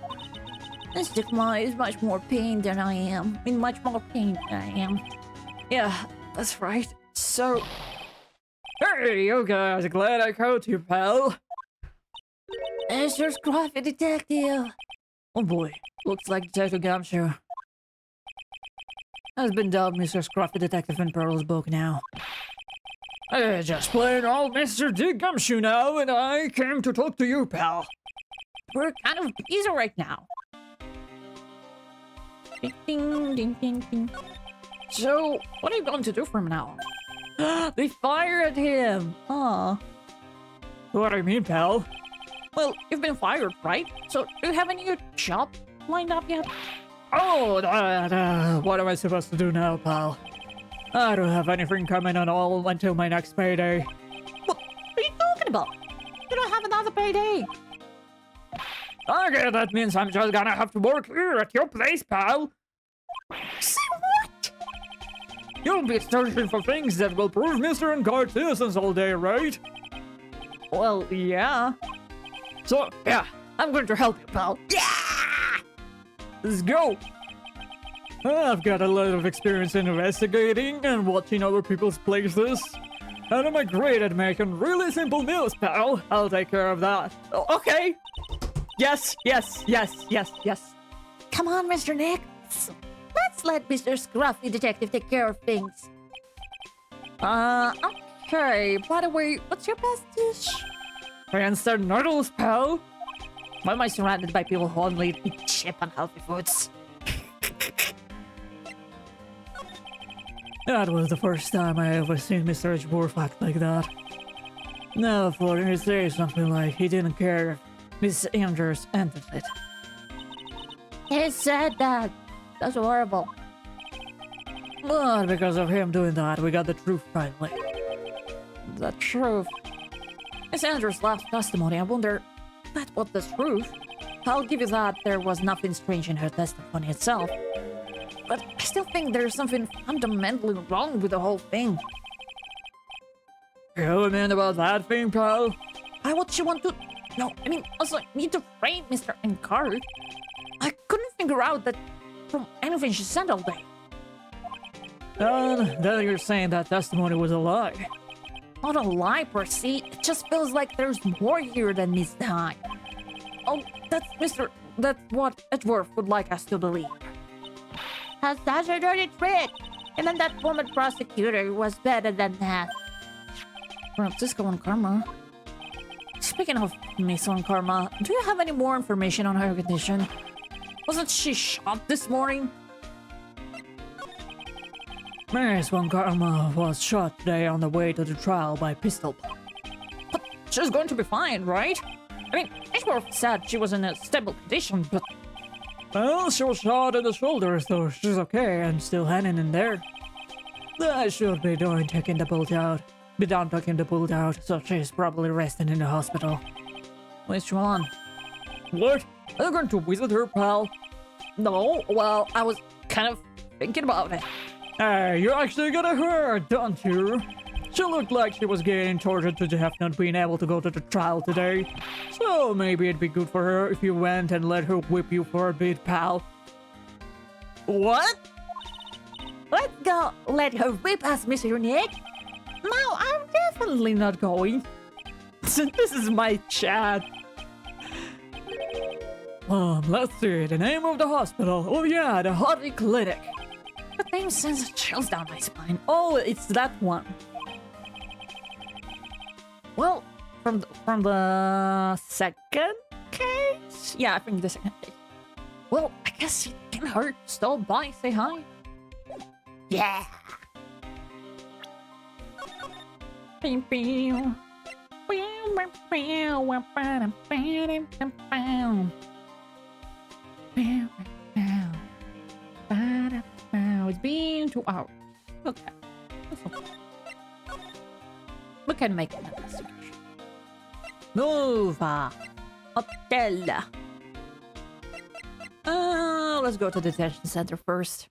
This stigma is much more pain than I am. In much more pain than I am. Yeah, that's right. So... Hey, you guys, glad I caught you, pal. It's your scruffy detective. Oh boy, looks like Detective Gumshoe has been dubbed Mr. Scruffy Detective in Pearl's book now. Just plain old Mr. Dick Gumshoe now, and I came to talk to you, pal. We're kind of busy right now. Ding, ding, ding, ding, ding. So, what are you going to do from now on? They fired him! Aw. What do you mean, pal? Well, you've been fired, right? So, do you have any new job lined up yet? Oh, what am I supposed to do now, pal? I don't have anything coming at all until my next payday. What are you talking about? You don't have another payday. Okay, that means I'm just gonna have to work here at your place, pal. Say what? You'll be searching for things that will prove Mr. and Guard citizens all day, right? Well, yeah. So, yeah, I'm going to help you, pal. Yeah! Let's go! I've got a lot of experience in investigating and watching other people's places. And I'm great at making really simple meals, pal. I'll take care of that. Oh, okay. Yes. Come on, Mr. Nick. Let's let Mr. Scruffy Detective take care of things. Okay. By the way, what's your best dish? Instant noodles, pal. Why am I surrounded by people who only eat cheap unhealthy foods? That was the first time I ever seen Mr. Edgeworth act like that. Now, for him to say something like he didn't care if Miss Andrews ended it. He said that. That's horrible. But because of him doing that, we got the truth finally. The truth. Miss Andrews' last testimony, I wonder if that was the truth. I'll give you that there was nothing strange in her testimony itself. But I still think there's something fundamentally wrong with the whole thing. You mean about that thing, pal? Why would she want to... No, I mean, also need to frame Mr. Encard. I couldn't figure out that from anything she said all day. And then you're saying that testimony was a lie. Not a lie per se, it just feels like there's more here than meets the eye. Oh, that's what Edgeworth would like us to believe. That's a dirty trick! And then that woman prosecutor was better than that. Francisco and Karma. Speaking of Miss and Karma, do you have any more information on her condition? Wasn't she shot this morning? Miss Von Karma was shot today on the way to the trial by pistol pop. But she's going to be fine, right? I mean, Edgeworth said she was in a stable condition, but... Well, she was shot in the shoulder, so she's okay and still hanging in there. I should be done taking the bolt out. So she's probably resting in the hospital. Which one? What? Are you going to visit her, pal? No, well, I was kind of thinking about it. Hey, you actually got her, don't you? She looked like she was getting tortured to death not being able to go to the trial today. So maybe it'd be good for her if you went and let her whip you for a bit, pal. What? Let's go let her whip us, Mr. Nick. No, I'm definitely not going. This is my chat. Let's see, the name of the hospital. Oh yeah, the Hardy Clinic. The name sends chills down my spine. Oh, it's that one. Well, from the second case? Yeah, I think the second case. Well, I guess it can hurt. Stop by, say hi. Yeah. It's been 2 hours. Okay. We can make an investigation. Nova Hotel. Let's go to the detention center first.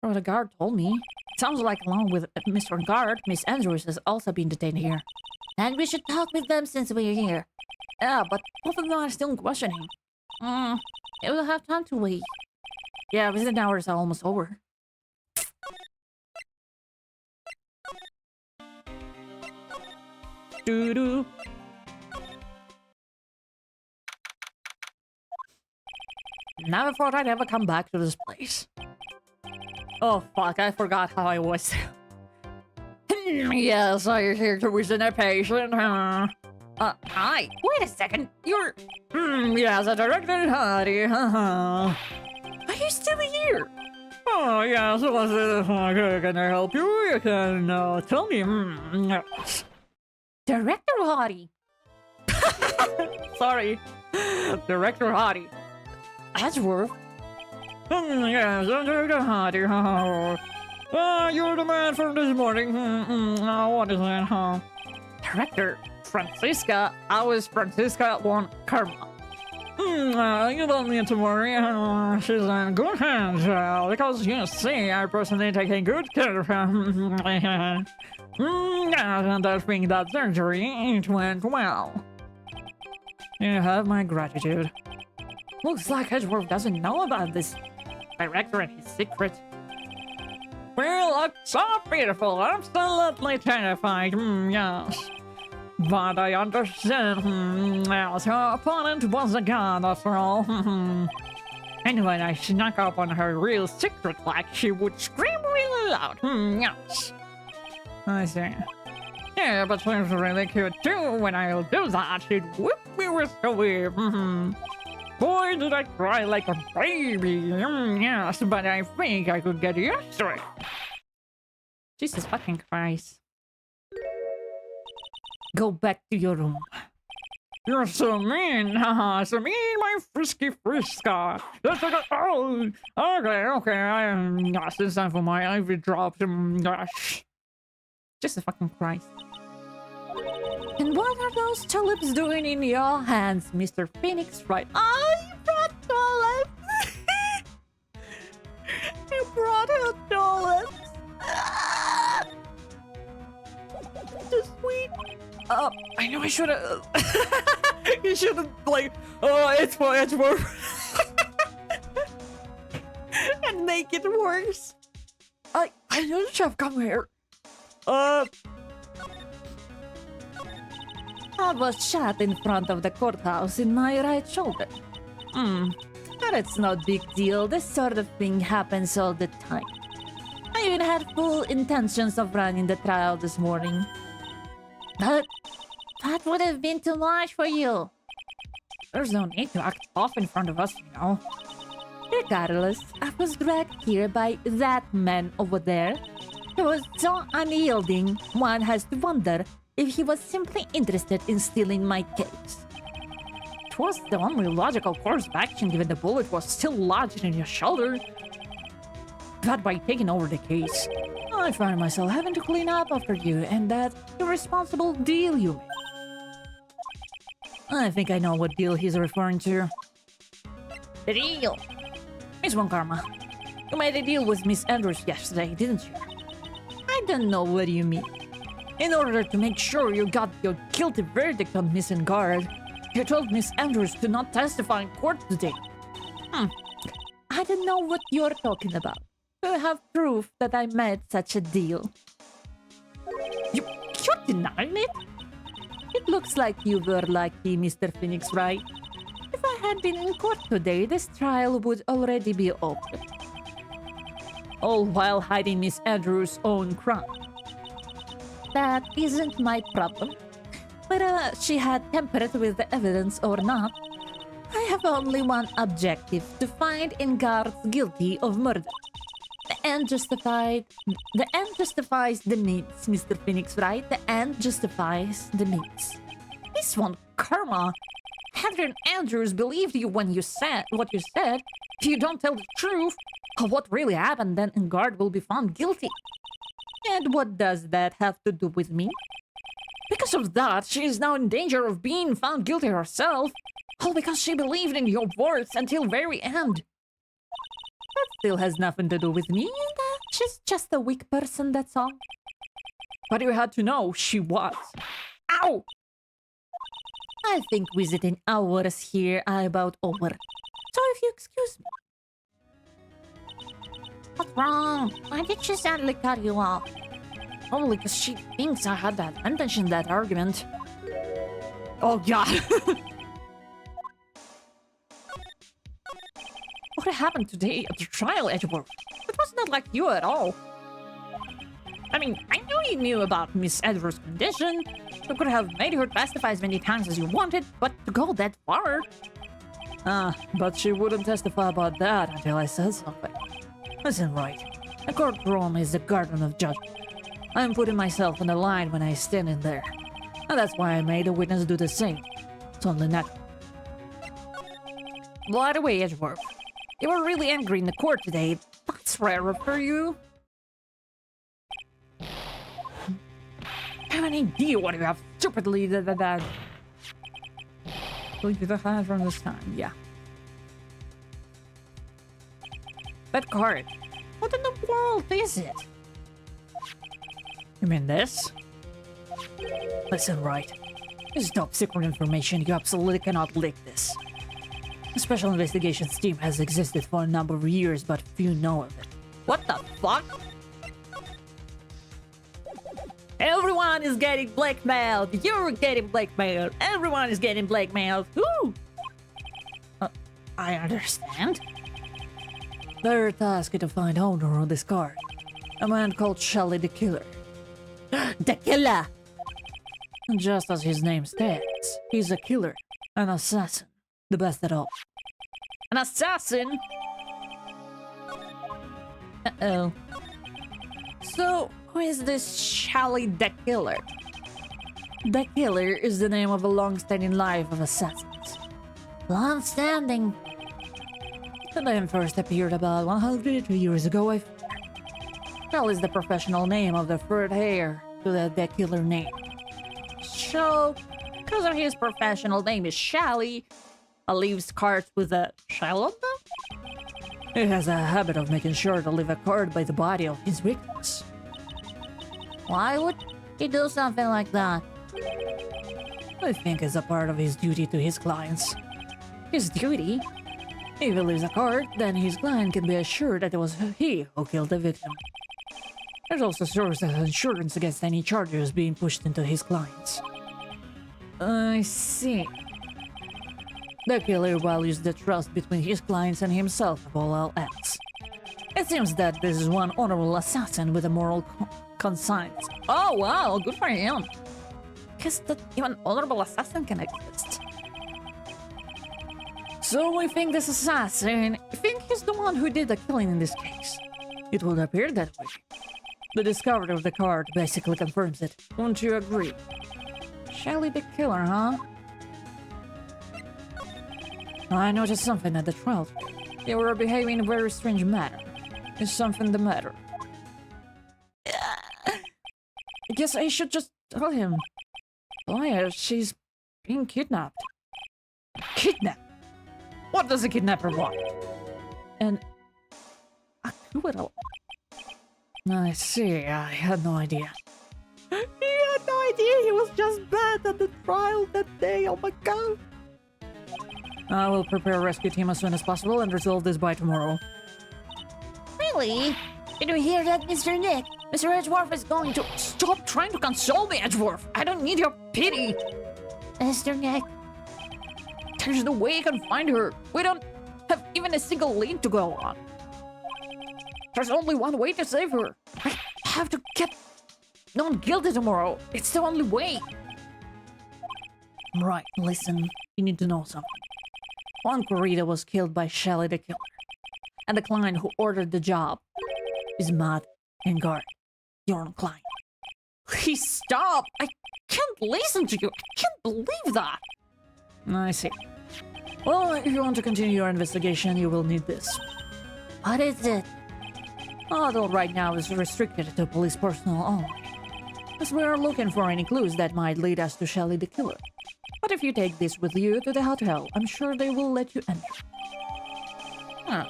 Oh, the guard told me Sounds like along with Mr. Guard, Miss Andrews has also been detained here. And we should talk with them since we're here. Yeah, but both of them are still questioning. It will have time to wait. Yeah, visiting hours are almost over. Doo-doo. Never thought I'd ever come back to this place. Oh fuck, I forgot how I was. Yes, I'm here to visit a patient. Hi. Wait a second. You're... yes, a director Hardy. Are you still here? Oh, yes. Can I help you? You can tell me. Yes. Director Hardy. Sorry. Director Hardy. Edgeworth. Yes, Director Hardy. You're the man from this morning. What is that, huh? Director Francisca. I was Francisca von Karma. You don't need to worry. She's in good hands, because you see, I personally taking good care of her. And I think that surgery, it went well. You have my gratitude. Looks like Edgeworth doesn't know about this director and his secret. Well, look so beautiful, absolutely terrified, yes. But I understand, yes, her opponent was a god after all. And when I snuck up on her real secret, like, she would scream really loud, yes. I see. Yeah, but she's really cute too. When I'll do that, she'd whip me with the whip. Boy, did I cry like a baby. Yes, but I think I could get used to it. Jesus fucking Christ. Go back to your room. You're so mean, haha, so mean, my frisky friska. That's like oh, okay, yes, it's time for my IV drops. Gosh. Jesus fucking Christ. And what are those tulips doing in your hands, Mr. Phoenix, right? Oh, you brought tulips! You brought her tulips! So sweet! I know I should've... you should've, like... Oh, it's for Edgeworth. And make it worse. I knew the chef come here. I was shot in front of the courthouse in my right shoulder. But it's no big deal. This sort of thing happens all the time. I even had full intentions of running the trial this morning. But that would have been too much for you. There's no need to act off in front of us, you know. Regardless, I was dragged here by that man over there. He was so unyielding, one has to wonder if he was simply interested in stealing my case. It was the only logical course of action given the bullet was still lodged in your shoulder. But by taking over the case, I find myself having to clean up after you and that irresponsible deal you made. I think I know what deal he's referring to. The deal! Miss Von Karma, you made a deal with Miss Andrews yesterday, didn't you? I don't know what you mean. In order to make sure you got your guilty verdict on Miss Guard, you told Miss Andrews to not testify in court today. I don't know what you're talking about. You have proof that I made such a deal. You're denying it? It looks like you were lucky, Mr. Phoenix, right? If I had been in court today, this trial would already be over. All while hiding Miss Andrews' own crime. That isn't my problem. Whether she had tampered with the evidence or not, I have only one objective: to find Guard guilty of murder. The end justifies the means, Mr. Phoenix, right? The end justifies the means. Miss Von Karma, Adrian Andrews believed you when you said what you said. If you don't tell the truth of what really happened, then Guard will be found guilty. And what does that have to do with me? Because of that, she is now in danger of being found guilty herself, all because she believed in your words until very end. That still has nothing to do with me, She's just a weak person, that's all. But you had to know she was. Ow! I think visiting hours here are about over. So if you excuse me. What's wrong? Why did she suddenly cut you off? Probably because she thinks I had that intention in that argument. Oh god. What happened today at the trial, Edgeworth? It was not like you at all. I mean, I knew you knew about Miss Edgeworth's condition. You could have made her testify as many times as you wanted, but to go that far... But she wouldn't testify about that until I said something. Listen, right. A courtroom is the garden of judgment. I'm putting myself on the line when I stand in there. And that's why I made the witness do the same. It's only natural. By the way, Edgeworth, you were really angry in the court today. That's rare for you. I have an idea what you have stupidly that. Leave the hand from this time, yeah. That card. What in the world is it? You mean this? Listen, right. This is top secret information. You absolutely cannot leak this. The Special Investigations team has existed for a number of years, but few know of it. What the fuck? Everyone is getting blackmailed. You're getting blackmailed. Everyone is getting blackmailed. Woo! I understand. Their task is to find owner of this card. A man called Shelly the Killer. The Killer! Just as his name states, he's a killer, an assassin, the best at all. An assassin? Uh-oh. So, who is this Shelly the Killer? The Killer is the name of a long-standing life of assassins. Long-standing? The name first appeared about 100 years ago, I fear. Shell is the professional name of the third heir to the Killer name. So, because of his professional name is Shelly, leaves cards with a shell on them? He has a habit of making sure to leave a card by the body of his victims. Why would he do something like that? I think it's a part of his duty to his clients. His duty? If he leaves a card, then his client can be assured that it was he who killed the victim. It also serves as insurance against any charges being pushed into his clients. I see. The killer values the trust between his clients and himself above all else. It seems that this is one honorable assassin with a moral conscience. Oh wow, good for him. Guess that even honorable assassin can exist. So we think this assassin, I think he's the one who did the killing in this case. It would appear that way. The discovery of the card basically confirms it. Won't you agree? Shelly the Killer, huh? I noticed something at the trial. You were behaving in a very strange manner. Is something the matter? I guess I should just tell him. Why, she's being kidnapped. Kidnapped? What does a kidnapper want? And a clue at all. I see, I had no idea. He had no idea, he was just bad at the trial that day, oh my god. I will prepare a rescue team as soon as possible and resolve this by tomorrow. Really? Did you hear that, Mr. Nick? Mr. Edgeworth is going to... Stop trying to console me, Edgeworth! I don't need your pity! Mr. Nick... There's no way I can find her. We don't have even a single lead to go on. There's only one way to save her. I have to get known guilty tomorrow. It's the only way. Right, listen. You need to know something. Juan Corrida was killed by Shelly the Killer. And the client who ordered the job is mad and guard. Your own client. Please stop! I can't listen to you. I can't believe that. I see. Well, if you want to continue your investigation, you will need this. What is it? Although right now is restricted to police personnel only. As we are looking for any clues that might lead us to Shelly the Killer. But if you take this with you to the hotel, I'm sure they will let you enter. Huh.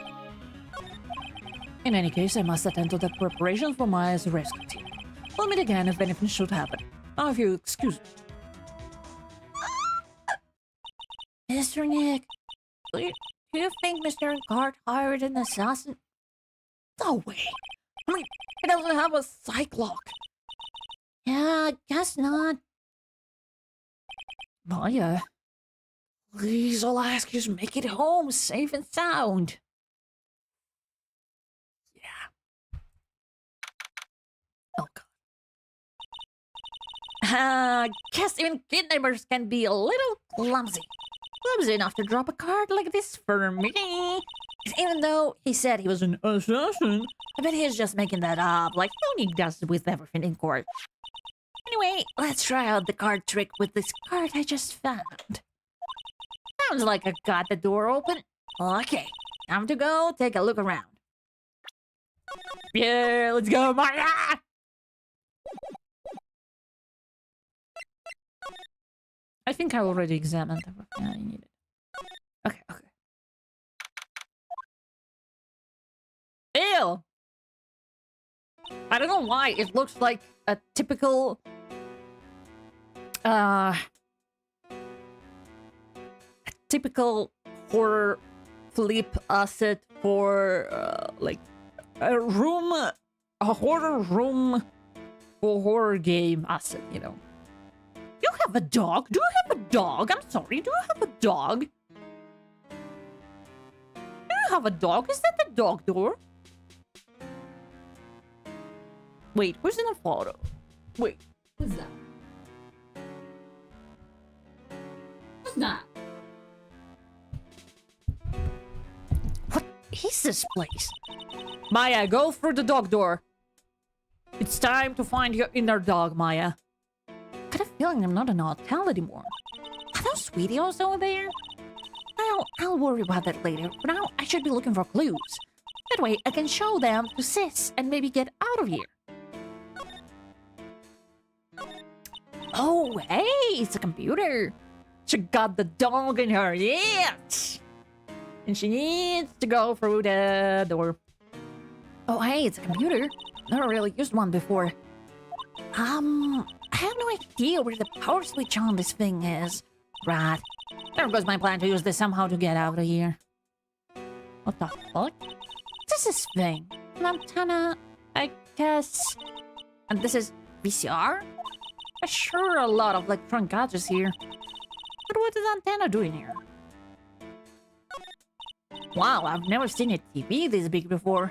In any case, I must attend to the preparations for my rescue team. We'll meet again if anything should happen. Now, if you excuse me. Mr. Nick, do you think Mr. Cart hired an assassin? No way. I mean, he doesn't have a psych lock. Yeah, I guess not. Maya, please, all I ask is make it home safe and sound. Yeah. Oh, God. Guess even kidnappers can be a little clumsy. Clumsy enough to drop a card like this for me. Even though he said he was an assassin, I bet he's just making that up, like Tony does with everything in court. Anyway, let's try out the card trick with this card I just found. Sounds like I got the door open. Okay, time to go take a look around. Yeah, let's go, Maya! I think I already examined everything I needed. Okay. Ew! I don't know why, it looks like a typical... typical horror flip asset for, like, a horror room for horror game asset, you know. You have a dog? Do you have a dog? I'm sorry, do you have a dog? Do you have a dog? Is that the dog door? Wait, who's in the photo? Wait, who's that? Who's that? What is this place? Maya, go through the dog door. It's time to find your inner dog, Maya. I got a feeling I'm not in a hotel anymore. Are those videos over there? I'll worry about that later. For now, I should be looking for clues. That way, I can show them to Sis and maybe get out of here. Oh, hey, it's a computer. She got the dog in her, yes! And she needs to go through the door. Oh, hey, it's a computer. Never really used one before. I have no idea where the power switch on this thing is. Right. There goes my plan to use this somehow to get out of here. What the fuck? What's this thing? An antenna, I guess. And this is VCR? There's sure a lot of electronic gadgets here. But what is the antenna doing here? Wow, I've never seen a TV this big before.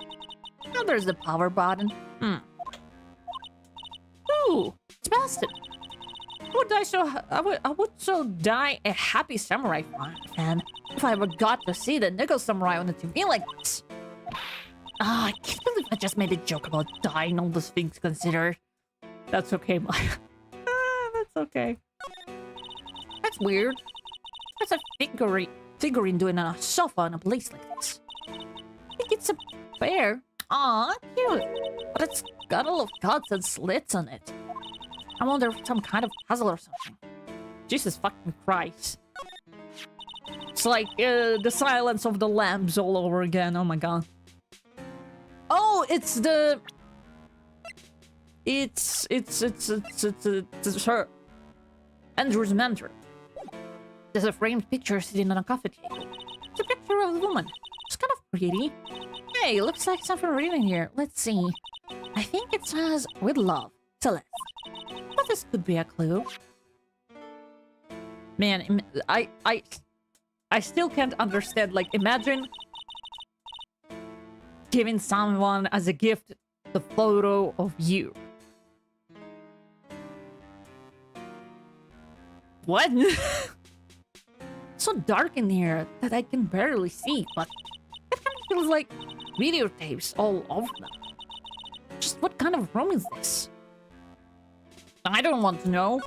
Now there's the power button. Ooh, it's busted. I would so die a happy samurai fan if I ever got to see the nickel samurai on the TV like this. I can't believe I just made a joke about dying, all those things considered. That's okay, Maya. That's okay. That's weird. There's a figurine doing on a sofa in a place like this. I think it's a bear. Aw, cute. But it's got all of cuts and slits on it. I wonder if some kind of puzzle or something. Jesus fucking Christ. It's like the Silence of the Lambs all over again. Oh my god. Oh, it's the... It's her. Andrew's mentor. There's a framed picture sitting on a coffee table. It's a picture of a woman. It's kind of pretty. Hey, looks like something written here. Let's see. I think it says, with love, Celeste. But this could be a clue. Man, I still can't understand. Like, imagine giving someone as a gift the photo of you. What? It's so dark in here that I can barely see, but it kind of feels like videotapes all over them. Just what kind of room is this? I don't want to know.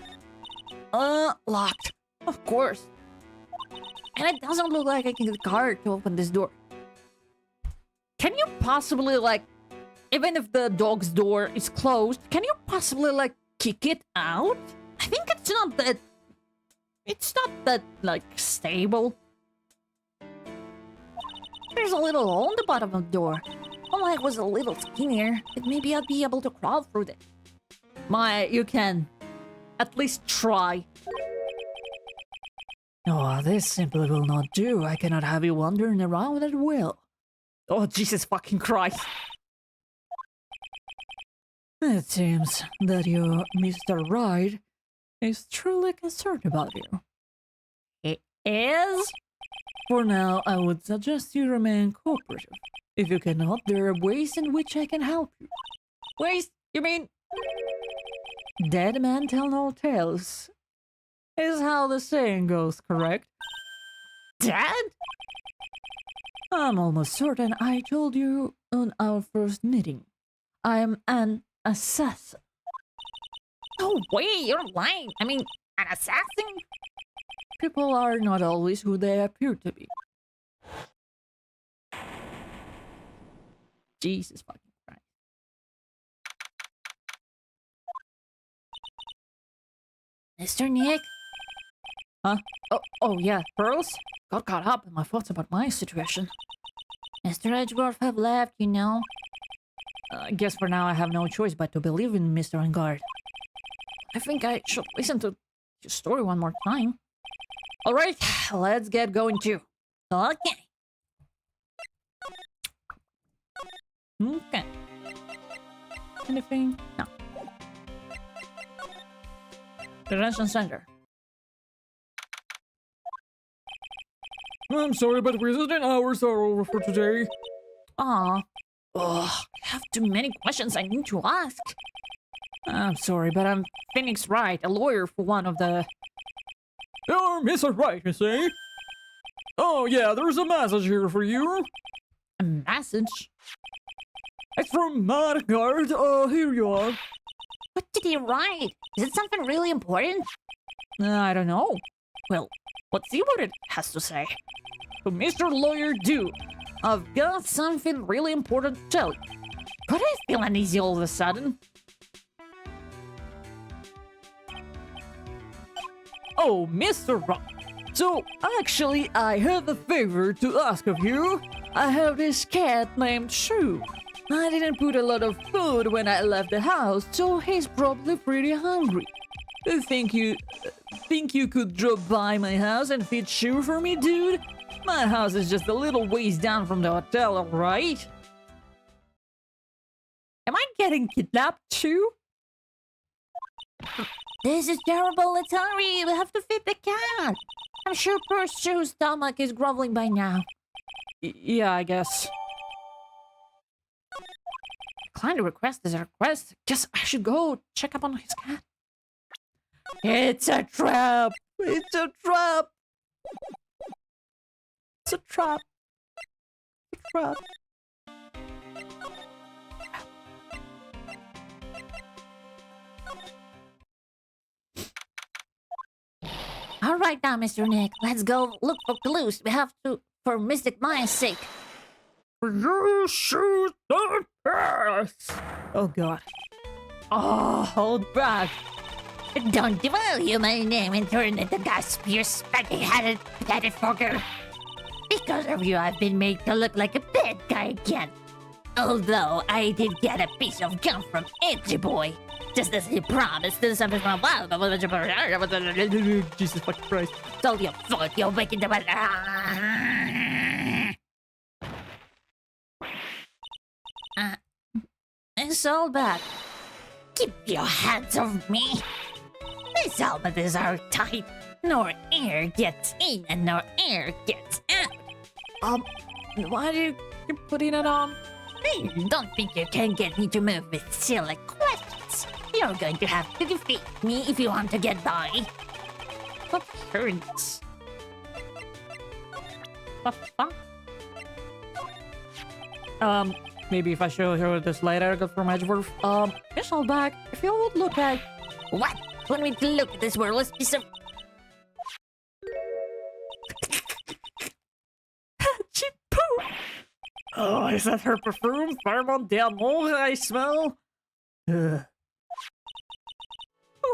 Locked. Of course. And it doesn't look like I can get a card to open this door. Can you possibly, like, even if the dog's door is closed, can you possibly, like, kick it out? I think it's not that... It's not that, like, stable. There's a little hole in the bottom of the door. leg was a little skinnier, then maybe I'd be able to crawl through it. You can. At least try. Oh, this simply will not do. I cannot have you wandering around at will. Oh, Jesus fucking Christ. It seems that your Mr. Right is truly concerned about you. It is? For now, I would suggest you remain cooperative. If you cannot, there are ways in which I can help you. Ways? You mean? Dead men tell no tales, is how the saying goes, correct? Dead? I'm almost certain I told you on our first meeting. I am an assassin. No way, you're lying. I mean, an assassin? People are not always who they appear to be. Jesus fucking Christ. Mr. Nick? Huh? Oh yeah, Pearls? Got caught up in my thoughts about my situation. Mr. Edgeworth have left, you know. I guess for now I have no choice but to believe in Mr. Engard. I think I should listen to your story one more time. Alright, let's get going too. Okay. Okay. Anything? No. Detention center. I'm sorry, but visiting hours are over for today. Aw. Ugh, I have too many questions I need to ask. I'm sorry, but I'm Phoenix Wright, a lawyer for one of the... You're Mr. Right, you say? Oh yeah, there's a message here for you. A message? It's from Matt Guard. Here you are. What did he write? Is it something really important? I don't know. Well, let's see what it has to say. To Mr. Lawyer Dude, I've got something really important to tell you. But I feel uneasy all of a sudden. Oh, Mr. Rock. So, actually, I have a favor to ask of you. I have this cat named Shrew. I didn't put a lot of food when I left the house, so he's probably pretty hungry. Think you could drop by my house and feed Shrew for me, dude? My house is just a little ways down from the hotel, alright? Am I getting kidnapped too? This is terrible. Let's hurry. We have to feed the cat. I'm sure poor Shrew's stomach is groveling by now. Yeah, I guess. Client request is a request. Guess I should go check up on his cat. It's a trap. It's a trap. It's a trap. It's a trap. All right now, Mr. Nick. Let's go look for clues. We have to, for Mystic Maya's sake. You shoot the pass. Oh God. Oh, hold back. Don't devalue my name and turn into gasp, you spaghetti-headed petty fucker. Because of you, I've been made to look like a bad guy again. Although I did get a piece of gum from Edgy Boy, just as he promised to do something from Jesus fucking Christ. So you thought you're waking the It's all bad. Keep your hands off me. These helmets are tight. Nor air gets in and nor air gets out. Why do you keep putting it on? Hey, don't think you can get me to move with silly questions. You're going to have to defeat me if you want to get by. What hurts? What the fuck? Maybe if I show her this letter I got from Edgeworth. It's all back. If you would look at... What? Want me to look at this worthless piece of... Poo! Oh, is that her perfume? Pheromone d'amour I smell?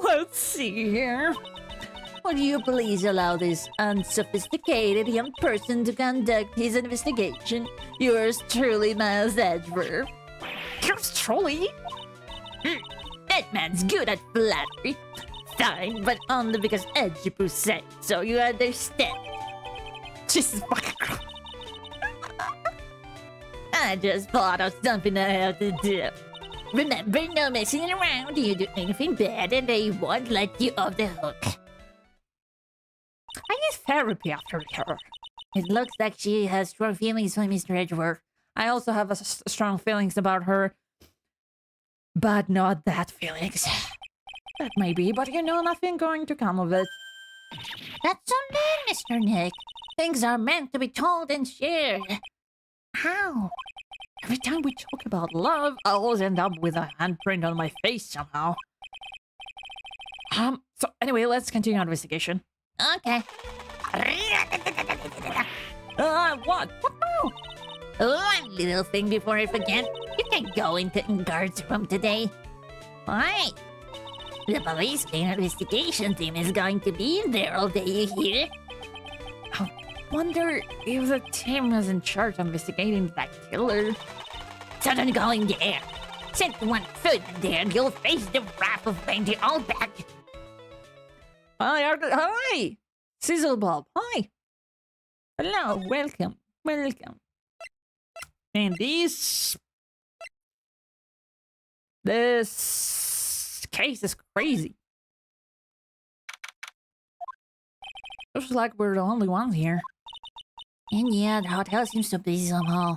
Let's see here. Would you please allow this unsophisticated young person to conduct his investigation? Yours truly, Miles Edgeworth. Yours truly? That man's good at flattery. Fine, but only because Edgepoo said so, you understand? Jesus fucking Christ. I just thought of something I have to do. Remember, no messing around. You do anything bad and they won't let you off the hook. I need therapy after her. It looks like she has strong feelings for Mr. Edgeworth. I also have strong feelings about her. But not that feelings. That may be, but you know, nothing going to come of it. That's so mean, Mr. Nick. Things are meant to be told and shared. How? Every time we talk about love, I always end up with a handprint on my face somehow. So anyway, let's continue our investigation. Okay. What? What now? One little thing before I forget. You can go into guard's room today. Why? The police investigation team is going to be in there all day, you hear? I wonder if the team is in charge of investigating that killer. So don't go in there. Set one foot in there and you'll face the wrath of Randy all back. Hi! Sizzle Bob, hi! Hello, welcome. And this case is crazy. Looks like we're the only ones here. And yeah, the hotel seems so busy somehow.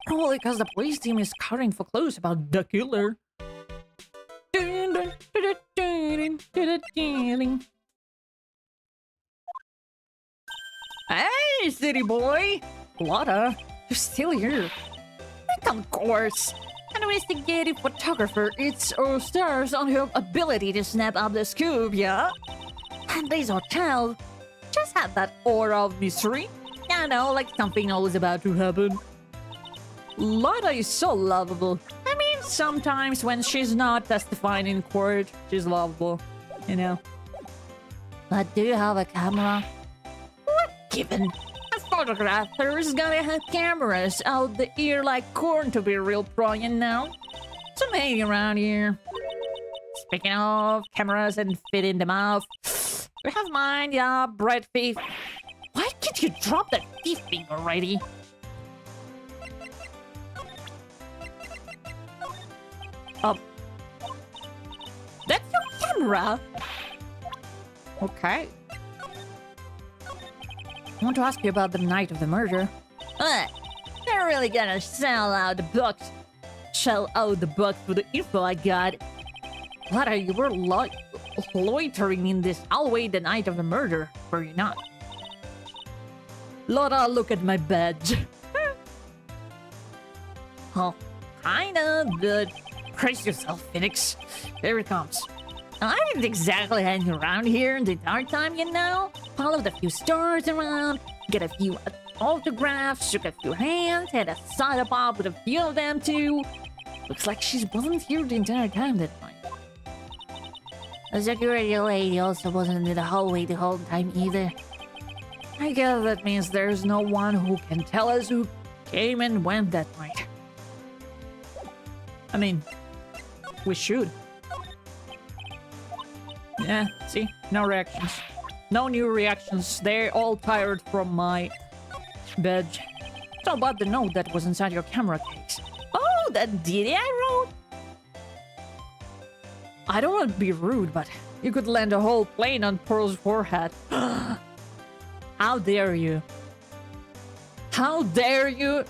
Probably because the police team is scouting for clues about the killer. Hey, city boy! Lotta, you're still here. Of course. An investigative photographer, it's stars on her ability to snap up the scoop, yeah? And this hotel just had that aura of mystery. You know, like something always about to happen. Lotta is so lovable. I mean, sometimes when she's not testifying in court, she's lovable, you know? But do you have a camera? Given. A photographer is gonna have cameras out the ear like corn to be real pro, you know? So maybe around here. Speaking of cameras and fit in the mouth, we have mine, yeah, bread thief. Why can't you drop that thief thing already? That's your camera? Okay. I want to ask you about the night of the murder. What? They're really gonna shell out the bucks for the info I got. Lotta, you were loitering in this hallway the night of the murder, were you not? Lotta, look at my badge. Oh, kinda good. Brace yourself, Phoenix. Here it comes. I didn't exactly hang around here in the entire time, you know. Followed a few stores around, get a few autographs, shook a few hands, had a side of pop with a few of them too. Looks like she's wasn't here the entire time that night. The security lady also wasn't in the hallway the whole time either. I guess that means there's no one who can tell us who came and went that night. I mean, we should. Yeah, see? No reactions. No new reactions. They're all tired from my badge. So about the note that was inside your camera case. Oh, that ditty I wrote? I don't want to be rude, but you could land a whole plane on Pearl's forehead. How dare you? How dare you?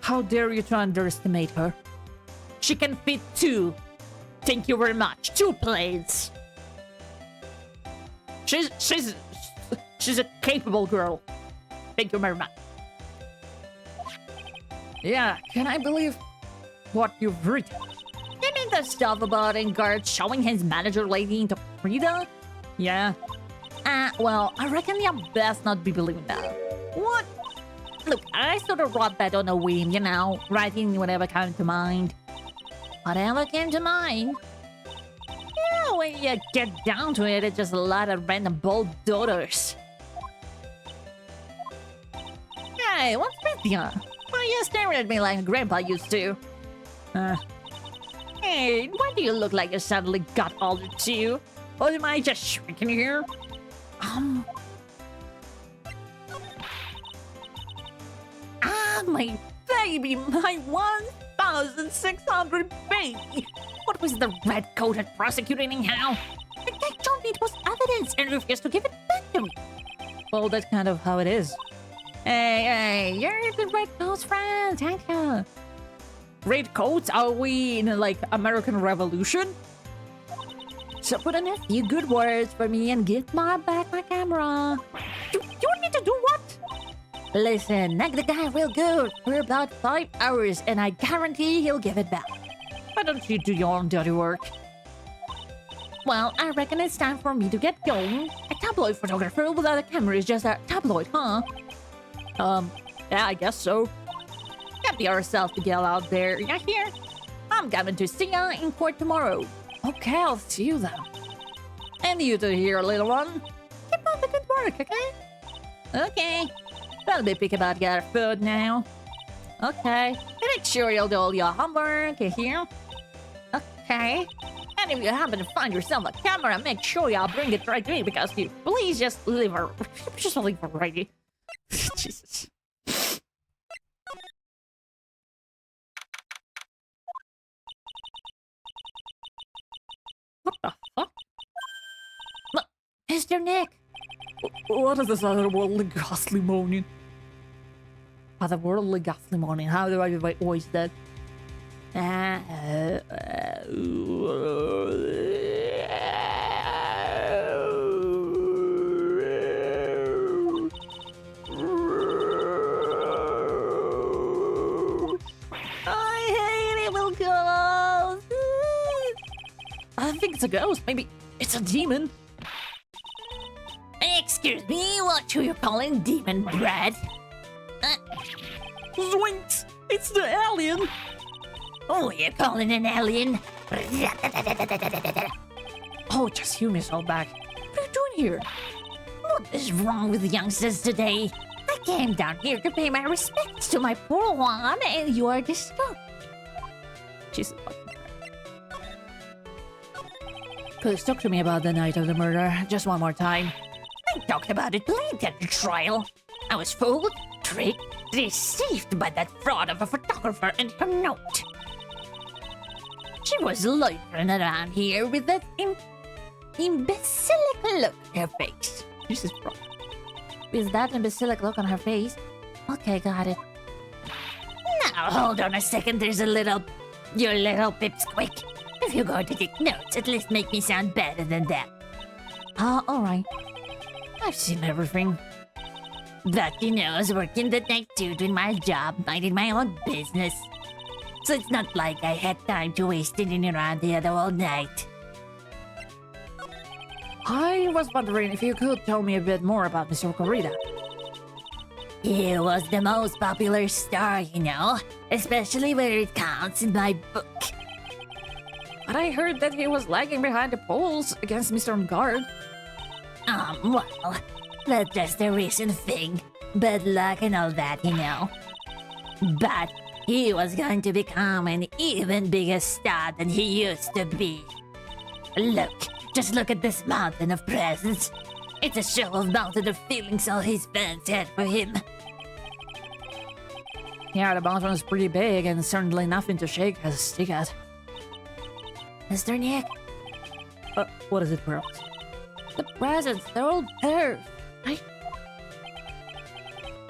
How dare you to underestimate her? She can fit 2. Thank you very much. 2 planes. She's a capable girl. Thank you very much. Yeah, can I believe what you've written? You mean the stuff about Engard showing his manager lady into Frida? Yeah. Well, I reckon you best not be believing that. What? Look, I sort of wrote that on a whim, you know, writing whatever came to mind. Whatever came to mind. Yeah, when you get down to it, it's just a lot of random bulldozers. Hey, what's with you? Why are you staring at me like Grandpa used to? Hey, why do you look like you suddenly got older too? Or am I just shrinking here? My baby, my 1,600 baby! What was the red-coated prosecutor anyhow? The guy told me it was evidence and refused to give it back to me. Well, that's kind of how it is. Hey, you're the red coat's friend, thank you. Red coats? Are we in like American Revolution? So put in a few good words for me and give back my camera. You want me to do what? Listen, nag the guy real good for about 5 hours and I guarantee he'll give it back. Why don't you do your own dirty work? Well, I reckon it's time for me to get going. A tabloid photographer without a camera is just a tabloid, huh? Yeah, I guess so. Get yourself to get out there, you hear? I'm coming to see ya in court tomorrow. Okay, I'll see you then. And you two here, little one. Keep up the good work, okay? Okay. Don't be picky about your food now. Okay. Make sure you'll do all your homework, you hear? Okay. And if you happen to find yourself a camera, make sure y'all bring it right to me because you please just leave her right. Jesus. What the fuck? Look, Mr. Nick! What is this otherworldly ghastly moaning? Otherworldly ghastly morning. How do I voice that? I think it's a ghost. Maybe it's a demon. Excuse me, what you calling demon bread? Zwinks! It's the alien! Oh, you're calling an alien? Oh, just hear me so back. What are you doing here? What is wrong with youngsters today? I came down here to pay my respects to my poor one, and you are disturbed. Jesus fucking Christ. Please talk to me about the night of the murder. Just one more time. I talked about it plenty at the trial. I was fooled, tricked, deceived by that fraud of a photographer and her note. She was loitering around here with that imbecilic look on her face. Jesus Christ. With that imbecilic look on her face? Okay, got it. Now, hold on a second, there's your little pipsqueak. If you're going to take notes, at least make me sound better than that. Alright. I've seen everything. But you know, I was working the night too, doing my job, minding my own business. So it's not like I had time to waste in around the other all night. I was wondering if you could tell me a bit more about Mr. Corrida. He was the most popular star, you know, especially where it counts in my book. But I heard that he was lagging behind the polls against Mr. Guard. Well, that's just a recent thing. Bad luck and all that, you know. But he was going to become an even bigger star than he used to be. Look, just look at this mountain of presents. It's a show of mountain of feelings all his fans had for him. Yeah, the mountain is pretty big and certainly nothing to shake a stick at. Mr. Nick? What is it, Pearls? The presents, they're all hers.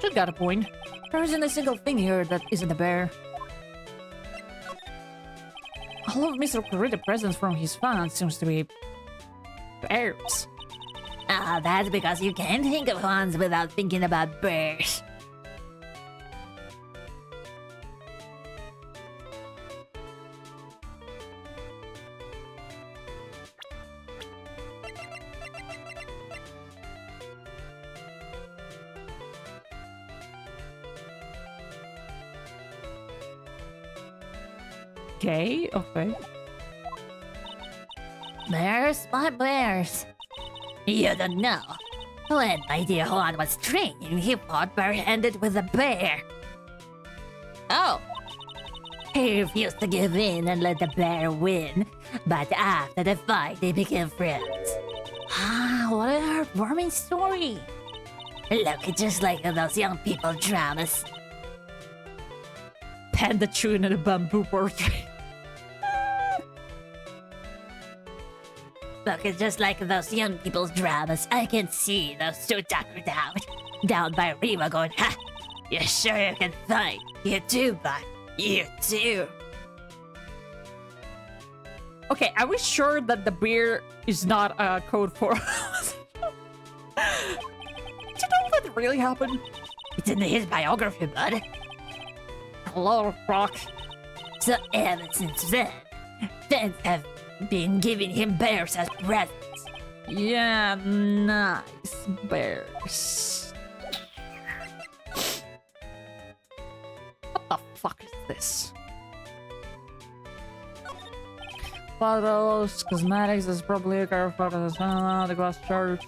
She's got a point. There isn't a single thing here that isn't a bear. All of Mr. Corrida presents from his fans seems to be bears. That's because you can't think of ones without thinking about bears. Okay. Bears, my bears. You don't know. When my dear Juan was training, he fought barehanded with a bear. Oh. He refused to give in and let the bear win. But after the fight, they became friends. Ah, what a heartwarming story. Look, it's just like those young people dramas. Panda chewing at a bamboo portrait. Look, it's just like those young people's dramas. I can see those two tuckered down by Rima going, ha! You sure you can fight? You too, bud. You too. Okay, are we sure that the beer is not a code for... Do you know that really happened? It's in his biography, bud. Hello, Rock. So ever since then, fans have been giving him bears as presents. Yeah, nice bears. What the fuck is this? Photos, cosmetics, is probably a car photo. The glass shards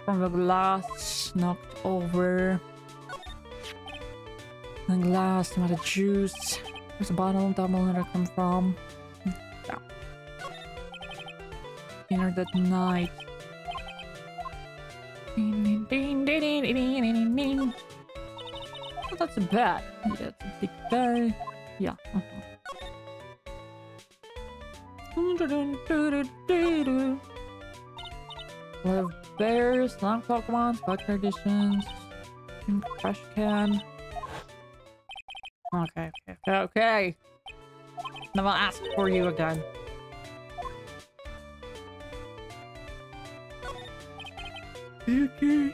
from the glass knocked over. The glass, tomato juice. There's a bottle, double where it come from. Yeah. Dinner that night. Oh, that's a bed. Yeah, it's a big bed. Yeah. Love bears, long Pokemon, Spike editions, trash can. Okay. Now I'll ask for you again. Okay.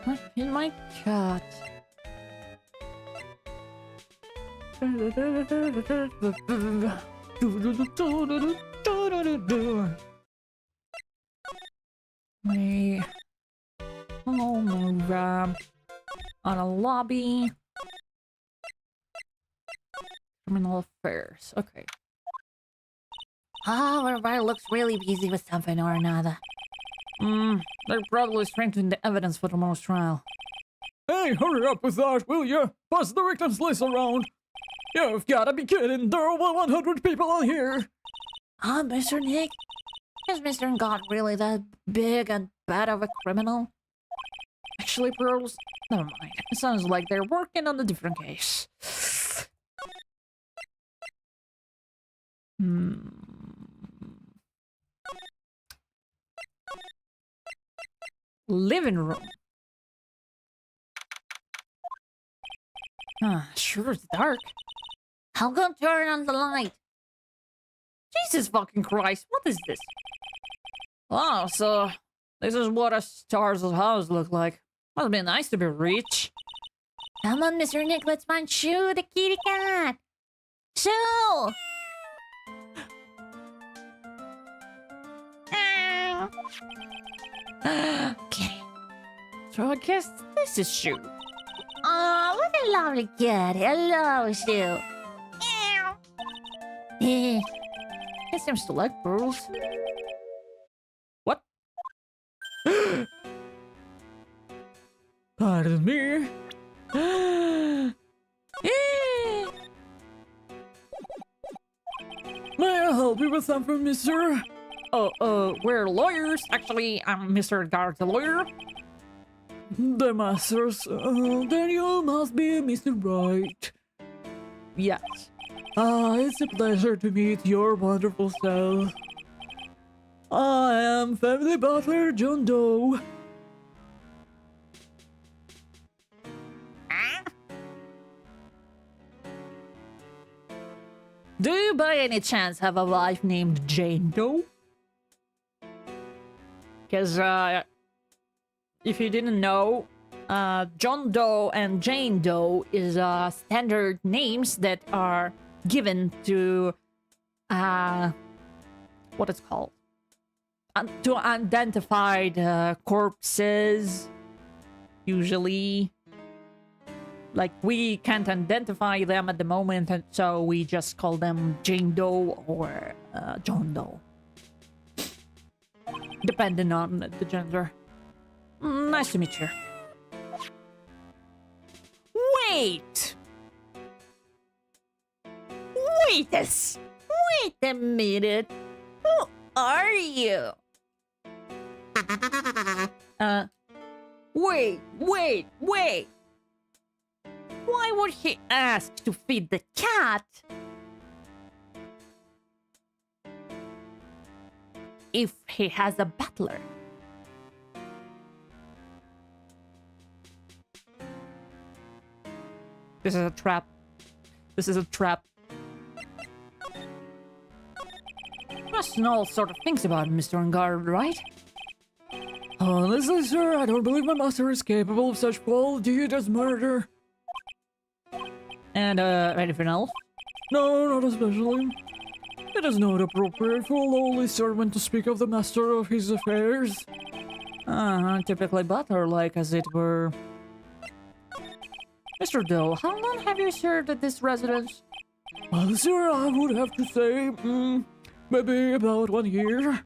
What in my cat? My home on a lobby. Criminal affairs. Okay. Oh, everybody looks really busy with something or another. They're probably strengthening the evidence for tomorrow's trial. Hey, hurry up with that, will ya? Pass the victims list around. You've gotta be kidding, there are over 100 people on here. Mr. Nick? Is Mr. God really that big and bad of a criminal? Actually, Pearls, never mind. It sounds like they're working on a different case. Living room. Sure it's dark. I'll go turn on the light. Jesus fucking Christ, what is this? Oh, so this is what a star's house look like. Must be nice to be rich. Come on, Mr. Nick, let's find Shoo, the kitty cat. Shoo! Okay. So I guess this is Shoo. Oh, what a lovely cat. Hello, Shoo. He seems to like pearls. What? Pardon me. May I help you with something, mister? We're lawyers. Actually, I'm Mr. Guard, the lawyer. The masters. Then you must be Mr. Right. Yes. It's a pleasure to meet your wonderful self. I am Family Butler John Doe. Do you by any chance have a wife named Jane Doe? Because, if you didn't know, John Doe and Jane Doe is standard names that are given to, what it's called? To identify the corpses, usually. like, we can't identify them at the moment, and so we just call them Jane Doe or John Doe. Depending on the gender. Nice to meet you. Wait! Wait a minute. Who are you? Wait. Why would he ask to feed the cat? If he has a butler. This is a trap. This is a trap. You must know all sort of things about Mr. Ungard, right? Honestly, sir, I don't believe my master is capable of such foul deed as murder. And, anything else? No, not especially. It is not appropriate for a lowly servant to speak of the master of his affairs. Typically butler-like, as it were. Mr. Doe, how long have you served at this residence? Well, sir, I would have to say, maybe about 1 year.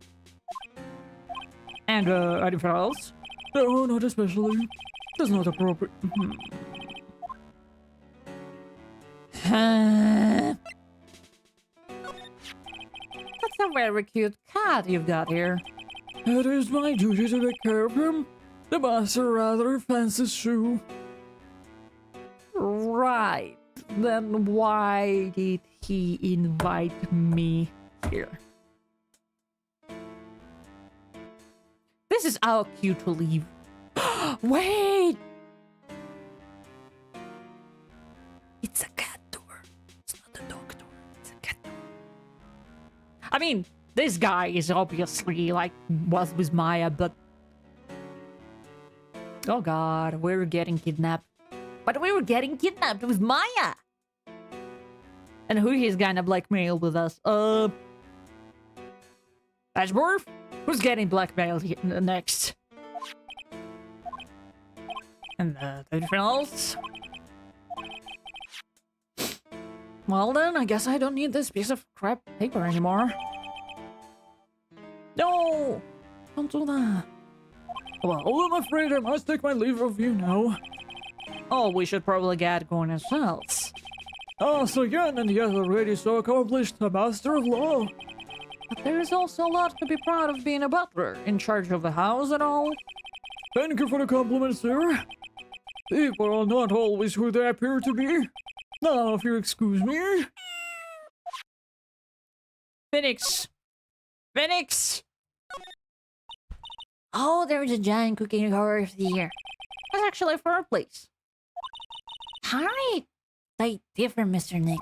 And, anything else? No, not especially. It is not appropriate. That's a very cute cat you've got here. It is my duty to take care of him. The master rather fancies shoe. Right. Then why did he invite me here? This is our cue to leave. Wait! It's a cat door. It's not a dog door. It's a cat door. I mean, this guy is obviously, like, was with Maya, but... Oh god, we're getting kidnapped. But we were getting kidnapped with Maya! And who is gonna blackmail with us? Ashworth? Who's getting blackmailed next? And anything else? Well then, I guess I don't need this piece of crap paper anymore. No! Don't do that. Well, I'm afraid I must take my leave of you now. Oh, we should probably get going ourselves. So again, and yet already so accomplished, a master of law. But there is also a lot to be proud of being a butler, in charge of the house and all. Thank you for the compliment, sir. People are not always who they appear to be. Now, if you excuse me. Phoenix! Phoenix! Oh, there's a giant cooking horse here. That's actually a fireplace. Alright. Like different, Mr. Nick.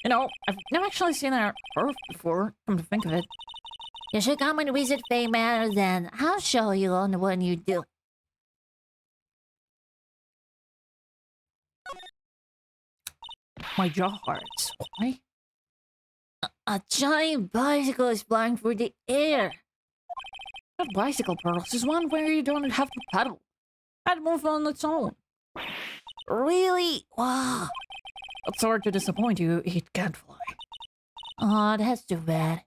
You know, I've never actually seen a hearth before, come to think of it. You should come and visit Faye Manor then. I'll show you on the one you do. My jaw hurts. Why? A giant bicycle is flying through the air. That bicycle, Pearls, is one where you don't have to pedal. I'd move on its own. Really? Wow. But sorry to disappoint you, it can't fly. Oh, that's too bad.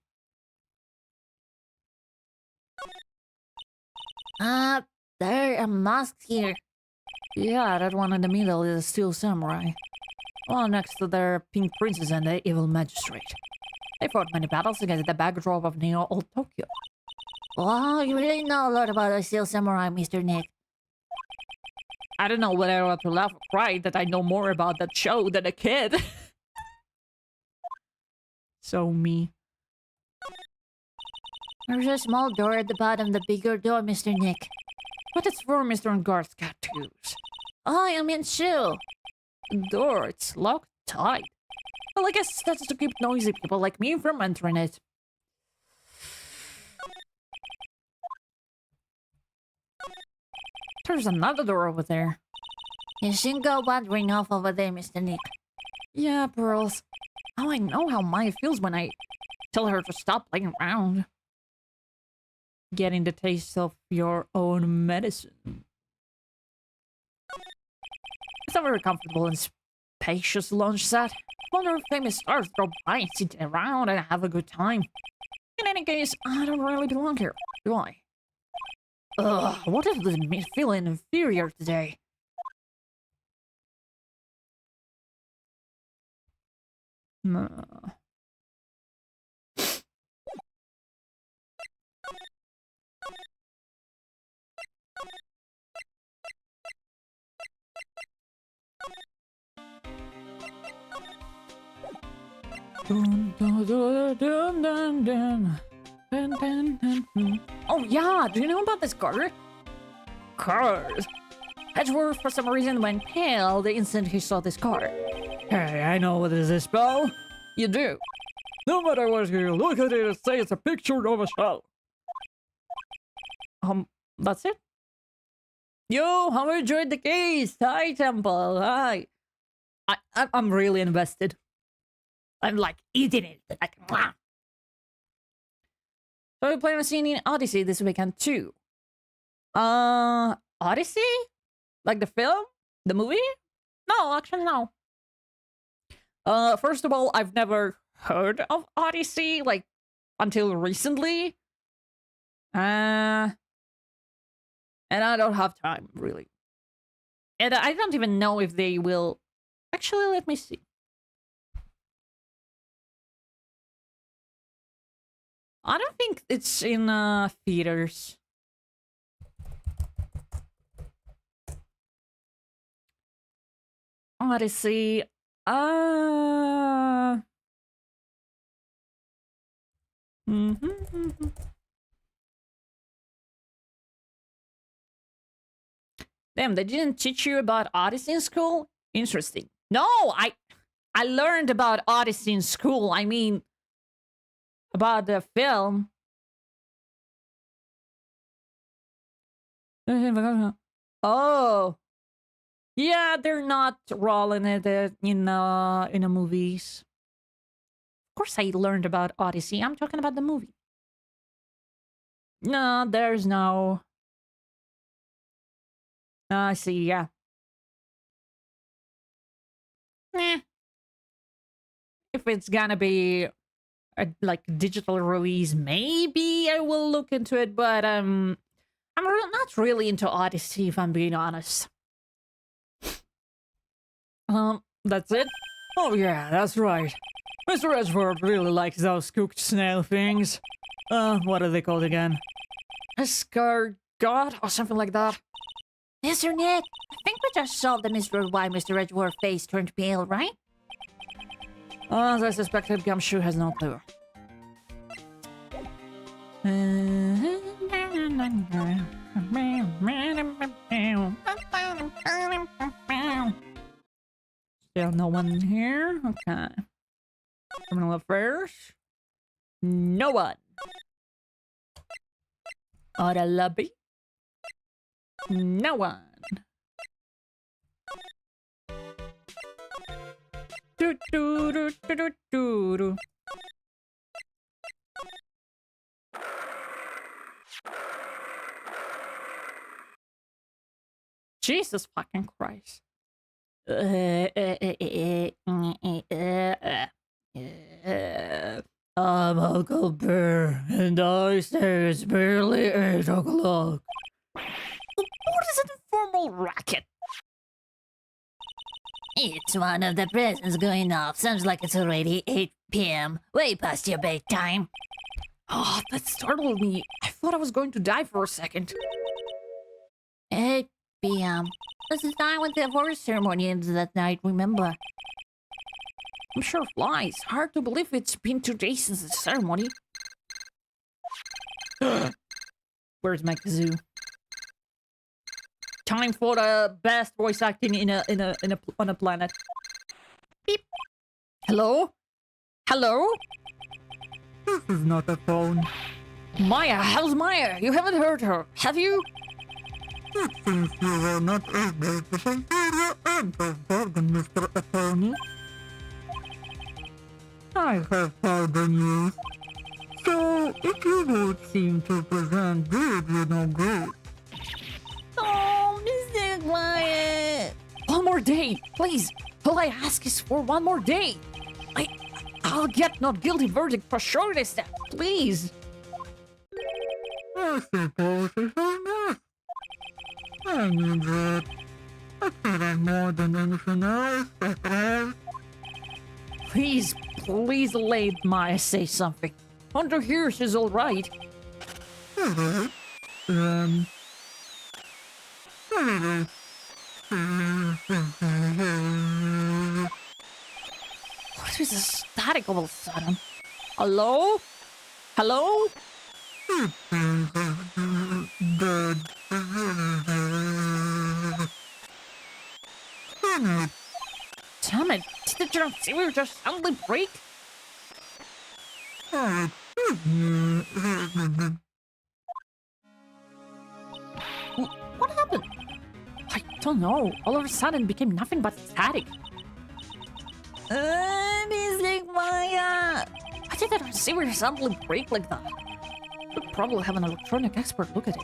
There are masks here. Yeah, that one in the middle is a steel samurai. Well, next to their pink princess and the evil magistrate. They fought many battles against the backdrop of Neo-Old Tokyo. Wow, you really know a lot about the Steel Samurai, Mr. Nick. I don't know whether I want to laugh or cry that I know more about that show than a kid. So me. There's a small door at the bottom, the bigger door, Mr. Nick. But it's for Mr. Ungard's cat to use. Oh, I mean shoe. The door, it's locked tight. Well, I guess that's to keep noisy people like me from entering it. There's another door over there. You shouldn't go wandering off over there, Mr. Nick. Yeah, Pearls. Now I know how Maya feels when I tell her to stop playing around. Getting the taste of your own medicine. It's a very comfortable and spacious lunch set. Wonder if famous stars drop by and sit around and have a good time. In any case, I don't really belong here, do I? Ugh, what is this me feeling inferior today? Dun, dun, dun, dun, dun, dun. Dun, dun, dun, dun. Oh yeah, do you know about this card? Card. Edgeworth for some reason went pale the instant he saw this card. Hey, I know what is this spell. You do? No matter what you look at it, say it's a picture of a shell. That's it? Yo, how enjoyed the case? Hi, Temple. Hi. I'm really invested. I'm like eating it. Like, mwah. So we plan on seeing Odyssey this weekend too. Odyssey? Like the film? The movie? No, actually no. First of all, I've never heard of Odyssey, like, until recently. And I don't have time, really. And I don't even know if they will... Actually, let me see. I don't think it's in theaters. Odyssey. Damn, they didn't teach you about Odyssey in school? Interesting. No, I learned about Odyssey in school. I mean, about the film. Oh. Yeah, they're not rolling it in the movies. Of course I learned about Odyssey. I'm talking about the movie. No, there's no... I see, yeah. Nah. If it's gonna be like digital release, maybe I will look into it, but I'm not really into Odyssey, if I'm being honest. That's it? Oh yeah, that's right. Mr. Edgeworth really likes those cooked snail things. What are they called again? Escargot or something like that. Mr. Nick, I think we just solved the mystery of why Mr. Edgeworth's face turned pale, right? As I suspected, Gumshoe has no clue. Still no one in here? Okay. Criminal affairs? No one. Order lobby? No one. Do do do do do do do. Jesus fucking Christ. I'm Uncle Bear, and I say it's barely 8 o'clock. What is an informal racket? It's one of the presents going off. Sounds like it's already 8 p.m. Way past your bedtime. Oh, that startled me. I thought I was going to die for a second. 8 p.m. That's the time when the horse ceremony ends that night, remember? I'm sure flies. Hard to believe it's been 2 days since the ceremony. Where's my kazoo? Time for the best voice acting on a planet. Beep. Hello? Hello? This is not a phone. Maya, how's Maya? You haven't heard her, have you? It seems you are not able to fulfill your end of bargain, Mr. Attorney. I have heard the news. So, if you would seem to present good, you know good. Oh, Mr. Quiet. One more more day, please. All I ask is for one more day. I'll get not guilty verdict for sure this time. Please. I suppose it's enough. I need that. I said that more than anything else, that's all. Please, please, Lady Maya, say something. Under here, she's all right. What is this static all of a sudden? Hello? Hello? Damn it, did the transceiver just suddenly break? What happened? I don't know. All of a sudden it became nothing but static. Music Maya! Why did the receiver suddenly break like that? Should probably have an electronic expert look at it.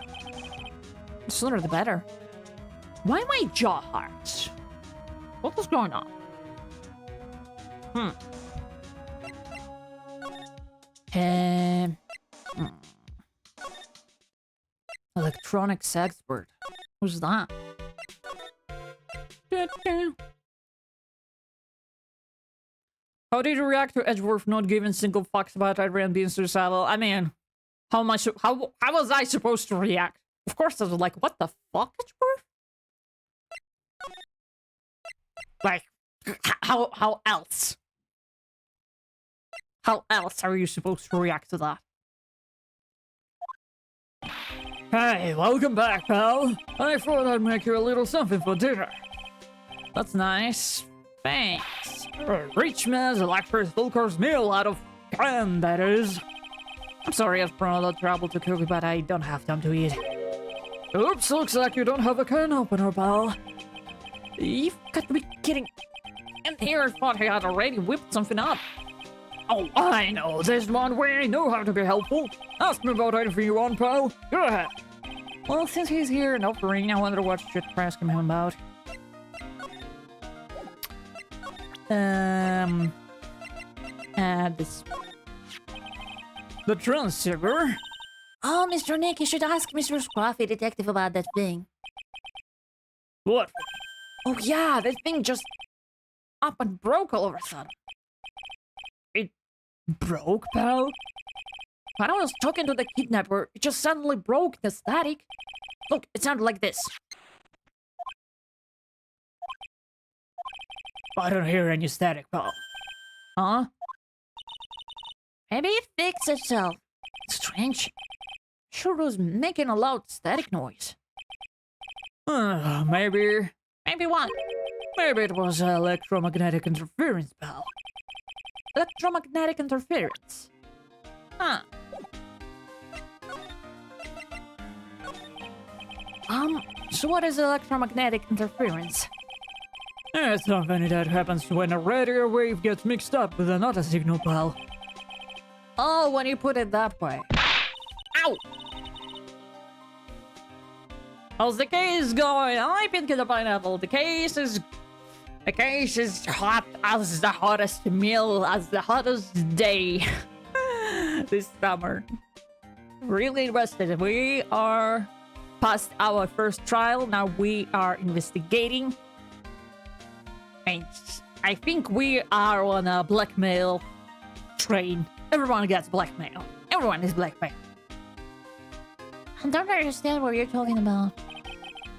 The sooner the better. Why my jaw hurts? What was going on? Electronics expert. Who's that? How did you react to Edgeworth not giving single fucks about Adrian being suicidal? I mean, how was I supposed to react? Of course I was like, what the fuck, Edgeworth? Like, how else? How else are you supposed to react to that? Hey, welcome back, pal. I thought I'd make you a little something for dinner. That's nice. Thanks. A rich man's a luxurious full-course meal out of 10, that is. I'm sorry I've brought all the trouble to cook, but I don't have time to eat. Oops, looks like you don't have a can opener, pal. You've got to be kidding. And here I thought I had already whipped something up. Oh, I know. There's one way I know how to be helpful. Ask me about anything you want, pal. Go ahead. Well, since he's here and offering, I wonder what should ask him about. This. The transceiver? Oh, Mr. Nick, you should ask Mr. Scruffy Detective about that thing. What? Oh yeah, that thing just up and broke all of a sudden. It broke, pal? When I was talking to the kidnapper, it just suddenly broke the static. Look, it sounded like this. I don't hear any static, pal. Huh? Maybe it fixed itself. Strange. Sure was making a loud static noise. Maybe... Maybe what? Maybe it was electromagnetic interference, pal. Electromagnetic interference. Huh. So what is electromagnetic interference? It's something that happens when a radio wave gets mixed up with another signal, pal. Oh, when you put it that way. Ow! How's the case going? I'm Pinky the Pineapple. The case is hot as the hottest meal, as the hottest day this summer. Really interested. We are past our first trial. Now we are investigating. And I think we are on a blackmail train. Everyone gets blackmail. Everyone is blackmail. I don't understand what you're talking about.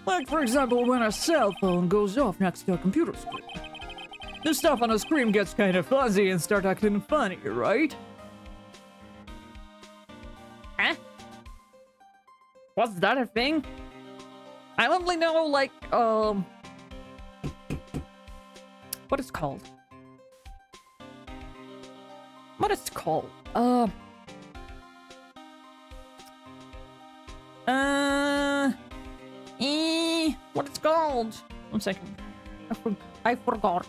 Like, for example, when a cell phone goes off next to a computer screen. The stuff on the screen gets kind of fuzzy and start acting funny, right? Huh? Was that a thing? I only know, like, what it's called? What it's called? What it's called? 1 second. I forgot.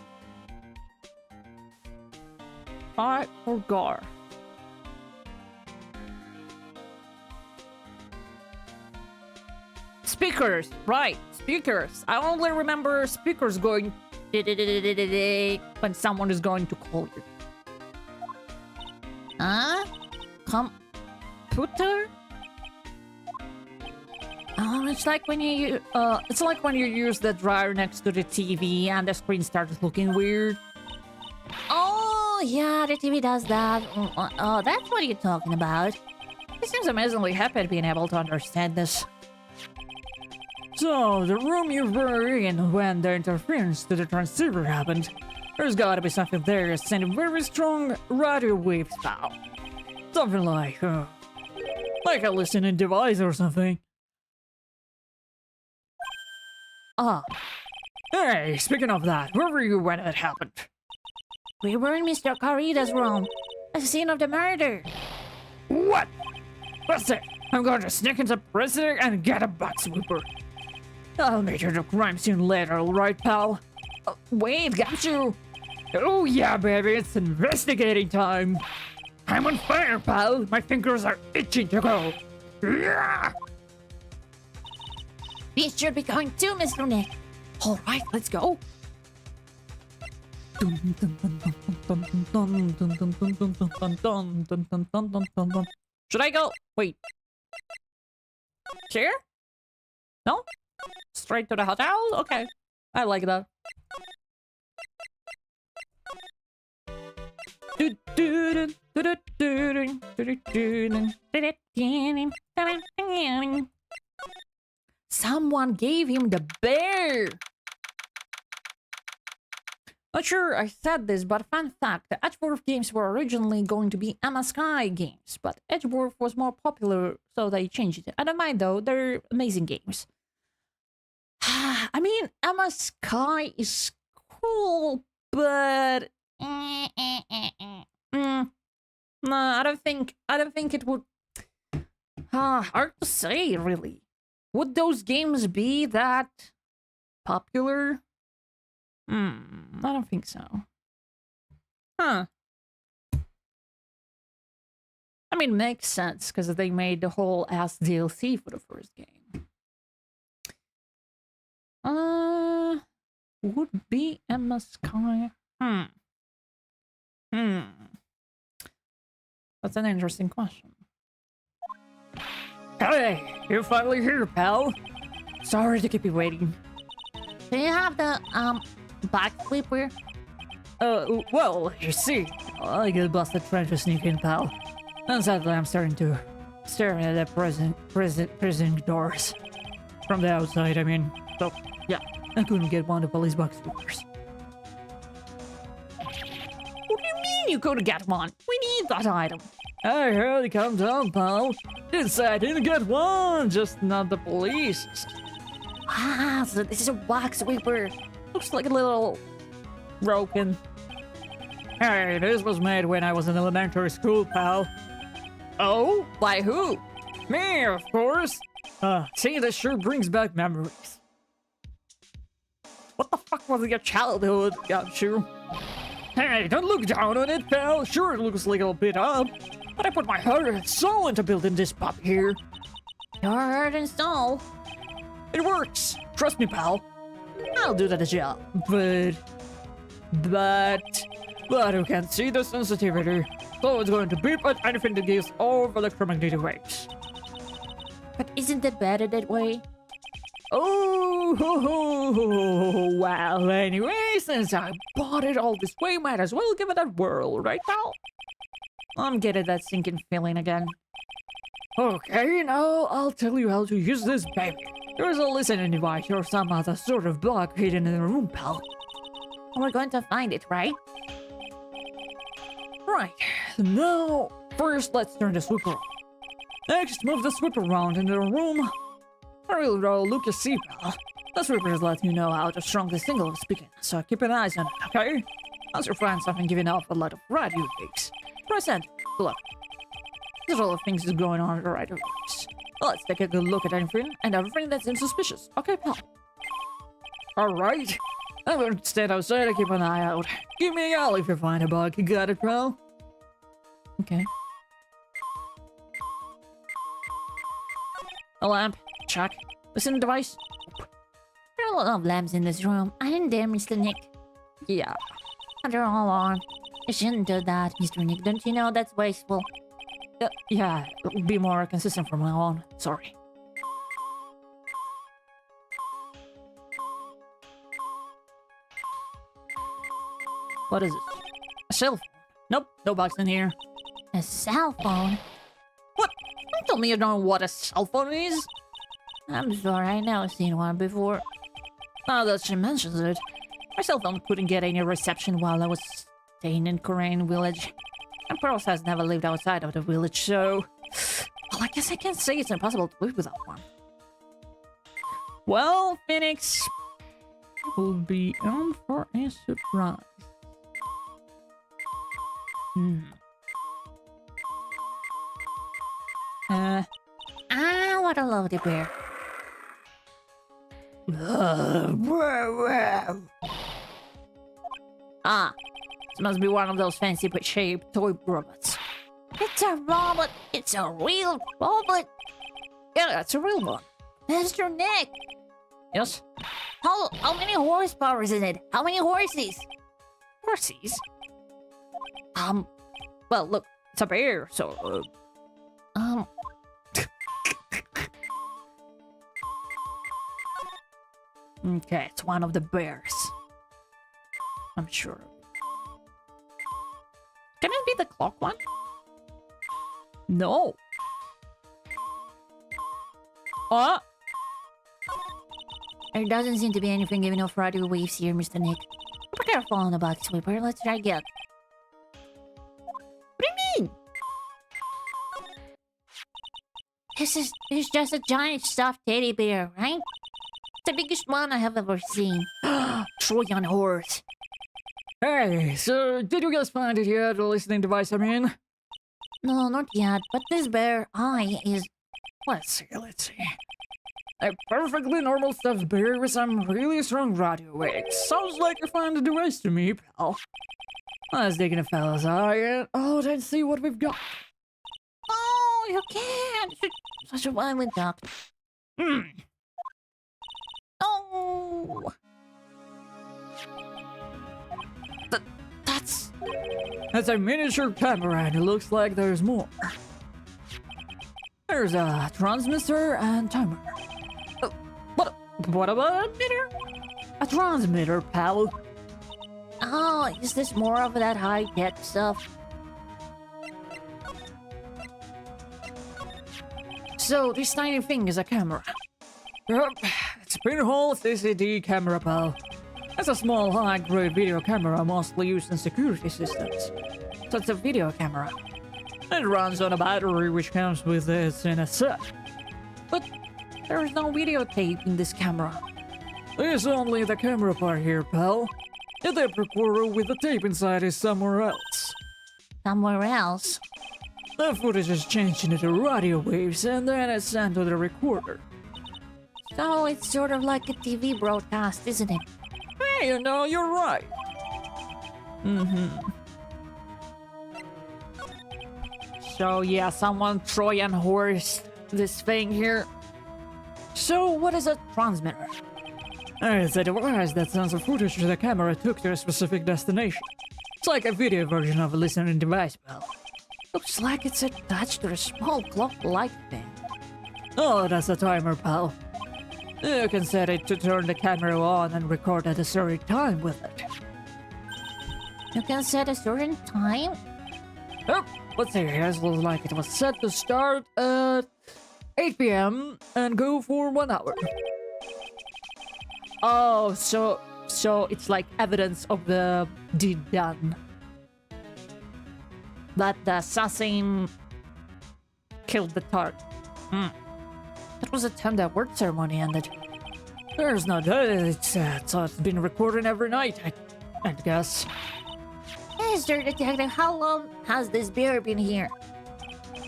speakers, right? Speakers. I only remember speakers going when someone is going to call you. Huh? Computer? Oh, it's like when you use the dryer next to the TV and the screen starts looking weird. Oh, yeah, the TV does that. Oh, that's what you're talking about. He seems amazingly happy at being able to understand this. So, the room you were in when the interference to the transceiver happened, there's gotta be something there sending very strong radio waves out. Something like a listening device or something. Ah, Hey, speaking of that, where were you when it happened? We were in Mr. Corrida's room. The scene of the murder. What? That's it. I'm going to sneak into prison and get a butt sweeper. I'll meet you at the crime scene later, alright, pal? wait, got you. Oh yeah, baby, it's investigating time. I'm on fire, pal. My fingers are itching to go. Yeah. We should be going too, Mr. Nick. All right, let's go. Should I go? Wait. Here? No? Straight to the hotel? Okay. I like that. Someone gave him the bear! Not sure I said this, but fun fact, the Edgeworth games were originally going to be bsky games, but Edgeworth was more popular, so they changed it. I don't mind though, they're amazing games. I mean, bsky is cool, but... no, I don't think it would... hard to say, really. Would those games be that popular? I don't think so. Huh. I mean, makes sense, because they made the whole ass DLC for the first game. Would be bsky? That's an interesting question. Hey, you're finally here, pal. Sorry to keep you waiting. Do you have the, back sweeper? Well, you see, I get busted trying to sneak in, pal. And sadly, I'm starting to stare at the prison doors. From the outside, I mean. So, yeah, I couldn't get one of the police box sweepers. What do you mean you couldn't get one? We need that item. Hey, calm down, pal. Didn't say I didn't get one, just not the police. Ah, so this is a wax sweeper. Looks like a little broken. Hey, this was made when I was in elementary school, pal. Oh? By who? Me, of course. See, this sure brings back memories. What the fuck was your childhood, got you? Hey, don't look down on it, pal. Sure, it looks like a bit up, but I put my heart and soul into building this pup here. Your heart and soul. It works. Trust me, pal. I'll do that job. But you can see the sensitivity, so it's going to beep at anything that gives over electromagnetic waves. But isn't it better that way? Oh, well, anyway, since I bought it all this way, might as well give it a whirl, right, pal? I'm getting that sinking feeling again. Okay, now I'll tell you how to use this baby. There's a listening device or some other sort of block hidden in the room, pal. We're going to find it, right? Right. Now, first let's turn the sweeper on. Next, move the sweeper around in the room. A real look you see, pal. The sweepers let you know how strong the signal is speaking, so keep an eye on it, okay? Once your friends haven't given off a lot of radio waves, press enter. Look. There's a lot of things that's going on in the radio waves. Let's take a good look at anything and everything that's insuspicious, okay, pal? Alright. I'm going to stand outside and keep an eye out. Give me a yell if you find a bug. You got it, pal? Okay. A lamp. Check. listening device? There are a lot of lamps in this room. I didn't dare, Mr. Nick. Yeah. They're all on. You shouldn't do that, Mr. Nick. Don't you know that's wasteful? Yeah, be more consistent from now on. Sorry. What is it? A cell phone? Nope, no box in here. A cell phone? What? Don't tell me you don't know what a cell phone is. I'm sorry, I never seen one before. Now that she mentions it, my cell phone couldn't get any reception while I was staying in Korean village. And Pearl has never lived outside of the village, so... Well, I guess I can't say it's impossible to live without one. Well, Phoenix will be on for a surprise. What a lovely bear. Ah, this must be one of those fancy shaped toy robots. It's a robot. It's a real robot. Yeah, that's a real one. Mr. Nick, Yes? how many horsepower is in it? How many horses? Horses? Well, look, it's a bear, so, Okay, it's one of the bears. I'm sure. Can it be the clock one? No. Oh! There doesn't seem to be anything giving off radio waves here, Mr. Nick. Be careful on the box sweeper. Let's try again. What do you mean? It's just a giant stuffed teddy bear, right? The biggest one I have ever seen. Trojan horse. Hey, so did you guys find it yet, the listening device I mean? No, not yet, but this bear eye is... Let's see. A perfectly normal stuffed bear with some really strong radio waves. Sounds like you found a device to me, pal. Let's dig in a fella's eye and... Oh, let's see what we've got. Oh, you can't! Such a violent duck. Oh! That's a miniature camera and it looks like there's more. There's a transmitter and timer. What about a emitter? A transmitter, pal. Oh, is this more of that high-tech stuff? So, this tiny thing is a camera. Yep, it's a pinhole CCD camera, pal. It's a small, high-grade video camera mostly used in security systems. So it's a video camera. It runs on a battery which comes with this in a set. But there is no videotape in this camera. There's only the camera part here, pal. The tape recorder with the tape inside is somewhere else. Somewhere else? The footage is changed into radio waves and then it's sent to the recorder. So it's sort of like a TV broadcast, isn't it? Hey, you know, you're right. So yeah, someone Trojan horse this thing here. So what is a transmitter? It's a device that sends a footage the camera took to a specific destination. It's like a video version of a listening device, pal. Looks like it's attached to a small clock-like thing. Oh, that's a timer, pal. You can set it to turn the camera on and record at a certain time with it. You can set a certain time? Yep, let's see, it looks like it was set to start at 8 PM and go for 1 hour. Oh, so it's like evidence of the deed done. That the assassin killed the target. That was a time that word ceremony ended. There's no doubt so it's been recording every night, I guess. Mr. Detective, how long has this bear been here?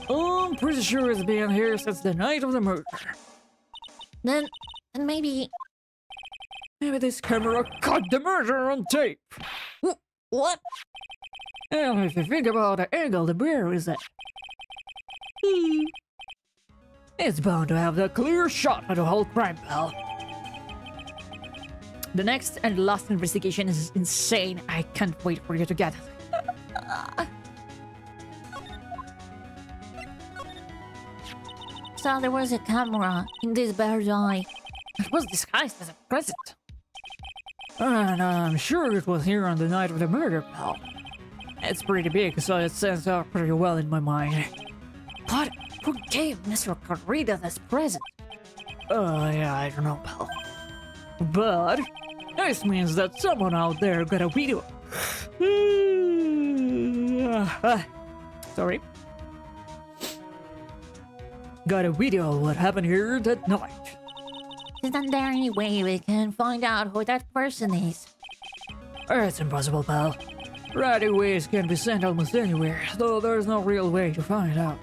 I'm pretty sure it's been here since the night of the murder. Then maybe... Maybe this camera caught the murder on tape. What? And if you think about the angle the bear is at. It's bound to have the clear shot at the whole crime, pal. The next and last investigation is insane. I can't wait for you to get it. So there was a camera in this bear's eye. It was disguised as a present. And I'm sure it was here on the night of the murder, pal. It's pretty big, so it stands out pretty well in my mind. But who gave Mr. Corrida this present? Yeah, I don't know, pal. But this means that someone out there got a video. Sorry. Got a video of what happened here that night. Isn't there any way we can find out who that person is? It's impossible, pal. Radiowaves can be sent almost anywhere, though there's no real way to find out.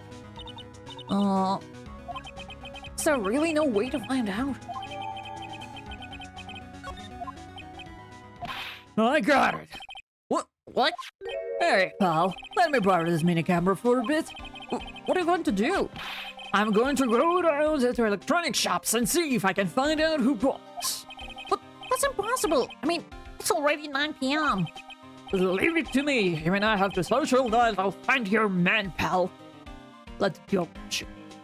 Is there really no way to find out? I got it. What? Hey, pal, let me borrow this mini camera for a bit. What are you going to do? I'm going to go down to electronic shops and see if I can find out who bought this. But that's impossible. I mean, it's already 9 p.m. Leave it to me. You and I have to socialize. I'll find your man, pal. Let's go.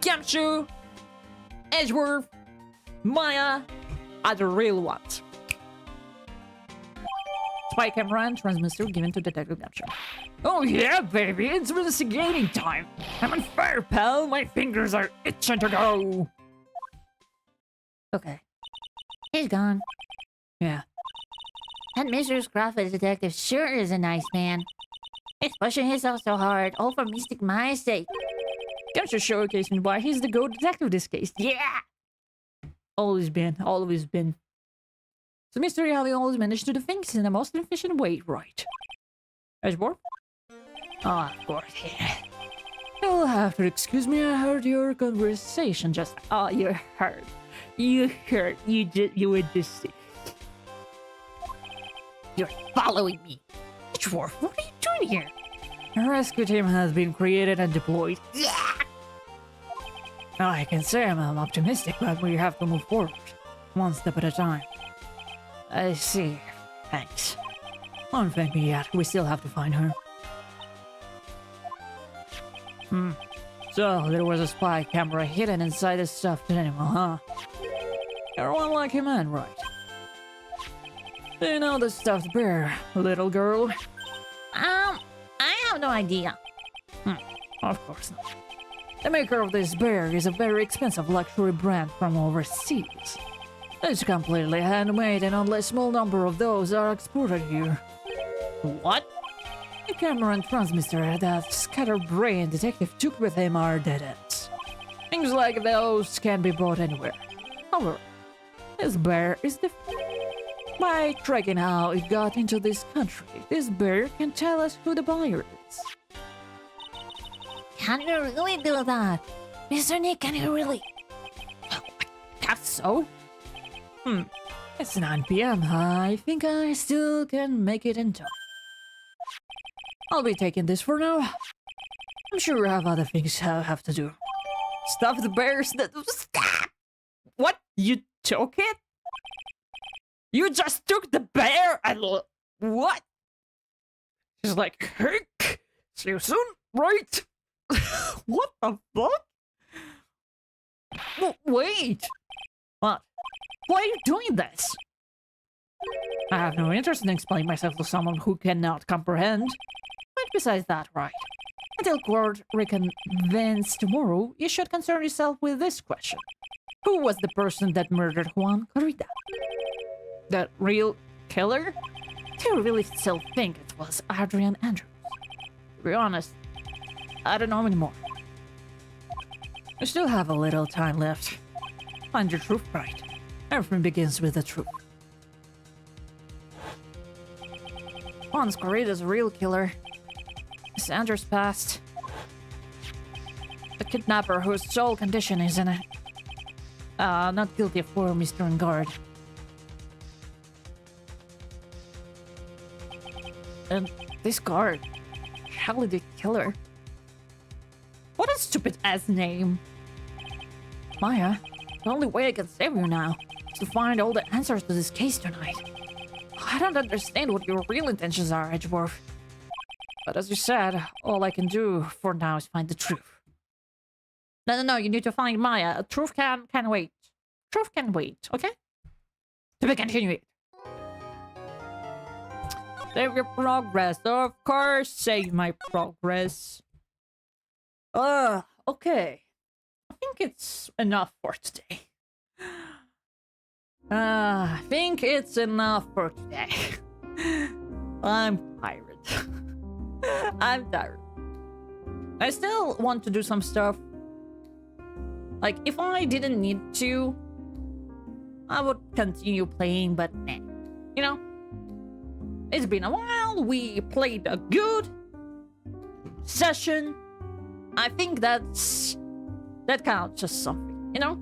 Gamshu, Edgeworth, Maya are the real ones. Spy camera and transmitter given to Detective Gamshu. Oh yeah, baby, it's investigating time. I'm on fire, pal. My fingers are itching to go. Okay. He's gone. Yeah. That Mr. Scruffy detective sure is a nice man. He's pushing himself so hard, all for Mystic Maya's sake. Gamshu showcasing why he's the go detective this case. Yeah! Always been. It's a mystery how he always managed to do things in the most efficient way, right? Edgeworth? Oh, of course, yeah. You'll have to excuse me, I heard your conversation just... Oh, you heard. You were just... You're following me. Edgeworth, what are you doing here? A rescue team has been created and deployed. Yeah! I can say I'm optimistic, but we have to move forward. One step at a time. I see. Thanks. Don't thank me yet. We still have to find her. So, there was a spy camera hidden inside this stuffed animal, huh? You're one lucky man, right? Do you know the stuffed bear, little girl? I have no idea. Of course not. The maker of this bear is a very expensive luxury brand from overseas. It's completely handmade and only a small number of those are exported here. What? The camera and transmitter that scatterbrained detective took with him are dead ends. Things like those can be bought anywhere. However, this bear is different. By tracking how it got into this country, this bear can tell us who the buyer is. Can you really do that? Mr. Nick, can you really? Guess so. It's 9 p.m. I think I still can make it in time. I'll be taking this for now. I'm sure I have other things I have to do. Stuff the bears that... Stop! What? You took it? You just took the bear and... What? She's like, hey, see you soon, right? What the fuck? Wait! What? Why are you doing this? I have no interest in explaining myself to someone who cannot comprehend. But besides that, right? Until court reconvenes tomorrow, you should concern yourself with this question. Who was the person that murdered Juan Corrida? The real killer? Do you really still think it was Adrian Andrews? To be honest, I don't know anymore. You still have a little time left. Find your truth, right? Everything begins with the truth. Juan Corrida's a real killer. Miss Andrews passed. The kidnapper whose sole condition is in it. Not guilty of for Mr. on guard. And this guard, Charlie the Killer. What a stupid ass name. Maya, the only way I can save you now is to find all the answers to this case tonight. I don't understand what your real intentions are, Edgeworth. But as you said, all I can do for now is find the truth. No, you need to find Maya. Truth can wait. Truth can wait, okay? To be continued. Save your progress. Of course, save my progress. Okay. I think it's enough for today. I think it's enough for today. I'm tired. I'm tired. I still want to do some stuff. Like, if I didn't need to, I would continue playing, but nah. You know? It's been a while. We played a good session. I think that counts as something, you know?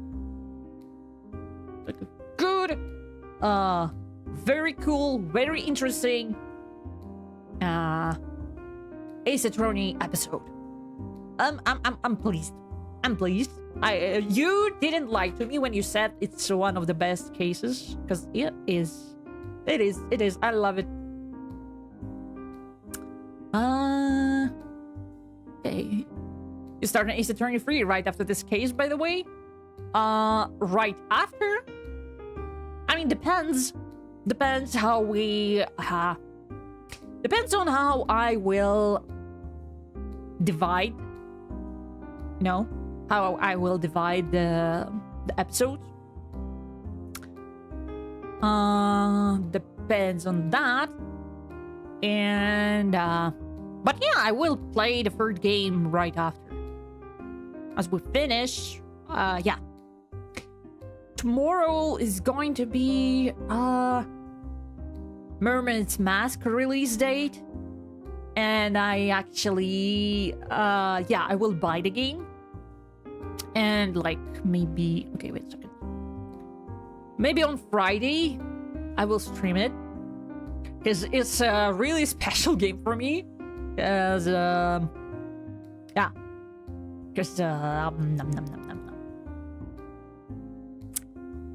Like a good, very cool, very interesting Ace Attorney episode. I'm pleased. I'm pleased. You didn't lie to me when you said it's one of the best cases, because it is. It is. I love it. Okay. You start an Ace Attorney 3 right after this case, by the way. Right after? I mean, depends. Depends how we... depends on how I will divide. You know? How I will divide the episodes. Depends on that. And, but yeah, I will play the third game right after. As we finish, yeah. Tomorrow is going to be, Mermaid's Mask release date. And I actually, yeah, I will buy the game. And, like, maybe, okay, wait a second. Maybe on Friday, I will stream it. Because it's a really special game for me. Because, yeah. Because,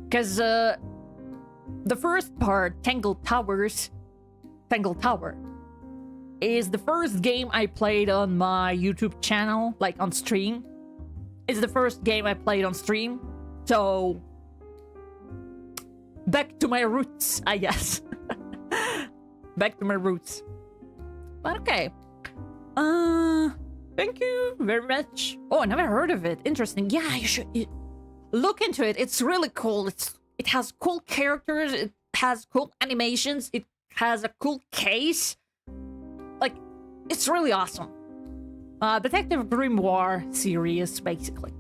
Because, the first part, Tangled Tower, is the first game I played on my YouTube channel, like on stream. It's the first game I played on stream. So, back to my roots, I guess. Back to my roots. But okay. Thank you very much. Oh, I never heard of it. Interesting. Yeah, you should look into it. It's really cool. It has cool characters. It has cool animations. It has a cool case. Like, it's really awesome. Detective Grimoire series, basically.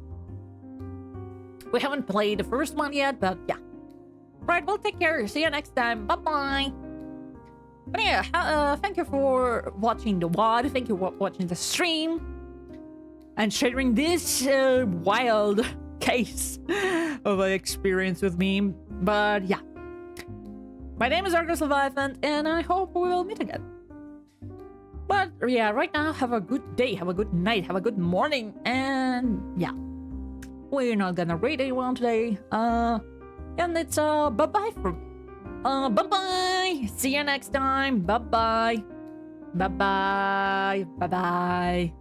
We haven't played the first one yet, but yeah. Right, well, take care. See you next time. Bye-bye. But yeah, thank you for watching the VOD. Thank you for watching the stream. And sharing this wild case of an experience with me. But yeah. My name is arguslevi, and I hope we will meet again. But yeah, right now, have a good day, have a good night, have a good morning, and yeah. We're not gonna rate anyone today. And it's bye-bye from me. Bye-bye. See you next time. Bye-bye. Bye-bye. Bye-bye.